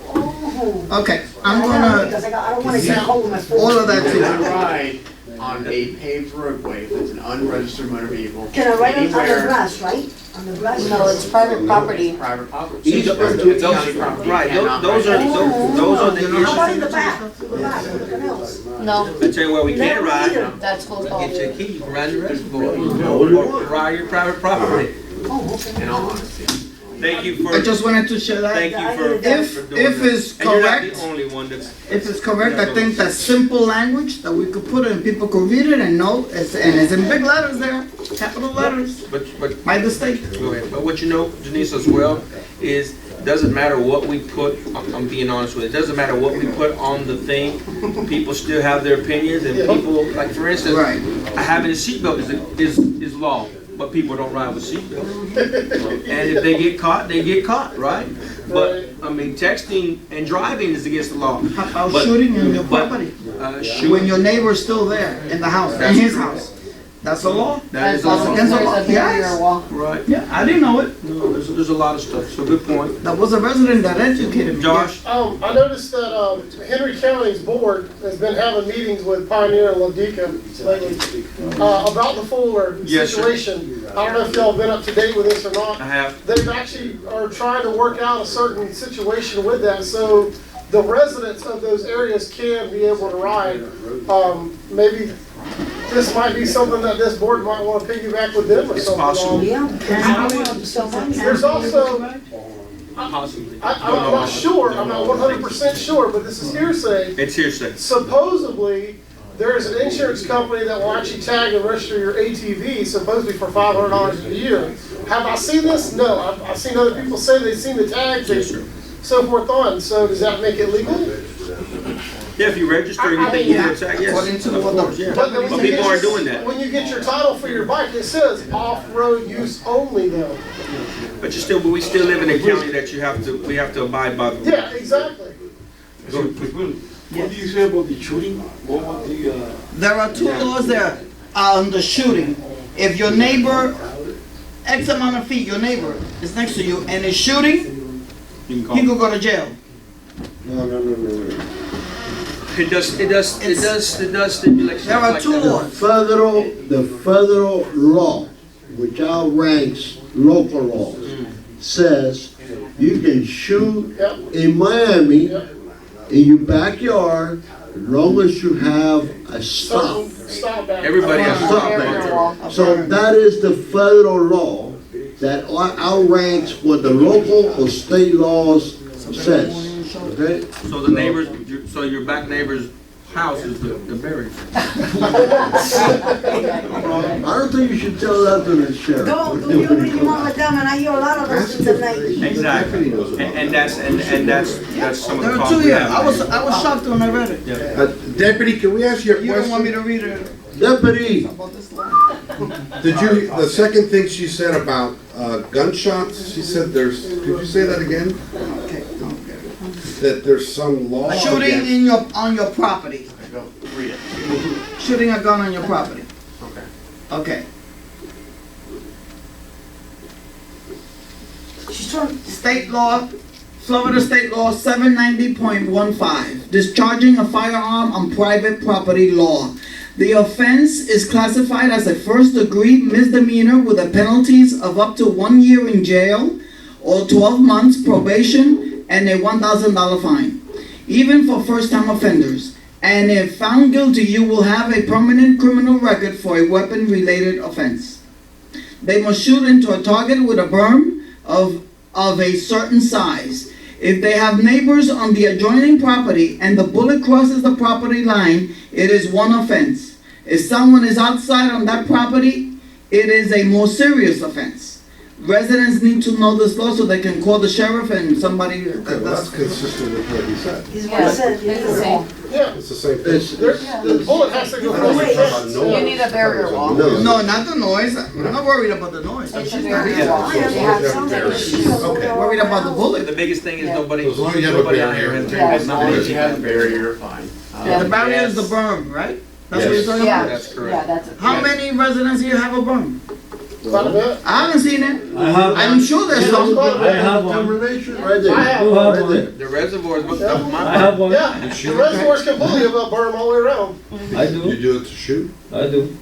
Okay, I'm because gonna, I don't wanna get home at 4. all of that You too. cannot ride on a paved roadway if it's an unregistered motor vehicle. Can I ride on the anywhere. grass, right? On the grass? No, it's private property. Private property. These are- It's those- county property. Right, You cannot those ride are, on it. those are the How about in issues. the back? In the back, on the canals? No, I tell you where we can't Never ride. either. that's closed off. Get your key, you can ride the reservoir. Or ride your private property. Oh, okay. In all honesty. Thank you for, I just wanted to share that. thank you for If doing it's that. And you're not correct, the only one that's. if it's correct, I think that simple language that we could put and people could read it and know, and it's in big letters there, capital letters, But by the state. go ahead. But what you know, Denise, as well, is doesn't matter what we put, I'm being honest with you, it doesn't matter what we put on the thing, people still have their opinions, and people, like for instance, Right. having a seatbelt is law, but people don't ride with seatbelts. And if they get caught, they get caught, right? But, I mean, texting and driving is against the law. How about But- shooting in your but, property? Shoot- When your neighbor's still there in the house, in his house. That's a law? That is As long a as against the there's law. a barrier Yes. wall. right? Yeah, I didn't know it. No, there's a lot of stuff, so good point. That was a resident that educated me. Josh? I noticed that Henry County's board has been having meetings with Pioneer and Lodica lately about the Fuller Yes, sir. situation. I don't know if y'all been up to date with this or not. I have. They've actually are trying to work out a certain situation with that, so the residents of those areas can be able to ride. Maybe this might be something that this board might want to piggyback with them or It's something. possible. Yeah. There's also, Possibly. I'm not sure, I'm not 100% sure, but this is hearsay. It's hearsay. Supposedly, there is an insurance company that will actually tag and register your ATV, supposedly for $500 a year. Have I seen this? No. I've seen other people say they've seen the tags and so forth on. So does that make it legal? Yeah, if you register everything, you get a tag, yes. According to Of what course, the- yeah. But But people aren't doing that. When you get your title for your bike, it says off-road use only though. But we still live in a county that we have to abide by the rules. Yeah, exactly. So, what do you say about the shooting? What about the, There are 2 laws there on the shooting. If your neighbor, X amount of feet, your neighbor is next to you and is shooting, You can he call. could go to jail. No. It does stipulate. There are 2 laws. The federal law, which outranks local laws, says you can shoot Yep. in Miami Yep. in your backyard as long as you have a stop. Stop that. Everybody has to Stop stop Barrier that. wall. So that is the federal law that outranks what the local or state laws says, okay? So the neighbors, so your back neighbor's house is the barrier. I don't think you should tell that to the sheriff. Don't do you want with them, and I hear a lot of those things at night. Exactly. And that's some of the There were costs two we here. have. I was shocked when I read it. Deputy, can we ask you a You don't want me question? to read it Deputy, about this law? Did you, the second thing she said about gunshots, she said there's, could you say that again? Okay, okay. That there's some law Shooting against. on your property. Okay, go, read it. Shooting a gun on your property. Okay. Okay. She's trying, State law, Florida State Law 790.15, discharging a firearm on private property law. The offense is classified as a first-degree misdemeanor with the penalties of up to 1 year in jail or 12 months probation and a $1,000 fine, even for first-time offenders. And if found guilty, you will have a permanent criminal record for a weapon-related offense. They must shoot into a target with a berm of a certain size. If they have neighbors on the adjoining property and the bullet crosses the property line, it is one offense. If someone is outside on that property, it is a more serious offense. Residents need to know this law so they can call the sheriff and somebody. Okay, well, that's consistent with what he said. is what I said. It's the same. Yeah, It's the same thing. the bullet has to go I don't through think the it's about fence. noise. You need a barrier wall. no. No, not the noise. I'm not worried about the noise. It's a I'm barrier wall. I have some that shoot Okay. worried about the bullet. The biggest thing is Yeah. nobody, As long as you have a nobody out barrier. here has. Yeah. As long as you have a barrier, you're fine. The barrier is the berm, right? That's what you're talking Yeah. about? That's Yeah, correct. that's it. How many residents here have a berm? Quite a bit. I haven't seen it. I have I'm sure there's some. I have one. Determination right there. I have You have Right one. there. The reservoirs, but I have one. Yeah, the reservoir's completely about berm all the way around. I You do. do it to shoot? I do.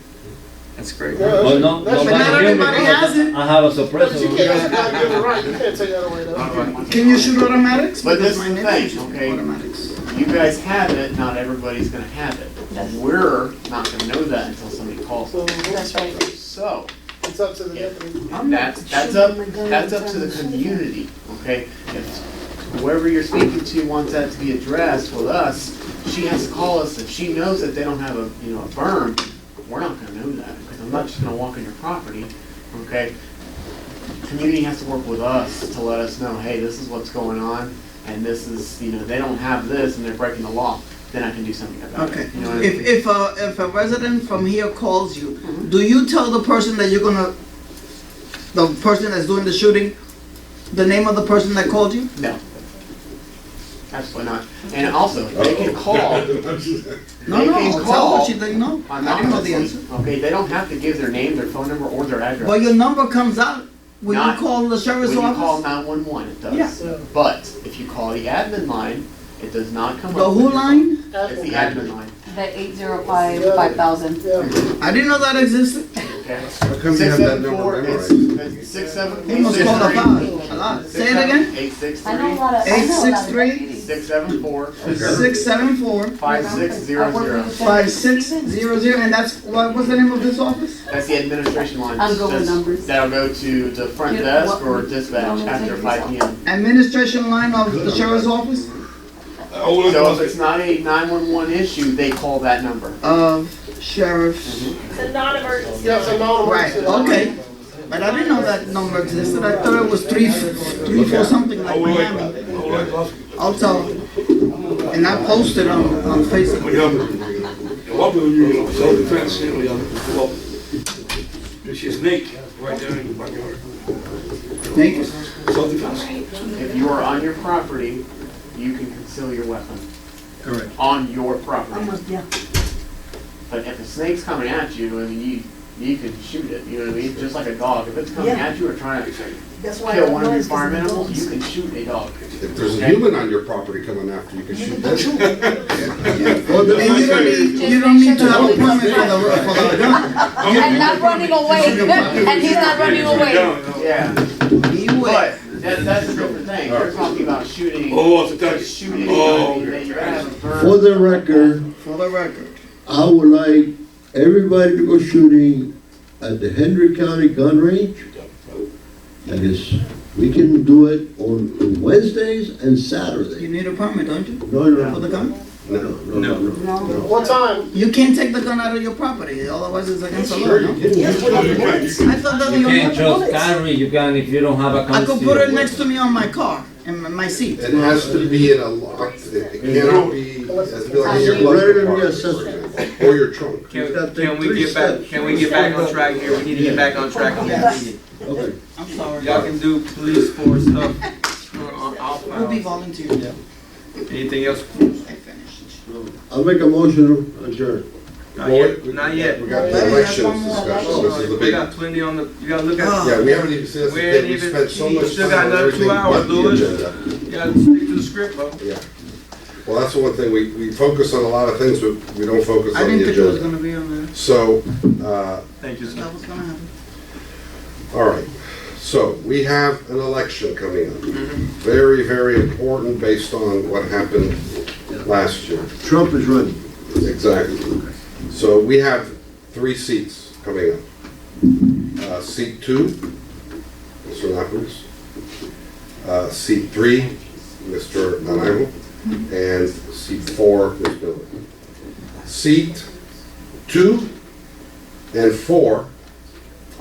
that's great. Yeah, But no, that's- But not nobody here everybody has because it. I have a But you suppressor. can't have that given right, you can't take that away though. Can you shoot automatics? But this Because is my the neighbors thing, shoot okay? Automatics. You guys have it, not everybody's gonna have it. We're not gonna know that until somebody calls So us. That's right. So, it's up to the deputy. that's up to the community, okay? If whoever you're speaking to wants that to be addressed with us, she has to call us. If she knows that they don't have a, a berm, we're not gonna know that, because I'm not just gonna walk on your property, okay? Community has to work with us to let us know, hey, this is what's going on, and this is, they don't have this and they're breaking the law, then I can do something about Okay. it. You know what I mean? If a resident from here calls you, do you tell the person that you're gonna, the person that's doing the shooting, the name of the person that called you? No. Absolutely not. And also, they can call. No, They no, can tell her call she didn't know. I didn't know the answer. anonymously. Okay, they don't have to give their name, their phone number, or their address. But your number comes out when you Not- call the sheriff's When you call office? 911, it does. Yeah. But if you call the admin line, it does not come up. The with who your phone. line? It's the admin line. The 805-5000. Yeah. I didn't know that existed. Okay. How come you have that number 674, memorized? it's 67. He must call a lot. Say it again? 863. I know a lot of. I know a lot of 863? deputies. 674 674 5600. 5600, and that's, what's the name of this office? That's the administration line. I'm good with That's- numbers. That'll go to the front You- desk what- or dispatch after 5 p.m. Administration line of the sheriff's office So if it's not a 911 issue, they call that number. of sheriff's. It's a non-emergency. Yeah, it's a Right, non-emergency. okay. But I didn't know that number existed. I thought it was 334 something like Miami. I'll tell her. And I posted on Facebook. Self-defense, well, there's a snake right there in the backyard. Thank you. Self-defense. If you are on your property, you can conceal your weapon. Correct. On your property. Almost, yeah. But if a snake's coming at you, I mean, you can shoot it, you know what I mean? Just like a dog. If it's coming Yeah. at you or trying to That's why. kill one of your noise, 'cause farm of the animals, dogs. you can shoot a dog. If there's a human on your property coming after you, can shoot them. And you don't need to have a permit for the gun. And not running away. And he's not running away. Yeah. Beware. But that's a different thing. You're talking about shooting. Oh, it's a touch. Shooting. Oh, I mean, you gotta have a bird. For the record, For the record. I would like everybody to go shooting at the Hendry County Gun Range. That is We can do it on Wednesdays and You Saturdays. need a permit, don't you? No, For the gun? No. No. What time? You can't take the gun out of your property, otherwise it's against the law, Sure, no? you can. Yes, we have bullets. I thought that You you can't just bullets. carry, you can if you don't have a I could concealed put it weapon. next to me on my car, in my seat. It has to be in a locked, it cannot be, it has to be like in your glove Whatever compartment, the assessment. for example, or your trunk. Can, Gotta take can we three get back, steps. can we get back on track here? We need to get back on track on this meeting. Okay. I'm sorry. Y'all can do police force stuff on We'll be volunteering. anything else? I finished. I'll make a motion to adjourn. Not yet, not yet. We got the Maybe elections that's one more discussion, this is the We big, got plenty on the, you gotta look at, yeah, we haven't even seen this, We ain't we even- spent so you much still time got on another 2 everything hours, but the Louis. agenda. you gotta stick to the script, bro. Yeah. Well, that's the one thing, we focus on a lot of things, but we don't focus I on didn't the think it was agenda. gonna be on there. So, Thank you, sir. That was gonna happen. all right, so we have an election coming up. Mm-hmm. Very, very important based on what happened last year. Trump is running. Exactly. So we have 3 seats coming up. Seat 2, Mr. Napoli. Seat 3, Mr. Nanaimo. And seat 4, Ms. Miller. Seat 2 and 4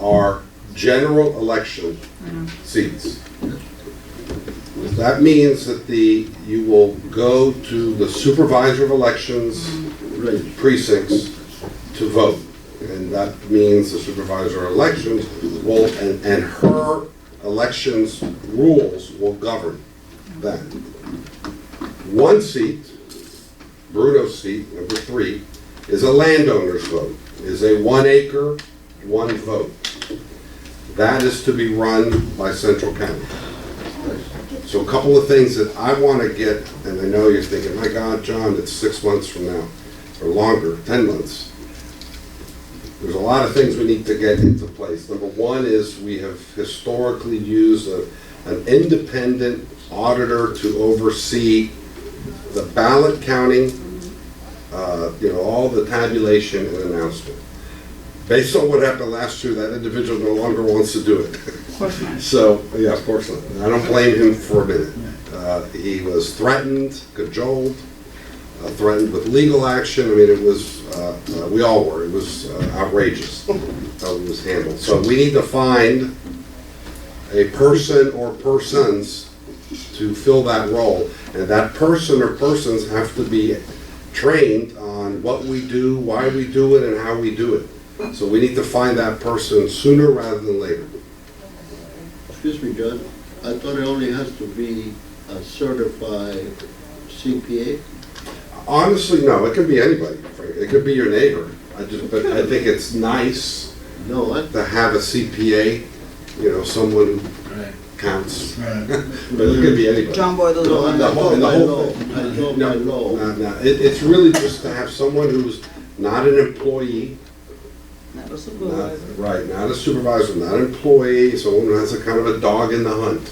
are general election seats. That means that you will go to the supervisor of elections precincts to vote. And that means the supervisor of elections will, and her elections rules will govern that. 1 seat, Bruno's seat, number 3, is a landowner's vote, is a 1 acre, 1 vote. That is to be run by Central County. So a couple of things that I want to get, and I know you're thinking, my God, John, it's 6 months from now, or longer, 10 months. There's a lot of things we need to get into place. Number 1 is we have historically used an independent auditor to oversee the ballot counting, all the tabulation and announcement. Based on what happened last year, that individual no longer wants to do it. Of course not. So, yeah, of course not. I don't blame him for a minute. He was threatened, cajoled, threatened with legal action. I mean, it was, we all were. It was outrageous how it was handled. So we need to find a person or persons to fill that role. And that person or persons have to be trained on what we do, why we do it, and how we do it. So we need to find that person sooner rather than later. Excuse me, Judge, I thought it only has to be a certified CPA. Honestly, no, it could be anybody. It could be your neighbor. But I think it's nice to have a CPA, someone who counts. But it could be anybody. John Boy doesn't No, want I that. thought by law. I No, thought by law. no. It's really just to have someone who's not an employee, Not a supervisor. not a supervisor, not an employee, someone who has a kind of a dog in the hunt.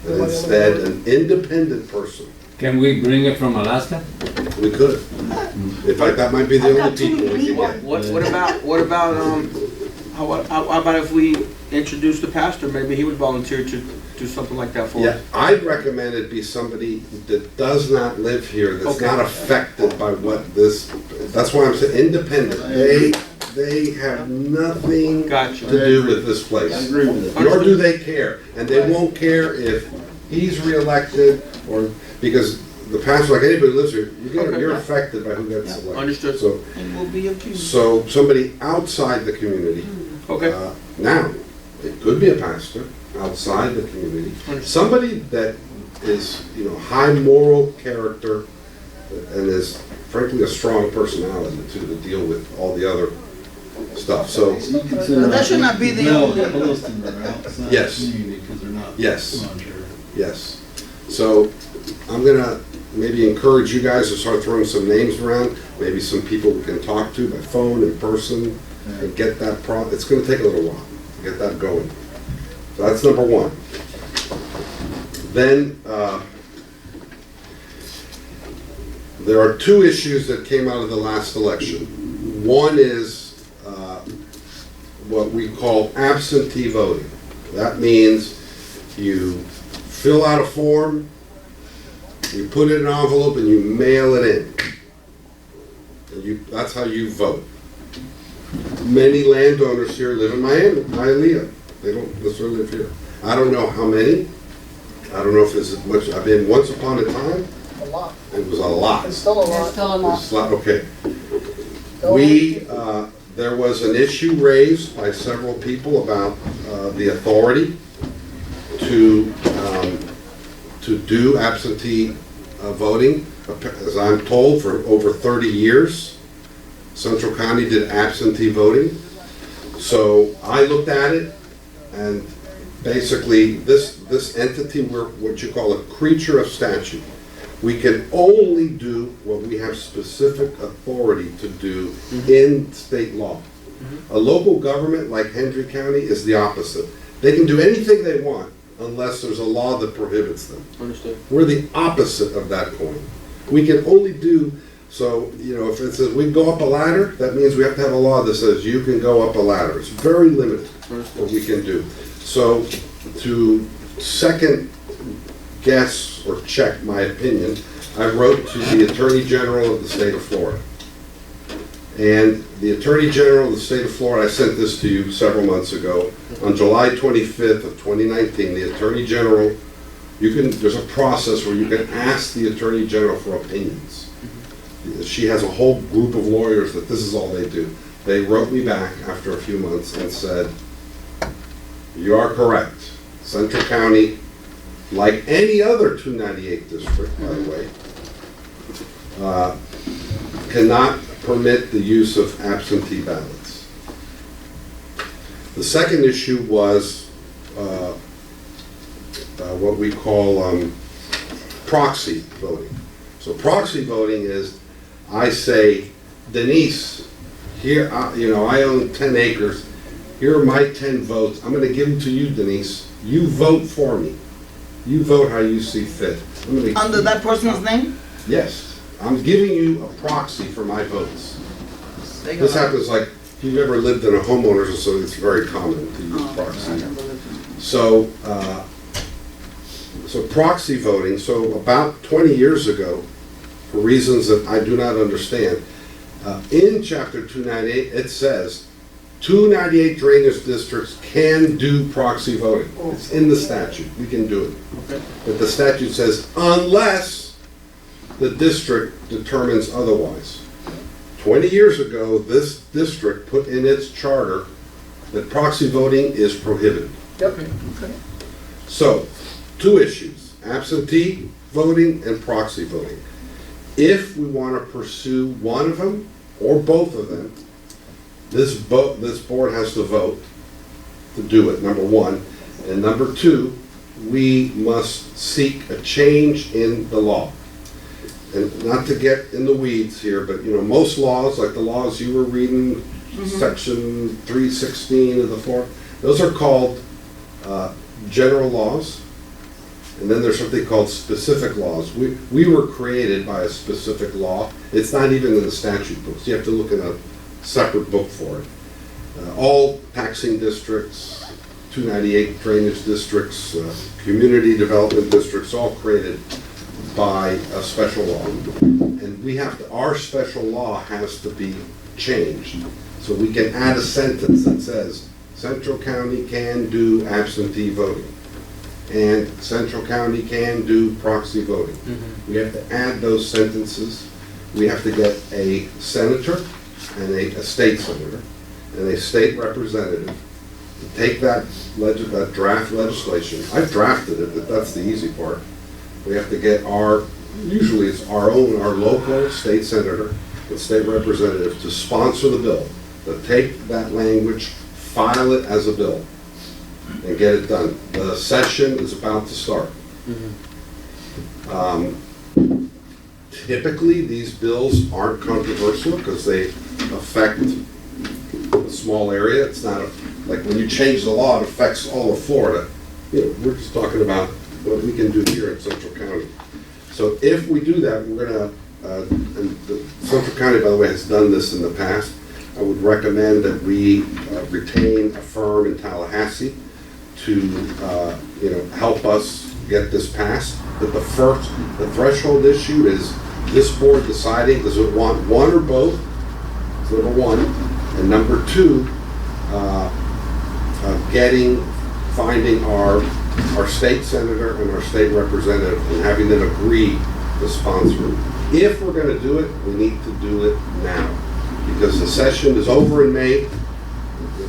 And instead, an independent person. Can we bring it from Alaska? We could. In fact, that might be the only people we could get. What about, how about if we introduce the pastor? Maybe he would volunteer to do something like that for Yeah, us. I'd recommend it be somebody that does not live here, that's Okay. not affected by what this, that's why I'm saying independent. They have nothing Gotcha. to do with this place. I agree with that. Nor do they care. And they won't care if he's reelected or, because the pastor, like anybody who lives here, Okay. you're affected by who gets elected. Understood. So, And we'll be accused. so somebody outside the community. Okay. Now, it could be a pastor outside the community, somebody that is, high moral character and is frankly a strong personality too, to deal with all the other stuff. So, But that should not be the only. Yes. Because they're not. Yes. volunteer. yes. So, I'm gonna maybe encourage you guys to start throwing some names around, maybe some people we can talk to by phone, in person, and get that it's gonna take a little while to get that going. So that's number 1. Then, there are 2 issues that came out of the last election. One is what we call absentee voting. That means You fill out a form, you put it in an envelope, and you mail it in. And that's how you vote. Many landowners here live in Miami, Hialeah. They don't necessarily live here. I don't know how many. I don't know if it's as much. I've been once upon a time. A lot. It was a lot. It's still a There's lot. still a It lot. was a lot. Okay. There was an issue raised by several people about the authority to do absentee voting. As I'm told, for over 30 years, Central County did absentee voting. So I looked at it, and basically this entity, we're what you call a creature of statute. We can only do what we have specific authority to do in state law. A local government like Hendry County is the opposite. They can do anything they want unless there's a law that prohibits them. Understood. We're the opposite of that coin. We can only do, so, if it says we go up a ladder, that means we have to have a law that says you can go up a ladder. It's very limited what we can do. So to second guess or check my opinion, I wrote to the Attorney General of the state of Florida. And the Attorney General of the state of Florida, I sent this to you several months ago, on July 25th of 2019, the Attorney General, there's a process where you can ask the Attorney General for opinions. She has a whole group of lawyers that this is all they do. They wrote me back after a few months and said, you are correct. Central County, like any other 298 district, by the way, cannot permit the use of absentee ballots. The second issue was what we call proxy voting. So proxy voting is, I say, Denise, here, I own 10 acres. Here are my 10 votes. I'm going to give them to you, Denise. You vote for me. You vote how you see fit. Under that person's name? Yes. I'm giving you a proxy for my votes. This happens like, if you've ever lived in a homeowner's association, it's very common to use proxy. So proxy voting, so about 20 years ago, for reasons that I do not understand, in Chapter 298, it says 298 drainage districts can do proxy voting. It's in the statute. We can do it. But the statute says unless the district determines otherwise. 20 years ago, this district put in its charter that proxy voting is prohibited. Yep. So, two issues, absentee voting and proxy voting. If we want to pursue one of them or both of them, this board has to vote to do it, number one. And number two, we must seek a change in the law. And not to get in the weeds here, but most laws, like the laws you were reading, Section 316 of the Florida, those are called general laws. And then there's something called specific laws. We were created by a specific law. It's not even in the statute books. You have to look in a separate book for it. All taxing districts, 298 drainage districts, community development districts, all created by a special law. And our special law has to be changed. So we can add a sentence that says, Central County can do absentee voting. And Central County can do proxy voting. We have to add those sentences. We have to get a senator and a state senator and a state representative to take that draft legislation. I've drafted it, but that's the easy part. We have to get usually it's our local state senator and state representative to sponsor the bill, to take that language, file it as a bill, and get it done. The session is about to start. Typically, these bills aren't controversial because they affect a small area. It's not like when you change the law, it affects all of Florida. We're just talking about what we can do here in Central County. So if we do that, we're going to, and Central County, by the way, has done this in the past. I would recommend that we retain a firm in Tallahassee to, help us get this passed. But the threshold issue is this board deciding, does it want one or both? That's number one. And number two, finding our state senator and our state representative and having them agree to sponsor it. If we're gonna do it, we need to do it now, because the session is over in May.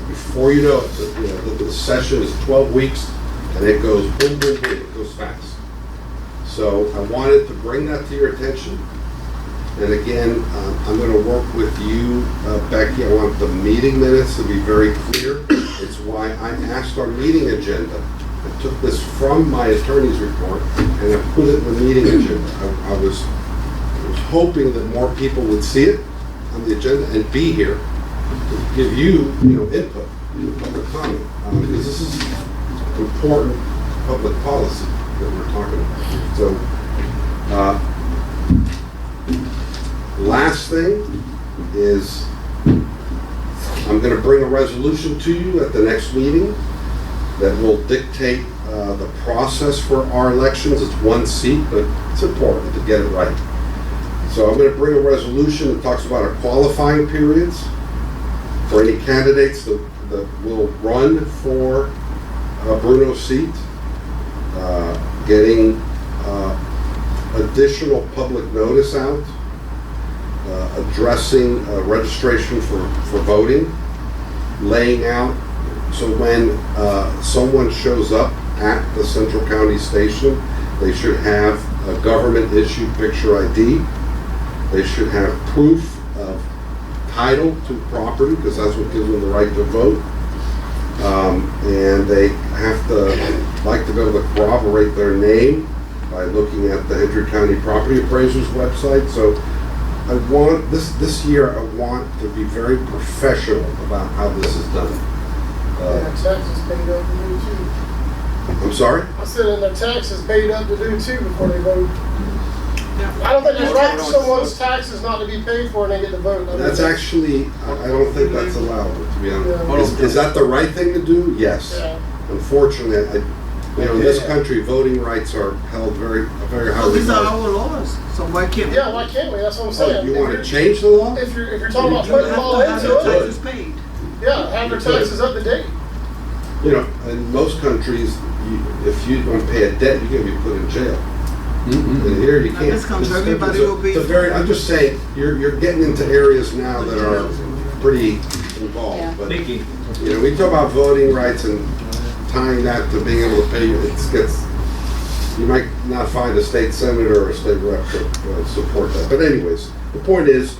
Before you know it, the session is 12 weeks, and it goes boom, boom, boom, it goes fast. So I wanted to bring that to your attention. And again, I'm gonna work with you, Becky. I want the meeting minutes to be very clear. It's why I asked our meeting agenda. I took this from my attorney's report and I put it in the meeting agenda. I was hoping that more people would see it on the agenda and be here to give you, input, public comment, because this is important public policy that we're talking about. So, last thing is I'm going to bring a resolution to you at the next meeting that will dictate the process for our elections. It's one seat, but it's important to get it right. So I'm going to bring a resolution that talks about our qualifying periods for any candidates that will run for Bruno's seat, getting additional public notice out, addressing registration for voting, laying out, so when someone shows up at the Central County Station, they should have a government-issued picture ID. They should have proof of title to property, because that's what gives them the right to vote. And they have to like to be able to corroborate their name by looking at the Hendry County Property Appraiser's website. So I want this year. I want to be very professional about how this is done. Taxes paid up to do too. I'm sorry? I said, and their taxes paid up to do too before they vote. I don't think it's right for someone's taxes not to be paid for and they get to vote. That's actually, I don't think that's allowed, to be honest. Is that the right thing to do? Yes. Yeah. Unfortunately, in this country, voting rights are held very Well, highly. these are our laws, so why can't we? Yeah, why can't we? That's what I'm saying. You want to change the law? If you're talking about putting the law Have your into taxes it, paid. yeah, have their taxes up to date. In most countries, if you don't pay a debt, you're going to be put in jail. And here you can't. In this country, everybody will be. I'm just saying, you're getting into areas now that are pretty involved. Yeah. But, we talk about voting rights and tying that to being able to pay, you might not find a state senator or a state rep to support that. But anyways, the point is,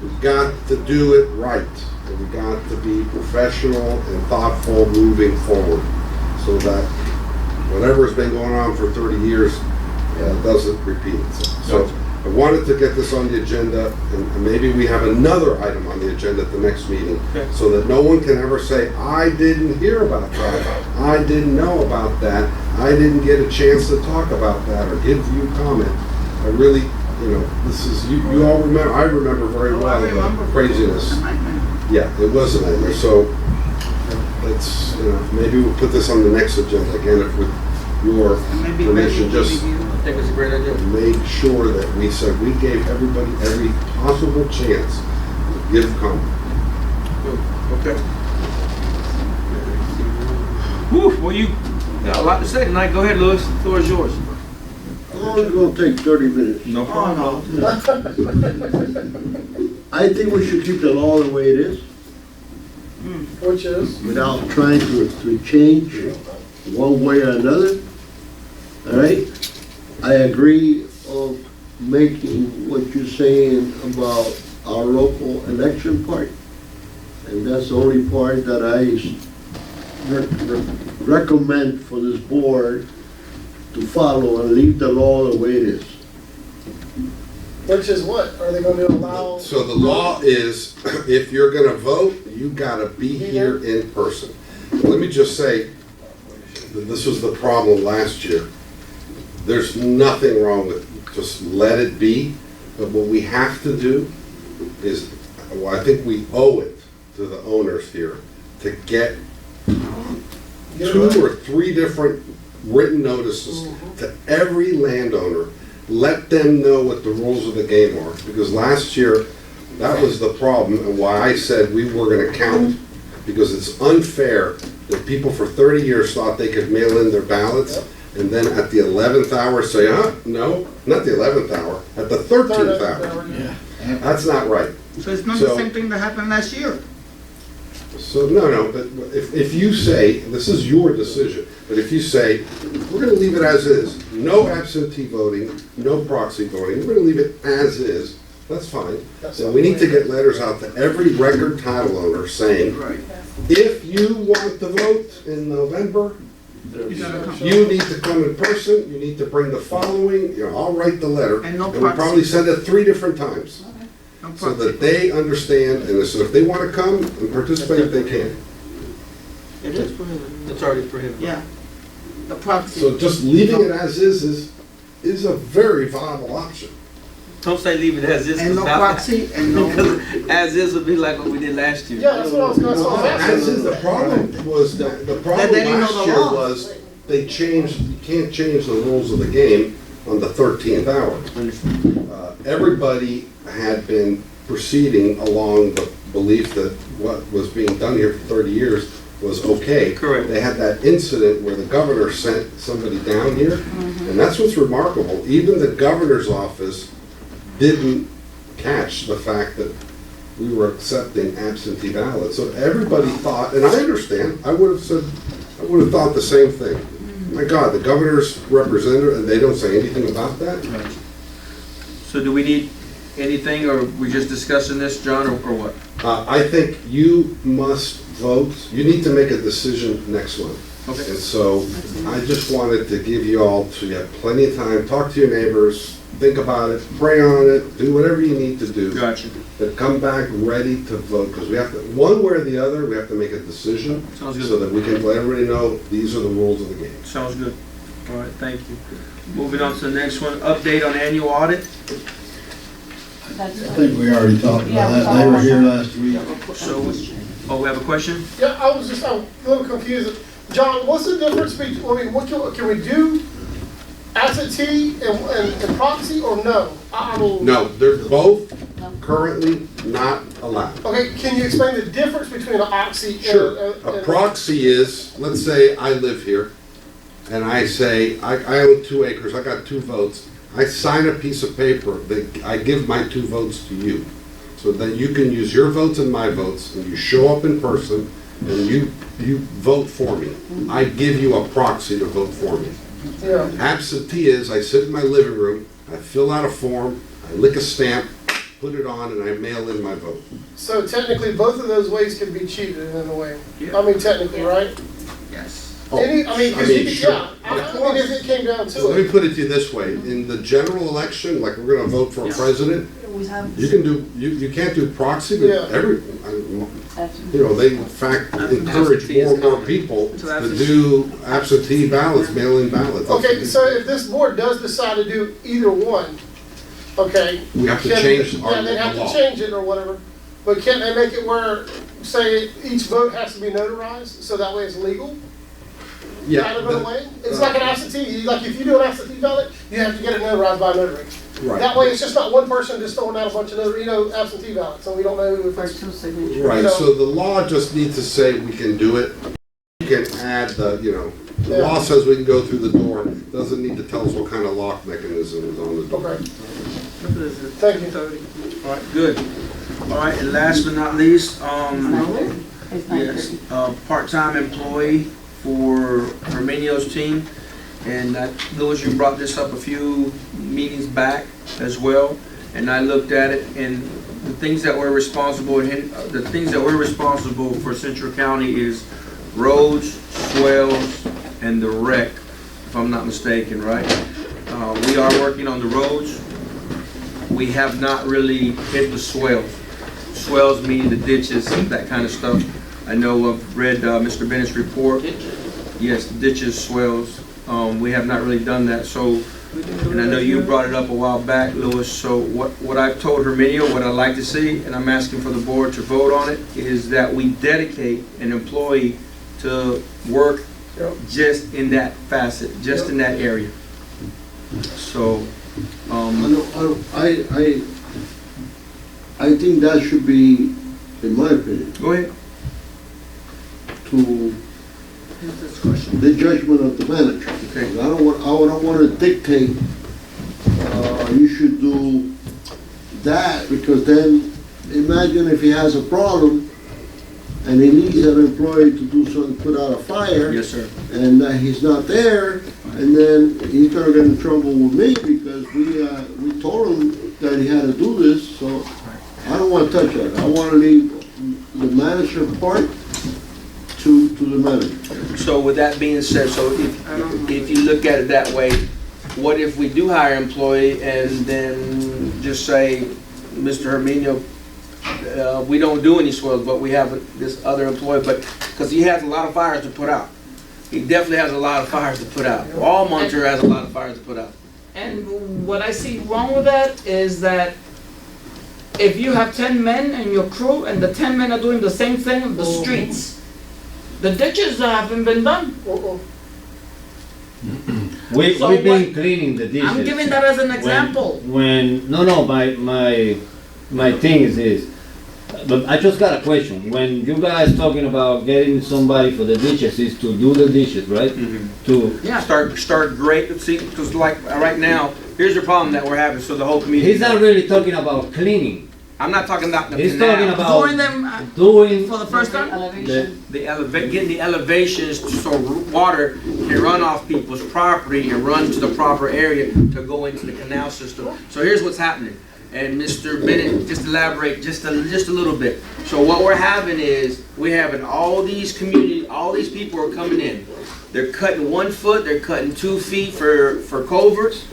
we've got to do it right. And we've got to be professional and thoughtful moving forward, so that whatever has been going on for 30 years doesn't repeat itself. So I wanted to get this on the agenda, and maybe we have another item on the agenda at the next meeting, so that no one can ever say, I didn't hear about that, I didn't know about that, I didn't get a chance to talk about that or give you comment. I really, this is, you all remember, I remember very well the craziness. Yeah, it was a nightmare. So let's, maybe we'll put this on the next agenda again, if with your permission, just I think it's a great idea. make sure that we said we gave everybody every possible chance to give comment. Okay. Whew, well, you got a lot to say tonight. Go ahead, Louis. The floor is yours. How long is it gonna take? 30 minutes? No problem. I think we should keep the law the way it is, Which is? without trying to change one way or another. All right? I agree of making what you're saying about our local election part. And that's the only part that I recommend for this board to follow and leave the law the way it is. Which is what? Are they going to allow? So the law is, if you're gonna vote, you gotta be here in person. Let me just say, that this was the problem last year. There's nothing wrong with just let it be, but what we have to do is, well, I think we owe it to the owners here to get 2 or 3 different written notices to every landowner. Let them know what the rules of the game are, because last year, that was the problem, and why I said we were gonna count, because it's unfair that people for 30 years thought they could mail in their ballots, and then at the 11th hour say, no, not the 11th hour, at the 13th hour. That's not right. So it's not So- the same thing that happened last year. So, no, but if you say, this is your decision, but if you say, we're gonna leave it as is, no absentee voting, no proxy voting, we're gonna leave it as is, that's fine. So we need to get letters out to every record title owner saying, if you want to vote in November, you need to come in person, you need to bring the following, I'll write the letter. And no we proxy. probably send it 3 different times, so that they understand, and so if they want to come and participate, they can. It is prohibited. It's already prohibited. Yeah. The proxy. So just leaving it as is a very viable option. Don't say leave it as is. And no 'cause now- proxy and no. Because as is would be like what we did last year. Yeah, that's what I was gonna say. As is, the problem was, the problem they didn't know last the year law. was, they changed, you can't change the rules of the game on the 13th hour. Everybody had been proceeding along the belief that what was being done here for 30 years was okay. Correct. They had that incident where the governor sent somebody down here, and that's what's remarkable. Even the governor's office didn't catch the fact that we were accepting absentee ballots. So everybody thought, and I understand, I would have thought the same thing. My God, the governor's representative, and they don't say anything about that? So do we need anything, or we just discussing this, John, or what? I think you must vote, you need to make a decision next month. Okay. And so I just wanted to give you all, so you have plenty of time, talk to your neighbors, think about it, pray on it, do whatever you need to do. Gotcha. But come back ready to vote, because we have to, one way or the other, we have to make a decision. Sounds good. So that we can let everybody know, these are the rules of the game. Sounds good. All right, thank you. Moving on to the next one, update on annual audit. I think we already talked about that. They were here last week. So, oh, we have a question? Yeah, I'm a little confused. John, what's the difference between, I mean, what can we do absentee and proxy, or no? I mean. No, they're both currently not allowed. Okay, can you explain the difference between an oxy and? Sure. A proxy is, let's say I live here, and I say, I own 2 acres, I got 2 votes. I sign a piece of paper that I give my 2 votes to you. So that you can use your votes and my votes, and you show up in person, and you vote for me. I give you a proxy to vote for me. Yeah. Absentee is, I sit in my living room, I fill out a form, I lick a stamp, put it on, and I mail in my vote. So technically, both of those ways can be cheated in a way. I mean, technically, right? Yes. Oh, Any, I mean, 'cause you could, sure. yeah, I mean, if it came down So to let me it. put it to you this way, in the general election, like we're gonna vote for a president, We have. you can do, you can't do proxy, but Yeah. they in fact encourage more and more people to do absentee ballots, mail-in ballots. Okay, so if this board does decide to do either one, okay. We have to can- change our Yeah, they have law. to change it or whatever, but can't they make it where, say, each vote has to be notarized, so that way it's legal? Yeah, Kind of in a but- way? It's like an absentee, like if you do an absentee ballot, you have to get it notarized by a notary. Right. That way, it's just not one person just throwing out a bunch of absentee ballots, so we don't know if it's. Right, so the law just needs to say we can do it. You can add the law says we can go through the door, doesn't need to tell us what kind of lock mechanism is on the door. Okay. Thank you. All right, good. All right, and last but not least, yes, part-time employee for Herminio's team. And Louis, you brought this up a few meetings back as well, and I looked at it, and the things that we're responsible for Central County is roads, swales, and the wreck, if I'm not mistaken, right? We are working on the roads. We have not really hit the swales. Swales meaning the ditches, that kind of stuff. I know I've read Mr. Bennett's report. Yes, ditches, swales. We have not really done that. So, and I know you brought it up a while back, Louis. So what I've told Herminio, what I'd like to see, and I'm asking for the board to vote on it, is that we dedicate an employee to work just in that facet, just in that area. So, I think that should be, in my opinion, go ahead. to the judgment of the manager. Okay. I don't want to dictate, you should do that, because then, imagine if he has a problem, and he needs an employee to do something, put out a fire. Yes, sir. And he's not there, and then he's gonna get in trouble with me, because we told him that he had to do this, so I don't wanna touch that. I wanna leave the manager part to the manager. So with that being said, so if you look at it that way, what if we do hire an employee and then just say, Mr. Herminio, we don't do any swales, but we have this other employee, but, because he has a lot of fires to put out. He definitely has a lot of fires to put out. All Monterey has a lot of fires to put out. And what I see wrong with that is that if you have 10 men in your crew and the 10 men are doing the same thing on the streets, the ditches haven't been done. We've So been what- cleaning the dishes. I'm giving that as an example. My thing is this, but I just got a question. When you guys talking about getting somebody for the dishes, is to do the dishes, right? To Yeah. Start great, see, because like right now, here's the problem that we're having, so the whole community. He's not really talking about cleaning. I'm not talking about the He's canal. talking about Doing them doing for the first time? Getting the elevations so water can run off people's property and run to the proper area to go into the canal system. So here's what's happening, and Mr. Bennett, just elaborate just a little bit. So what we're having is, we're having all these people are coming in. They're cutting 1 foot, they're cutting 2 feet for culverts,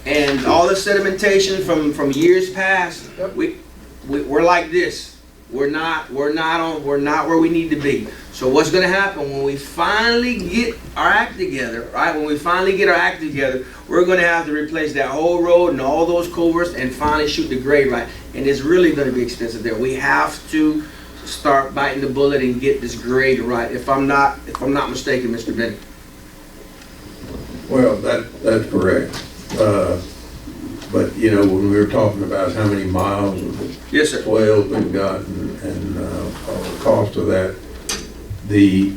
and all the sedimentation from years past, we're like this. We're not where we need to be. So what's going to happen when we finally get our act together, right? When we finally get our act together, we're going to have to replace that whole road and all those culverts and finally shoot the grade right. And it's really going to be expensive there. We have to start biting the bullet and get this grade right. If I'm not mistaken, Mr. Bennett. Well, that's correct. But, you know, when we were talking about how many miles of Yes, sir. swales we've got and the cost of that, the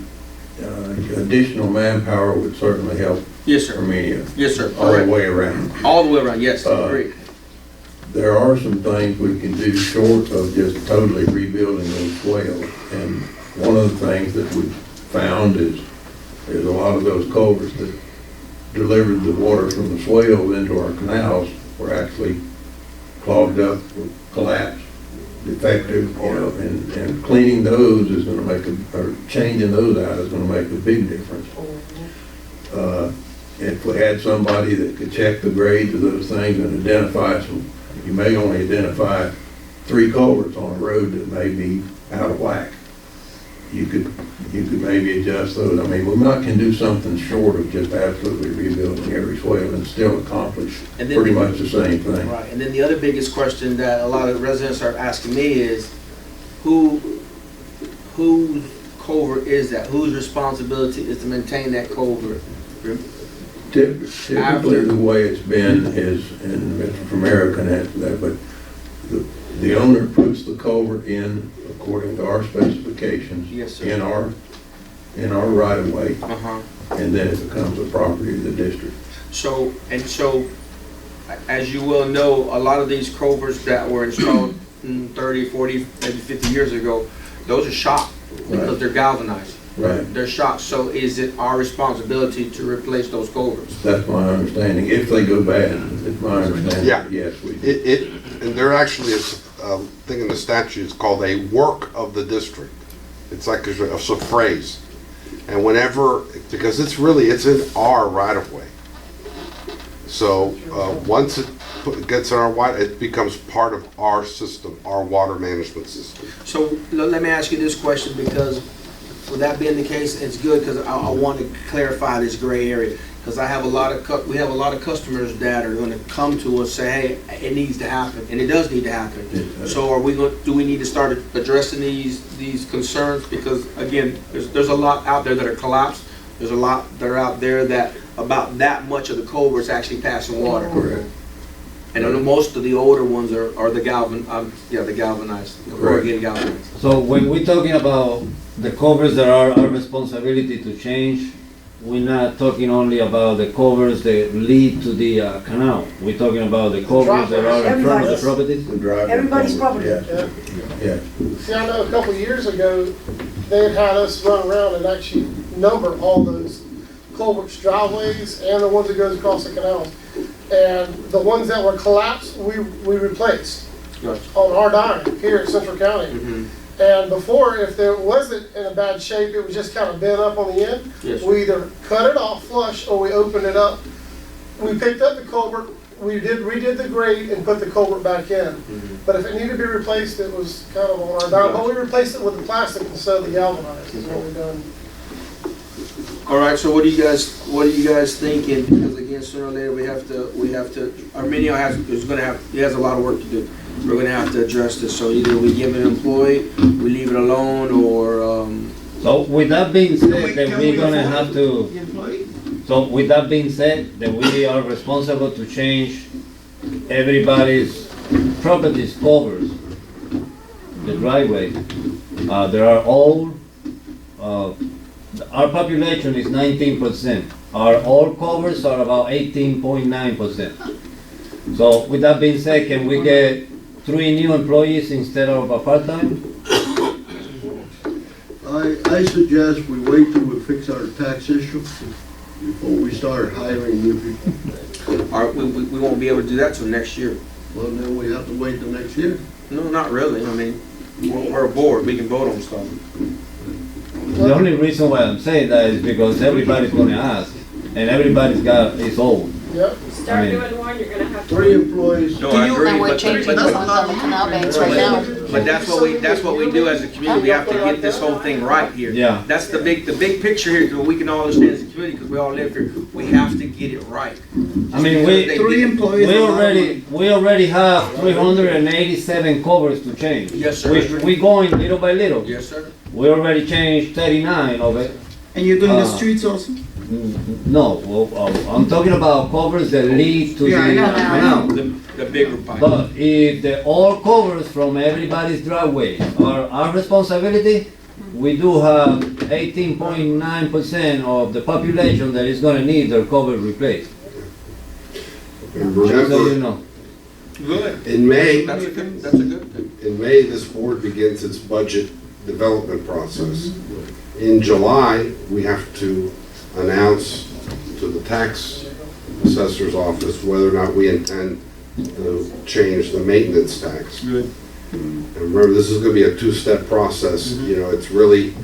additional manpower would certainly help. Yes, sir. Armenia. Yes, sir. All the way around. All the way around. Yes, I agree. There are some things we can do short of just totally rebuilding those swales. And one of the things that we've found is there's a lot of those culverts that delivered the water from the swales into our canals were actually clogged up, collapsed, defective, you know, and cleaning those is gonna make or changing those out is gonna make a big difference. If we had somebody that could check the grades of those things and identify some, you may only identify 3 culverts on a road that may be out of whack. You could maybe adjust those. I mean, we can do something short of just absolutely rebuilding every swale and still accomplish pretty much the same thing. Right, and then the other biggest question that a lot of residents are asking me is, whose culvert is that? Whose responsibility is to maintain that culvert? Typically, the way it's been is, and Mr. Primero can answer that, but the owner puts the culvert in according to our specifications. Yes, sir. in our right of way, Uh-huh. and then it becomes a property of the district. So, as you well know, a lot of these culverts that were installed 30, 40, maybe 50 years ago, those are shot because Right. they're galvanized. Right. They're shot, so is it our responsibility to replace those culverts? That's my understanding. If they go bad, it's my understanding, Yeah. that yes, we do. And there actually is a thing in the statute, it's called a work of the district. It's like a phrase. And whenever, because it's in our right of way. So, once it gets in our right, it becomes part of our system, our water management system. So let me ask you this question, because with that being the case, it's good because I want to clarify this gray area. Because we have a lot of customers that are going to come to us say, hey, it needs to happen, and it does need to happen. So do we need to start addressing these concerns? Because again, there's a lot out there that are collapsed. There's a lot that are out there that, about that much of the culvert's actually passing water. Correct. And I know most of the older ones are the the galvanized, the corrugated galvanized. So when we're talking about the covers that are our responsibility to change, we're not talking only about the covers that lead to the canal. We're talking about the covers that are in front of the properties. The driveway Everybody's culvert, property. Yeah, yeah. See, I know a couple of years ago, they had us run around and actually number all those culverts, driveways, and the ones that goes across the canals. And the ones that were collapsed, we replaced Gotcha. on our dime here in Central County. Mhm. And before, if there wasn't in a bad shape, it was just kind of bent up on the end. Yes. We either cut it off flush or we opened it up. We picked up the culvert, redid the grade and put the culvert back in. Mhm. But if it needed to be replaced, it was kind of on our dime. But we replaced it with the plastic instead of the galvanized is what we done. All right, so what are you guys thinking? Because again, sooner or later, we have to, Arminio has a lot of work to do. We're gonna have to address this, so either we give an employee, we leave it alone, or, So with that being said, then we're gonna have to, The employee? so with that being said, then we are responsible to change everybody's properties covers, the driveway. There are all, our population is 19%. Our all covers are about 18.9%. So with that being said, can we get 3 new employees instead of a part-time? I suggest we wait till we fix our tax issue before we start hiring new people. we won't be able to do that till next year. Well, then we have to wait till next year. No, not really. I mean, we're a board, we can vote on stuff. The only reason why I'm saying that is because everybody's gonna ask, and everybody's got his own. Yep. I mean, one, you're gonna have 3 employees. No, I agree, And we're but- changing but- the ones on the canal banks right now. But that's what we do as a community. We have to get this whole thing right here. Yeah. That's the big picture here, because we can all understand as a community, because we all live here. We have to get it right. I mean, we 3 employees. we already have 387 covers to change. Yes, sir. We going little by little. Yes, sir. We already changed 39 of it. And you're doing the Uh, streets also? No, well, I'm talking about covers that lead to the Yeah, I know. canal. The bigger pipe. But if the all covers from everybody's driveway are our responsibility, we do have 18.9% of the population that is gonna need their cover replaced. And Just so you remember, know. Good. in May, That's a good thing. in May, this board begins its budget development process. In July, we have to announce to the tax assessor's office whether or not we intend to change the maintenance tax. Good. And remember, this is gonna be a 2-step process, you know, it's really,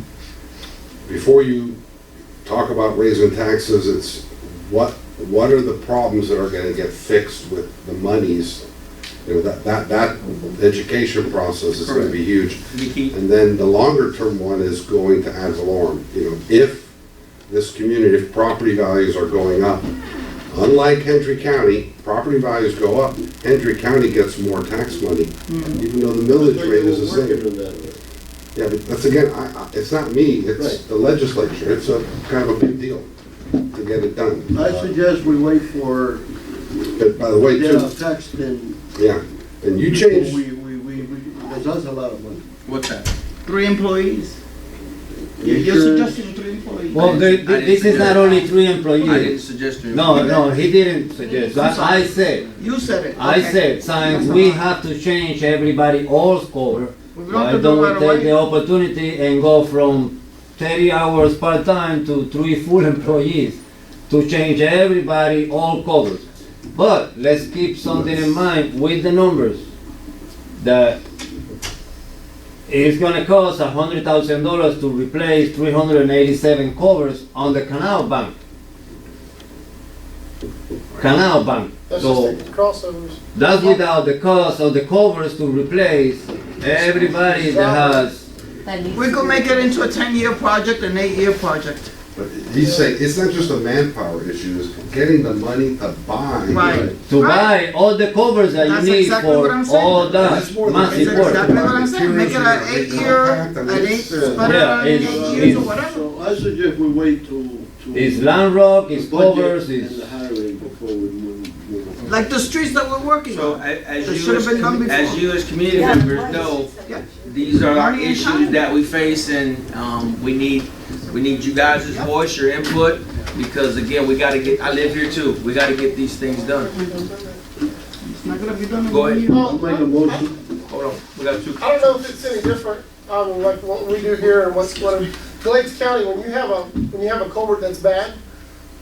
before you talk about raising taxes, it's what are the problems that are gonna get fixed with the monies? You know, that education process is gonna be huge. And then the longer term one is going to ad valorem. You know, if this community, if property values are going up, unlike Hendry County, property values go up, Hendry County gets more tax money, even though the millage rate is the same. Yeah, but that's again, it's not me, it's the legislature. It's a kind of a big deal to get it done. I suggest we wait for, But by the way, get too, a tax then. yeah, and you change. Because that's a lot of money. What's that? 3 employees. You're suggesting 3 employees. Well, this is not only 3 employees. I didn't suggest you. No, he didn't suggest. I said, You said it. I Okay. said, since we have to change everybody all's cover, We're going why to do don't it we right take away. the opportunity and go from 30 hours part-time to 3 full employees to change everybody all covers? But let's keep something in mind with the numbers, that it's gonna cost $100,000 to replace 387 covers on the canal bank. Canal bank. That's So just the crossovers. that's without the cost of the covers to replace everybody that has. We could make it into a 10-year project, an 8-year project. But he's saying, it's not just a manpower issue, it's getting the money to buy. Right. To buy all the covers that That's you need exactly what for I'm saying. all that That's more than- massive That's work. exactly what I'm saying. Make it an 8-year, spread it Yeah, out in 8 it's- years or whatever. So I suggest we wait to It's land rock, it's Budget covers, and it's. the highway before we move. Like the streets that we're working So on. as That you, should have been done before. as you as community Yeah, members right. know, Yeah. these are our Money and issues time. that we face, and we need you guys' voice, your input, because again, we gotta get, I live here too, we gotta get these things done. It's not gonna be done in Go 1 ahead. year. I'll make a motion. Hold on, we got two. I don't know if it's any different, like what we do here and what Glades County, when you have a culvert that's bad,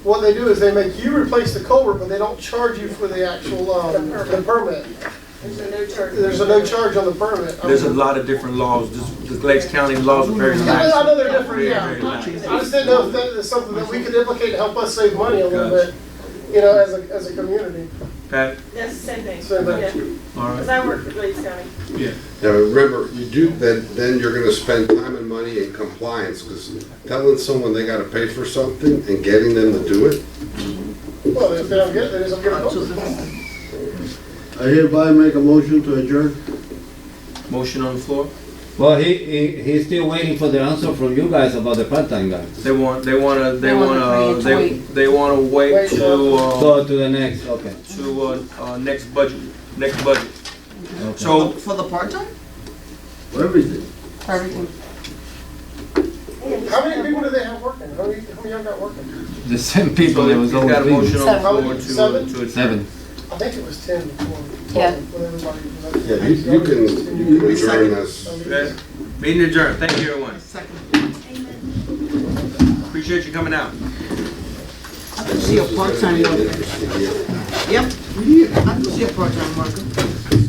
what they do is they make you replace the culvert, but they don't charge you for the actual, the permit. There's a no charge on the permit. There's a lot of different laws, the Glades County laws are very I lax. know they're different, yeah. Very lax. I just didn't know if that is something that we could implicate to help us save money a little bit, you know, as a community. Pat? That's the same thing. Same thing. Yeah. All right. Because I work for Glades County. Now, remember, you do, then you're gonna spend time and money in compliance, because telling someone they gotta pay for something and getting them to do it, Well, if they don't get it, they just don't get it. I hereby make a motion to adjourn. Motion on the floor? Well, he's still waiting for the answer from you guys about the part-time guys. They wanna They want to wait. they wanna wait Wait, to, So to the next, okay. next budget. Okay. So, For the part-time? For everything. For everything. How many people do they have working? How many y'all got working? The same people that was he's got a always motion leaving. on the How floor many? to, Seven? to adjourn. 7. I think it was 10 before. Yeah. With everybody. yeah, you can adjourn as. Okay. Meeting adjourned, thank you everyone. Second. Appreciate you coming out. I can see a part-time worker. Interesting year. Yep. I can see a part-time worker.